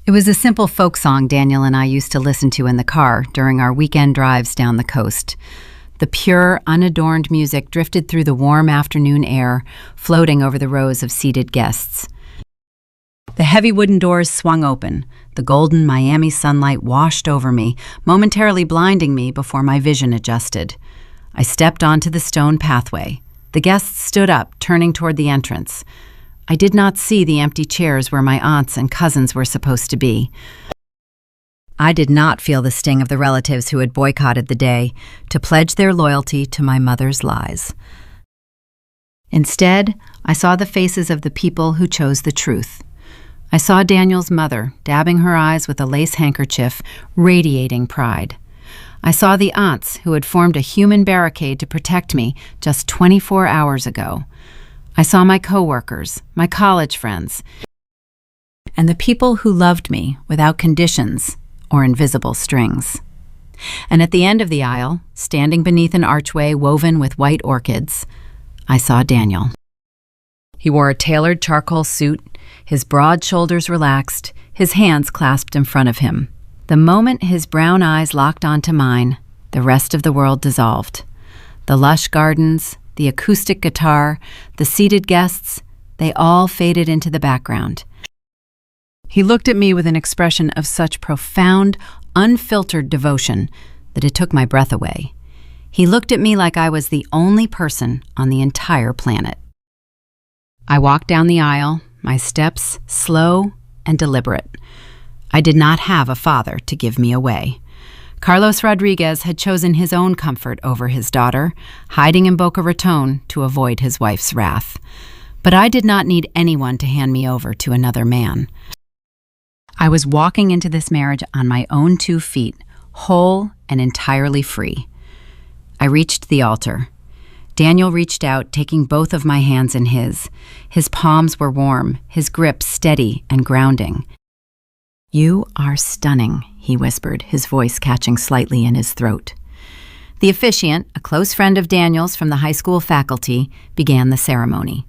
It was a simple folk song Daniel and I used to listen to in the car during our weekend drives down the coast. The pure, unadorned music drifted through the warm afternoon air, floating over the rows of seated guests. The heavy wooden doors swung open. The golden Miami sunlight washed over me, momentarily blinding me before my vision adjusted. I stepped onto the stone pathway. The guests stood up, turning toward the entrance. I did not see the empty chairs where my aunts and cousins were supposed to be. I did not feel the sting of the relatives who had boycotted the day to pledge their loyalty to my mother's lies. Instead, I saw the faces of the people who chose the truth. I saw Daniel's mother, dabbing her eyes with a lace handkerchief, radiating pride. I saw the aunts who had formed a human barricade to protect me just 24 hours ago. I saw my coworkers, my college friends, and the people who loved me without conditions or invisible strings. And at the end of the aisle, standing beneath an archway woven with white orchids, I saw Daniel. He wore a tailored charcoal suit, his broad shoulders relaxed, his hands clasped in front of him. The moment his brown eyes locked onto mine, the rest of the world dissolved. The lush gardens, the acoustic guitar, the seated guests, they all faded into the background. He looked at me with an expression of such profound, unfiltered devotion that it took my breath away. He looked at me like I was the only person on the entire planet. I walked down the aisle, my steps slow and deliberate. I did not have a father to give me away. Carlos Rodriguez had chosen his own comfort over his daughter, hiding in Boca Raton to avoid his wife's wrath. But I did not need anyone to hand me over to another man. I was walking into this marriage on my own 2 feet, whole and entirely free. I reached the altar. Daniel reached out, taking both of my hands in his. His palms were warm, his grip steady and grounding. "You are stunning," he whispered, his voice catching slightly in his throat. The officiant, a close friend of Daniel's from the high school faculty, began the ceremony.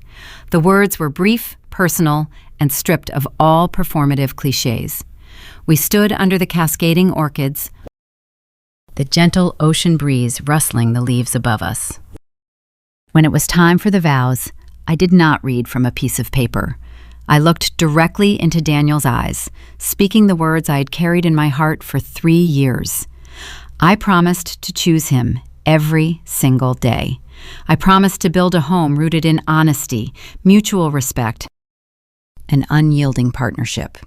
The words were brief, personal, and stripped of all performative cliches. We stood under the cascading orchids, the gentle ocean breeze rustling the leaves above us. When it was time for the vows, I did not read from a piece of paper. I looked directly into Daniel's eyes, speaking the words I had carried in my heart for 3 years. I promised to choose him every single day. I promised to build a home rooted in honesty, mutual respect, an unyielding partnership.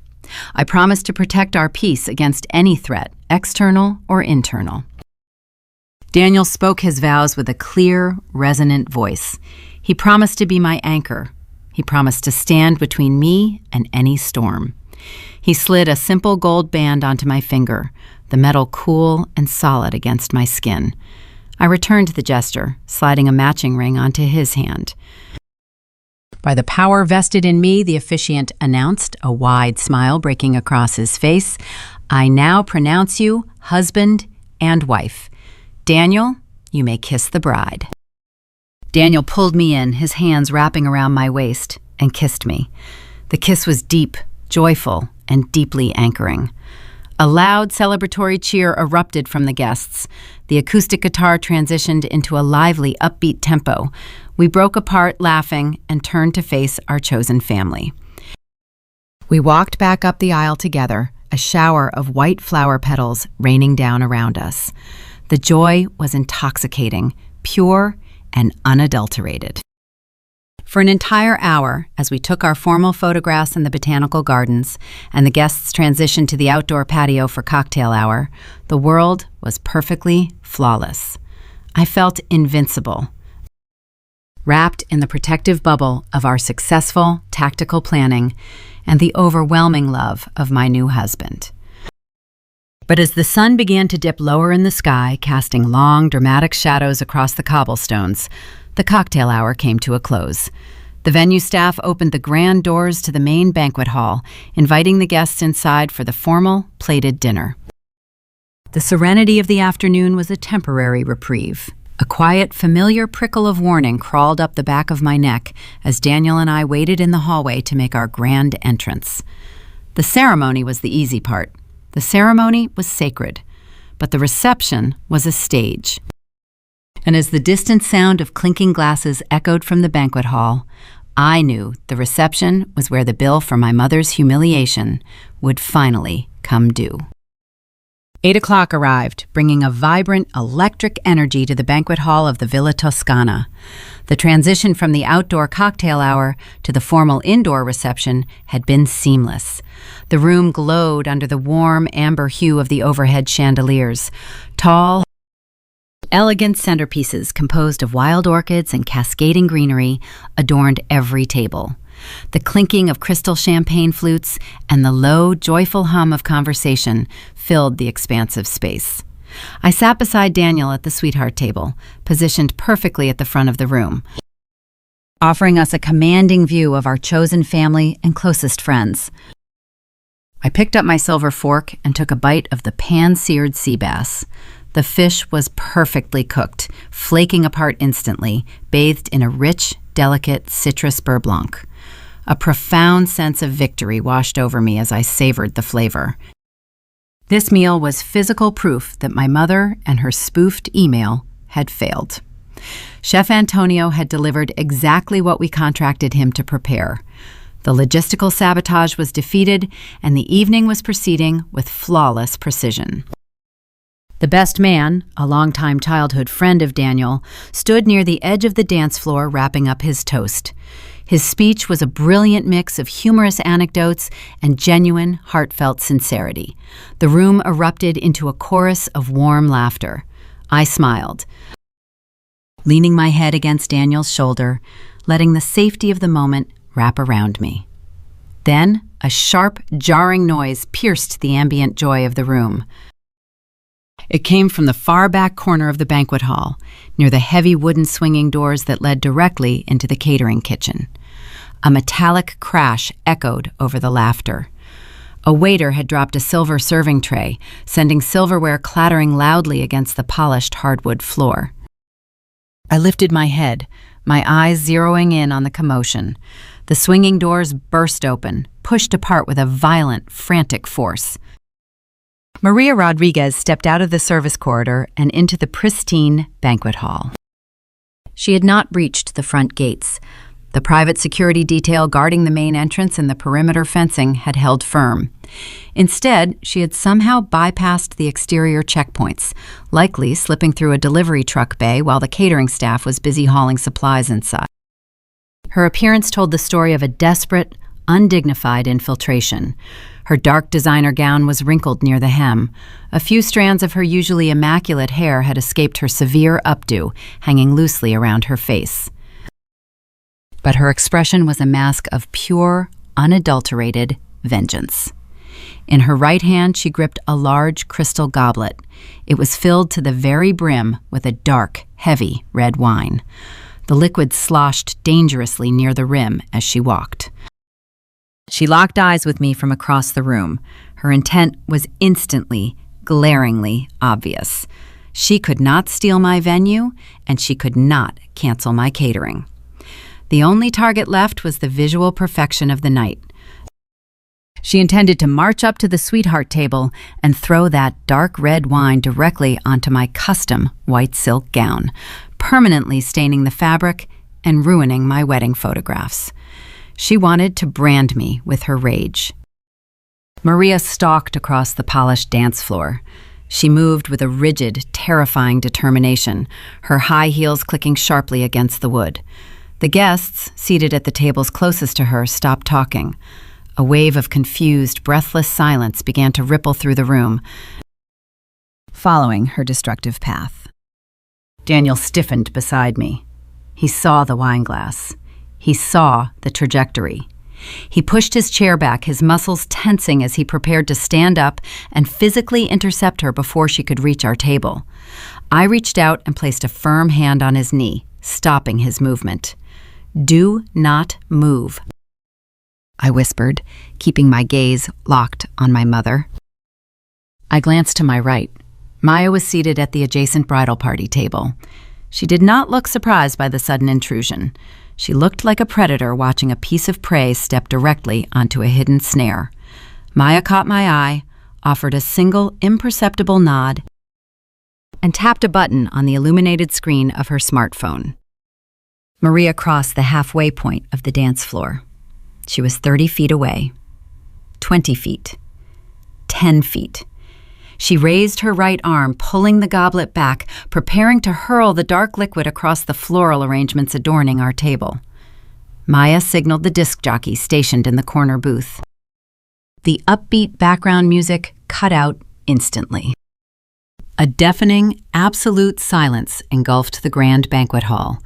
I promised to protect our peace against any threat, external or internal. Daniel spoke his vows with a clear, resonant voice. He promised to be my anchor. He promised to stand between me and any storm. He slid a simple gold band onto my finger, the metal cool and solid against my skin. I returned the gesture, sliding a matching ring onto his hand. By the power vested in me, the officiant announced, a wide smile breaking across his face, "I now pronounce you husband and wife. Daniel, you may kiss the bride." Daniel pulled me in, his hands wrapping around my waist, and kissed me. The kiss was deep, joyful, and deeply anchoring. A loud celebratory cheer erupted from the guests. The acoustic guitar transitioned into a lively, upbeat tempo. We broke apart laughing and turned to face our chosen family. We walked back up the aisle together, a shower of white flower petals raining down around us. The joy was intoxicating, pure, and unadulterated. For an entire hour, as we took our formal photographs in the botanical gardens and the guests transitioned to the outdoor patio for cocktail hour, the world was perfectly flawless. I felt invincible, wrapped in the protective bubble of our successful, tactical planning and the overwhelming love of my new husband. But as the sun began to dip lower in the sky, casting long, dramatic shadows across the cobblestones, the cocktail hour came to a close. The venue staff opened the grand doors to the main banquet hall, inviting the guests inside for the formal, plated dinner. The serenity of the afternoon was a temporary reprieve. A quiet, familiar prickle of warning crawled up the back of my neck as Daniel and I waited in the hallway to make our grand entrance. The ceremony was the easy part. The ceremony was sacred, but the reception was a stage. And as the distant sound of clinking glasses echoed from the banquet hall, I knew the reception was where the bill for my mother's humiliation would finally come due. 8 o'clock arrived, bringing a vibrant, electric energy to the banquet hall of the Villa Toscana. The transition from the outdoor cocktail hour to the formal indoor reception had been seamless. The room glowed under the warm amber hue of the overhead chandeliers. Tall, elegant centerpieces composed of wild orchids and cascading greenery adorned every table. The clinking of crystal champagne flutes and the low, joyful hum of conversation filled the expansive space. I sat beside Daniel at the sweetheart table, positioned perfectly at the front of the room, offering us a commanding view of our chosen family and closest friends. I picked up my silver fork and took a bite of the pan-seared sea bass. The fish was perfectly cooked, flaking apart instantly, bathed in a rich, delicate citrus beurre blanc. A profound sense of victory washed over me as I savored the flavor. This meal was physical proof that my mother and her spoofed email had failed. Chef Antonio had delivered exactly what we contracted him to prepare. The logistical sabotage was defeated, and the evening was proceeding with flawless precision. The best man, a longtime childhood friend of Daniel, stood near the edge of the dance floor wrapping up his toast. His speech was a brilliant mix of humorous anecdotes and genuine, heartfelt sincerity. The room erupted into a chorus of warm laughter. I smiled, leaning my head against Daniel's shoulder, letting the safety of the moment wrap around me. Then, a sharp, jarring noise pierced the ambient joy of the room. It came from the far back corner of the banquet hall, near the heavy wooden swinging doors that led directly into the catering kitchen. A metallic crash echoed over the laughter. A waiter had dropped a silver serving tray, sending silverware clattering loudly against the polished hardwood floor. I lifted my head, my eyes zeroing in on the commotion. The swinging doors burst open, pushed apart with a violent, frantic force. Maria Rodriguez stepped out of the service corridor and into the pristine banquet hall. She had not breached the front gates. The private security detail guarding the main entrance and the perimeter fencing had held firm. Instead, she had somehow bypassed the exterior checkpoints, likely slipping through a delivery truck bay while the catering staff was busy hauling supplies inside. Her appearance told the story of a desperate, undignified infiltration. Her dark designer gown was wrinkled near the hem. A few strands of her usually immaculate hair had escaped her severe updo, hanging loosely around her face. But her expression was a mask of pure, unadulterated vengeance. In her right hand, she gripped a large crystal goblet. It was filled to the very brim with a dark, heavy red wine. The liquid sloshed dangerously near the rim as she walked. She locked eyes with me from across the room. Her intent was instantly, glaringly obvious. She could not steal my venue, and she could not cancel my catering. The only target left was the visual perfection of the night. She intended to march up to the sweetheart table and throw that dark red wine directly onto my custom white silk gown, permanently staining the fabric and ruining my wedding photographs. She wanted to brand me with her rage. Maria stalked across the polished dance floor. She moved with a rigid, terrifying determination, her high heels clicking sharply against the wood. The guests, seated at the tables closest to her, stopped talking. A wave of confused, breathless silence began to ripple through the room, following her destructive path. Daniel stiffened beside me. He saw the wineglass. He saw the trajectory. He pushed his chair back, his muscles tensing as he prepared to stand up and physically intercept her before she could reach our table. I reached out and placed a firm hand on his knee, stopping his movement. Do not move, I whispered, keeping my gaze locked on my mother. I glanced to my right. Maya was seated at the adjacent bridal party table. She did not look surprised by the sudden intrusion. She looked like a predator watching a piece of prey step directly onto a hidden snare. Maya caught my eye, offered a single imperceptible nod, and tapped a button on the illuminated screen of her smartphone. Maria crossed the halfway point of the dance floor. She was 30 feet away, 20 feet, 10 feet. She raised her right arm, pulling the goblet back, preparing to hurl the dark liquid across the floral arrangements adorning our table. Maya signaled the disc jockey stationed in the corner booth. The upbeat background music cut out instantly. A deafening, absolute silence engulfed the grand banquet hall.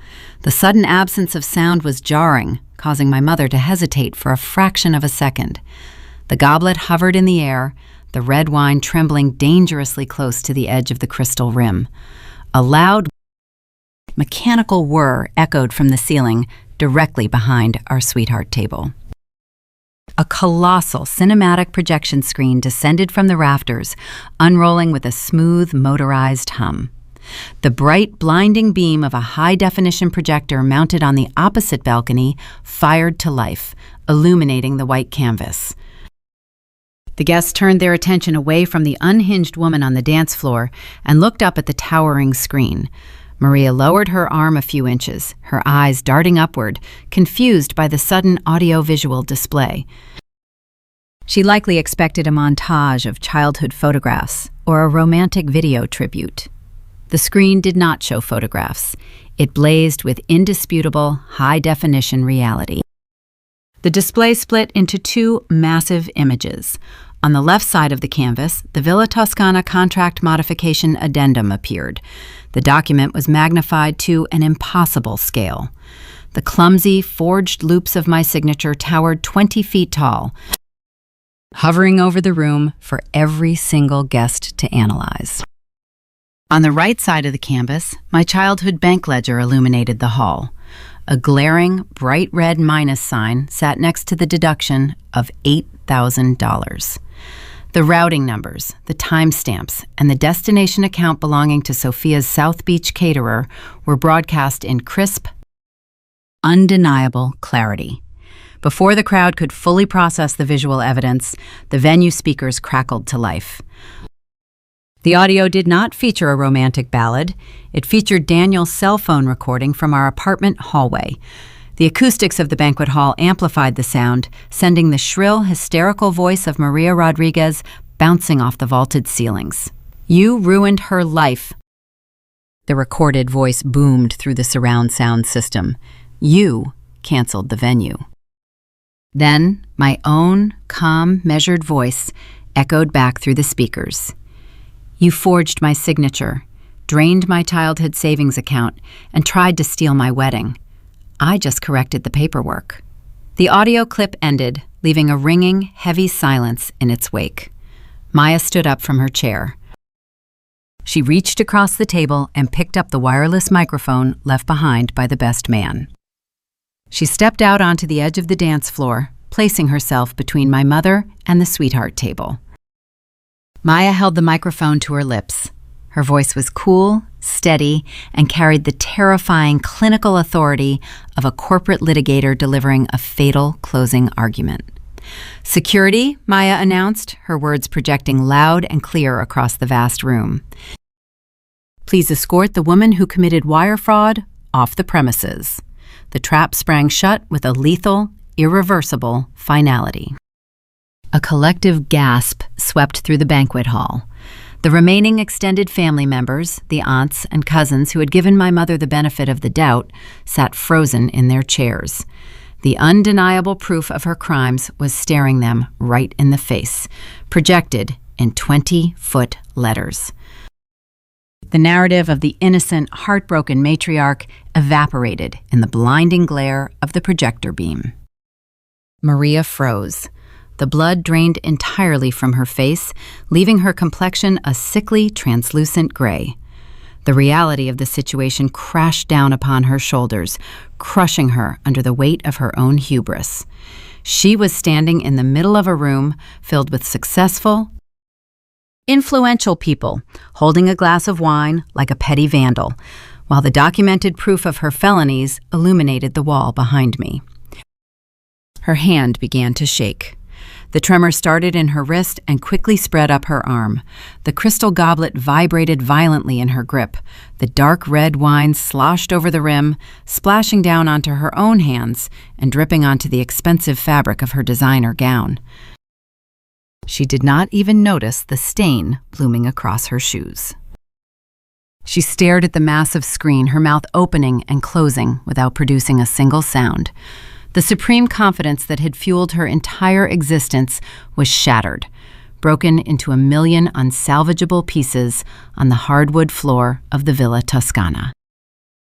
The sudden absence of sound was jarring, causing my mother to hesitate for a fraction of a second. The goblet hovered in the air, the red wine trembling dangerously close to the edge of the crystal rim. A loud, mechanical whir echoed from the ceiling directly behind our sweetheart table. A colossal cinematic projection screen descended from the rafters, unrolling with a smooth, motorized hum. The bright, blinding beam of a high-definition projector mounted on the opposite balcony fired to life, illuminating the white canvas. The guests turned their attention away from the unhinged woman on the dance floor and looked up at the towering screen. Maria lowered her arm a few inches, her eyes darting upward, confused by the sudden audio-visual display. She likely expected a montage of childhood photographs or a romantic video tribute. The screen did not show photographs. It blazed with indisputable, high-definition reality. The display split into two massive images. On the left side of the canvas, the Villa Toscana contract modification addendum appeared. The document was magnified to an impossible scale. The clumsy, forged loops of my signature towered 20 feet tall, hovering over the room for every single guest to analyze. On the right side of the canvas, my childhood bank ledger illuminated the hall. A glaring, bright red minus sign sat next to the deduction of $8,000. The routing numbers, the timestamps, and the destination account belonging to Sophia's South Beach caterer were broadcast in crisp, undeniable clarity. Before the crowd could fully process the visual evidence, the venue speakers crackled to life. The audio did not feature a romantic ballad. It featured Daniel's cell phone recording from our apartment hallway. The acoustics of the banquet hall amplified the sound, sending the shrill, hysterical voice of Maria Rodriguez bouncing off the vaulted ceilings. "You ruined her life." The recorded voice boomed through the surround sound system. "You canceled the venue." Then, my own calm, measured voice echoed back through the speakers. "You forged my signature, drained my childhood savings account, and tried to steal my wedding. I just corrected the paperwork." The audio clip ended, leaving a ringing, heavy silence in its wake. Maya stood up from her chair. She reached across the table and picked up the wireless microphone left behind by the best man. She stepped out onto the edge of the dance floor, placing herself between my mother and the sweetheart table. Maya held the microphone to her lips. Her voice was cool, steady, and carried the terrifying clinical authority of a corporate litigator delivering a fatal closing argument. "Security," Maya announced, her words projecting loud and clear across the vast room. "Please escort the woman who committed wire fraud off the premises." The trap sprang shut with a lethal, irreversible finality. A collective gasp swept through the banquet hall. The remaining extended family members, the aunts and cousins who had given my mother the benefit of the doubt, sat frozen in their chairs. The undeniable proof of her crimes was staring them right in the face, projected in 20-foot letters. The narrative of the innocent, heartbroken matriarch evaporated in the blinding glare of the projector beam. Maria froze. The blood drained entirely from her face, leaving her complexion a sickly, translucent gray. The reality of the situation crashed down upon her shoulders, crushing her under the weight of her own hubris. She was standing in the middle of a room filled with successful, influential people, holding a glass of wine like a petty vandal, while the documented proof of her felonies illuminated the wall behind me. Her hand began to shake. The tremor started in her wrist and quickly spread up her arm. The crystal goblet vibrated violently in her grip. The dark red wine sloshed over the rim, splashing down onto her own hands and dripping onto the expensive fabric of her designer gown. She did not even notice the stain blooming across her shoes. She stared at the massive screen, her mouth opening and closing without producing a single sound. The supreme confidence that had fueled her entire existence was shattered, broken into a million unsalvageable pieces on the hardwood floor of the Villa Toscana.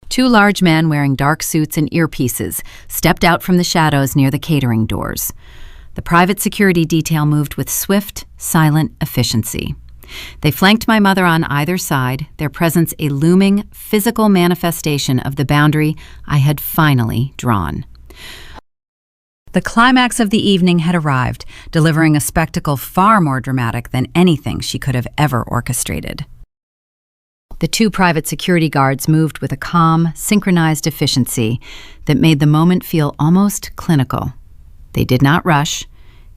Two large men wearing dark suits and earpieces stepped out from the shadows near the catering doors. The private security detail moved with swift, silent efficiency. They flanked my mother on either side, their presence a looming, physical manifestation of the boundary I had finally drawn. The climax of the evening had arrived, delivering a spectacle far more dramatic than anything she could have ever orchestrated. The two private security guards moved with a calm, synchronized efficiency that made the moment feel almost clinical. They did not rush.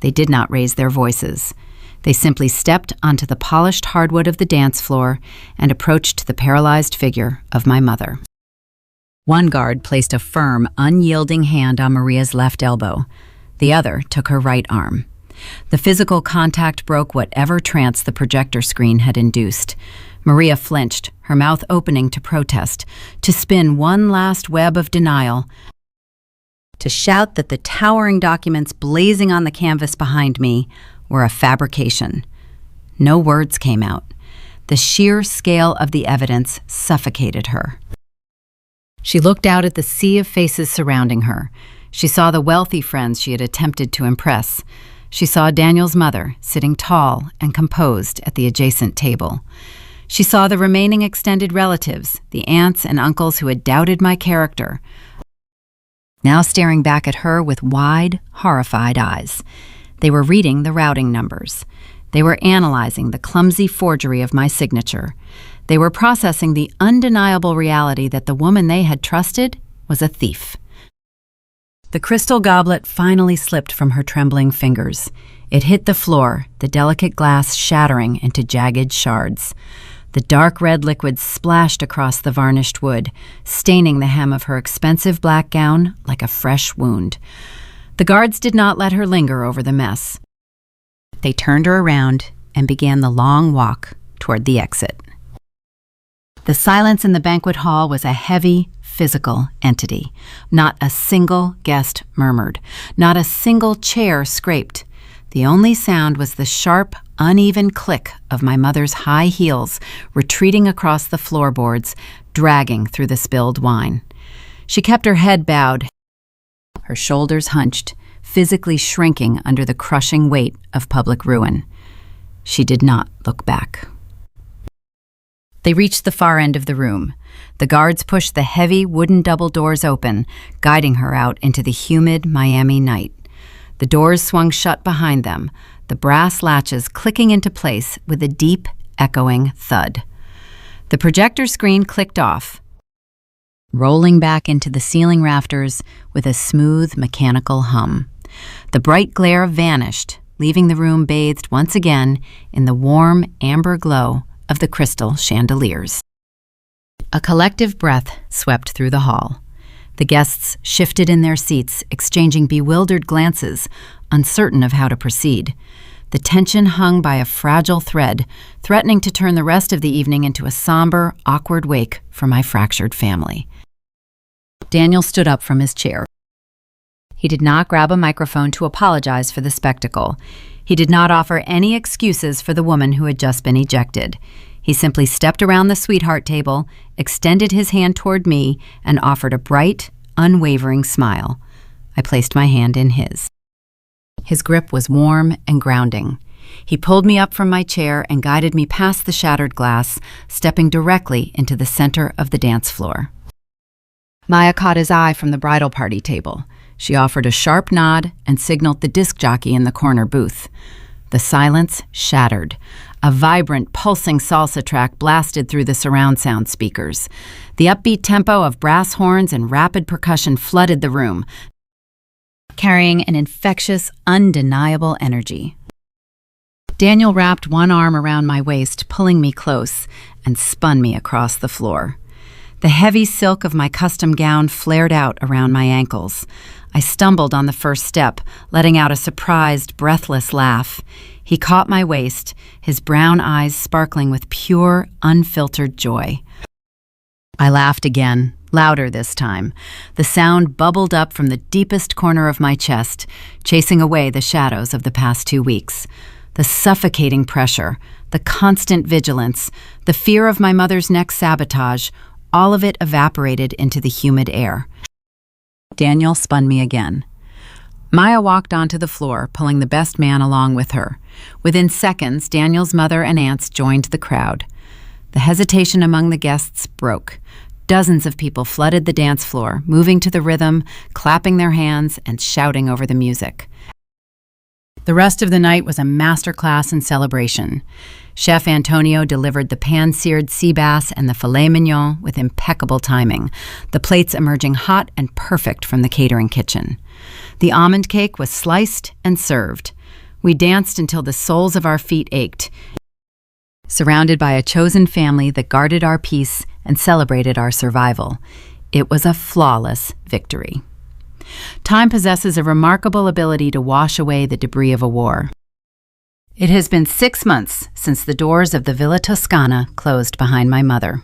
They did not raise their voices. They simply stepped onto the polished hardwood of the dance floor and approached the paralyzed figure of my mother. One guard placed a firm, unyielding hand on Maria's left elbow. The other took her right arm. The physical contact broke whatever trance the projector screen had induced. Maria flinched, her mouth opening to protest, to spin one last web of denial, to shout that the towering documents blazing on the canvas behind me were a fabrication. No words came out. The sheer scale of the evidence suffocated her. She looked out at the sea of faces surrounding her. She saw the wealthy friends she had attempted to impress. She saw Daniel's mother sitting tall and composed at the adjacent table. She saw the remaining extended relatives, the aunts and uncles who had doubted my character, now staring back at her with wide, horrified eyes. They were reading the routing numbers. They were analyzing the clumsy forgery of my signature. They were processing the undeniable reality that the woman they had trusted was a thief. The crystal goblet finally slipped from her trembling fingers. It hit the floor, the delicate glass shattering into jagged shards. The dark red liquid splashed across the varnished wood, staining the hem of her expensive black gown like a fresh wound. The guards did not let her linger over the mess. They turned her around and began the long walk toward the exit. The silence in the banquet hall was a heavy, physical entity. Not a single guest murmured. Not a single chair scraped. The only sound was the sharp, uneven click of my mother's high heels retreating across the floorboards, dragging through the spilled wine. She kept her head bowed, her shoulders hunched, physically shrinking under the crushing weight of public ruin. She did not look back. They reached the far end of the room. The guards pushed the heavy wooden double doors open, guiding her out into the humid Miami night. The doors swung shut behind them, the brass latches clicking into place with a deep, echoing thud. The projector screen clicked off, rolling back into the ceiling rafters with a smooth, mechanical hum. The bright glare vanished, leaving the room bathed once again in the warm, amber glow of the crystal chandeliers. A collective breath swept through the hall. The guests shifted in their seats, exchanging bewildered glances, uncertain of how to proceed. The tension hung by a fragile thread, threatening to turn the rest of the evening into a somber, awkward wake for my fractured family. Daniel stood up from his chair. He did not grab a microphone to apologize for the spectacle. He did not offer any excuses for the woman who had just been ejected. He simply stepped around the sweetheart table, extended his hand toward me, and offered a bright, unwavering smile. I placed my hand in his. His grip was warm and grounding. He pulled me up from my chair and guided me past the shattered glass, stepping directly into the center of the dance floor. Maya caught his eye from the bridal party table. She offered a sharp nod and signaled the disc jockey in the corner booth. The silence shattered. A vibrant, pulsing salsa track blasted through the surround sound speakers. The upbeat tempo of brass horns and rapid percussion flooded the room, carrying an infectious, undeniable energy. Daniel wrapped one arm around my waist, pulling me close, and spun me across the floor. The heavy silk of my custom gown flared out around my ankles. I stumbled on the first step, letting out a surprised, breathless laugh. He caught my waist, his brown eyes sparkling with pure, unfiltered joy. I laughed again, louder this time. The sound bubbled up from the deepest corner of my chest, chasing away the shadows of the past 2 weeks. The suffocating pressure, the constant vigilance, the fear of my mother's next sabotage, all of it evaporated into the humid air. Daniel spun me again. Maya walked onto the floor, pulling the best man along with her. Within seconds, Daniel's mother and aunts joined the crowd. The hesitation among the guests broke. Dozens of people flooded the dance floor, moving to the rhythm, clapping their hands, and shouting over the music. The rest of the night was a masterclass in celebration. Chef Antonio delivered the pan-seared sea bass and the filet mignon with impeccable timing, the plates emerging hot and perfect from the catering kitchen. The almond cake was sliced and served. We danced until the soles of our feet ached, surrounded by a chosen family that guarded our peace and celebrated our survival. It was a flawless victory. Time possesses a remarkable ability to wash away the debris of a war. It has been 6 months since the doors of the Villa Toscana closed behind my mother.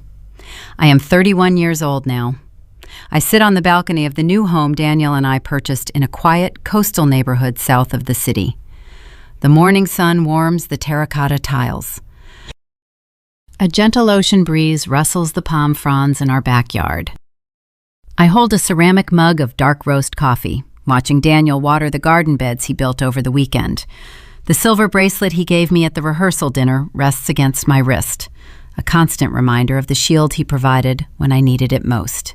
I am 31 years old now. I sit on the balcony of the new home Daniel and I purchased in a quiet coastal neighborhood south of the city. The morning sun warms the terracotta tiles. A gentle ocean breeze rustles the palm fronds in our backyard. I hold a ceramic mug of dark roast coffee, watching Daniel water the garden beds he built over the weekend. The silver bracelet he gave me at the rehearsal dinner rests against my wrist, a constant reminder of the shield he provided when I needed it most.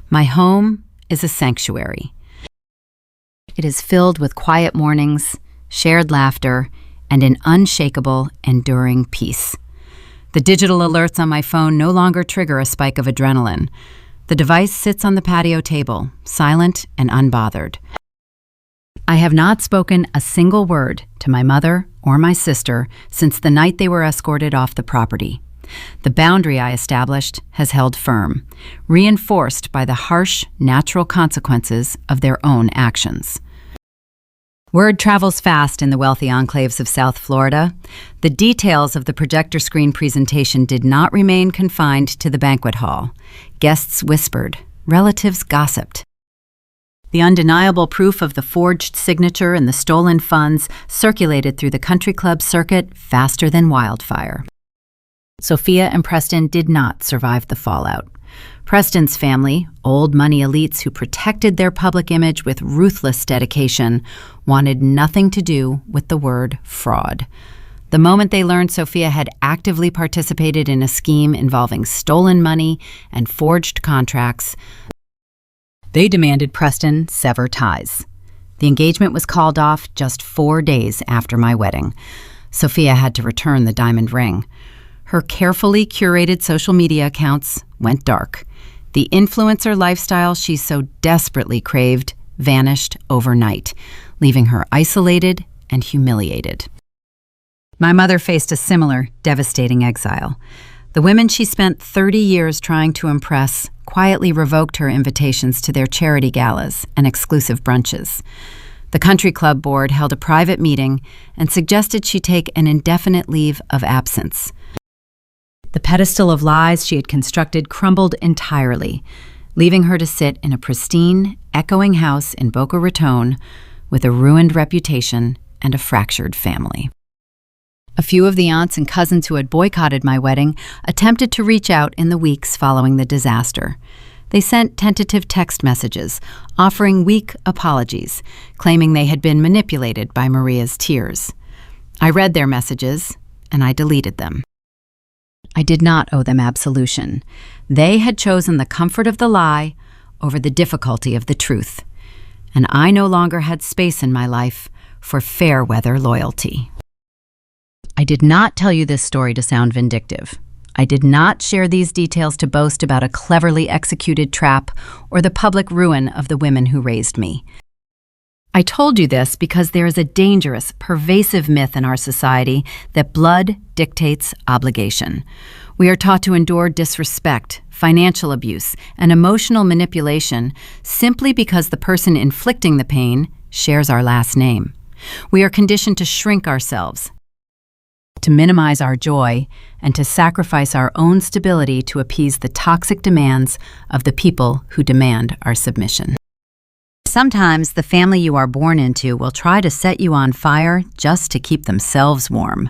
My home is a sanctuary. It is filled with quiet mornings, shared laughter, and an unshakable, enduring peace. The digital alerts on my phone no longer trigger a spike of adrenaline. The device sits on the patio table, silent and unbothered. I have not spoken a single word to my mother or my sister since the night they were escorted off the property. The boundary I established has held firm, reinforced by the harsh, natural consequences of their own actions. Word travels fast in the wealthy enclaves of South Florida. The details of the projector screen presentation did not remain confined to the banquet hall. Guests whispered, relatives gossiped. The undeniable proof of the forged signature and the stolen funds circulated through the country club circuit faster than wildfire. Sophia and Preston did not survive the fallout. Preston's family, old money elites who protected their public image with ruthless dedication, wanted nothing to do with the word fraud. The moment they learned Sophia had actively participated in a scheme involving stolen money and forged contracts, they demanded Preston sever ties. The engagement was called off just 4 days after my wedding. Sophia had to return the diamond ring. Her carefully curated social media accounts went dark. The influencer lifestyle she so desperately craved vanished overnight, leaving her isolated and humiliated. My mother faced a similar, devastating exile. The women she spent 30 years trying to impress quietly revoked her invitations to their charity galas and exclusive brunches. The country club board held a private meeting and suggested she take an indefinite leave of absence. The pedestal of lies she had constructed crumbled entirely, leaving her to sit in a pristine, echoing house in Boca Raton with a ruined reputation and a fractured family. A few of the aunts and cousins who had boycotted my wedding attempted to reach out in the weeks following the disaster. They sent tentative text messages, offering weak apologies, claiming they had been manipulated by Maria's tears. I read their messages, and I deleted them. I did not owe them absolution. They had chosen the comfort of the lie over the difficulty of the truth, and I no longer had space in my life for fair-weather loyalty. I did not tell you this story to sound vindictive. I did not share these details to boast about a cleverly executed trap or the public ruin of the women who raised me. I told you this because there is a dangerous, pervasive myth in our society that blood dictates obligation. We are taught to endure disrespect, financial abuse, and emotional manipulation simply because the person inflicting the pain shares our last name. We are conditioned to shrink ourselves, to minimize our joy, and to sacrifice our own stability to appease the toxic demands of the people who demand our submission. Sometimes the family you are born into will try to set you on fire just to keep themselves warm.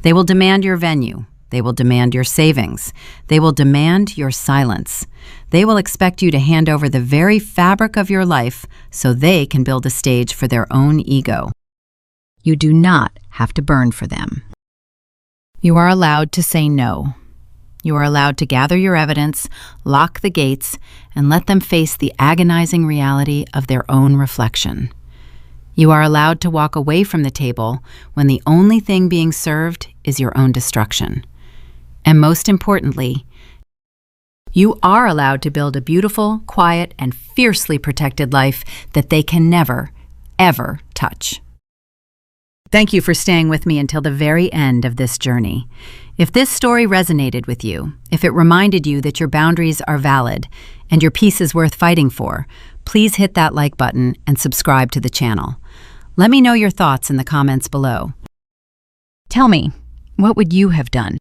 They will demand your venue. They will demand your savings. They will demand your silence. They will expect you to hand over the very fabric of your life so they can build a stage for their own ego. You do not have to burn for them. You are allowed to say no. You are allowed to gather your evidence, lock the gates, and let them face the agonizing reality of their own reflection. You are allowed to walk away from the table when the only thing being served is your own destruction. And most importantly, you are allowed to build a beautiful, quiet, and fiercely protected life that they can never, ever touch. Thank you for staying with me until the very end of this journey. If this story resonated with you, if it reminded you that your boundaries are valid and your peace is worth fighting for, please hit that like button and subscribe to the channel. Let me know your thoughts in the comments below. Tell me, what would you have done?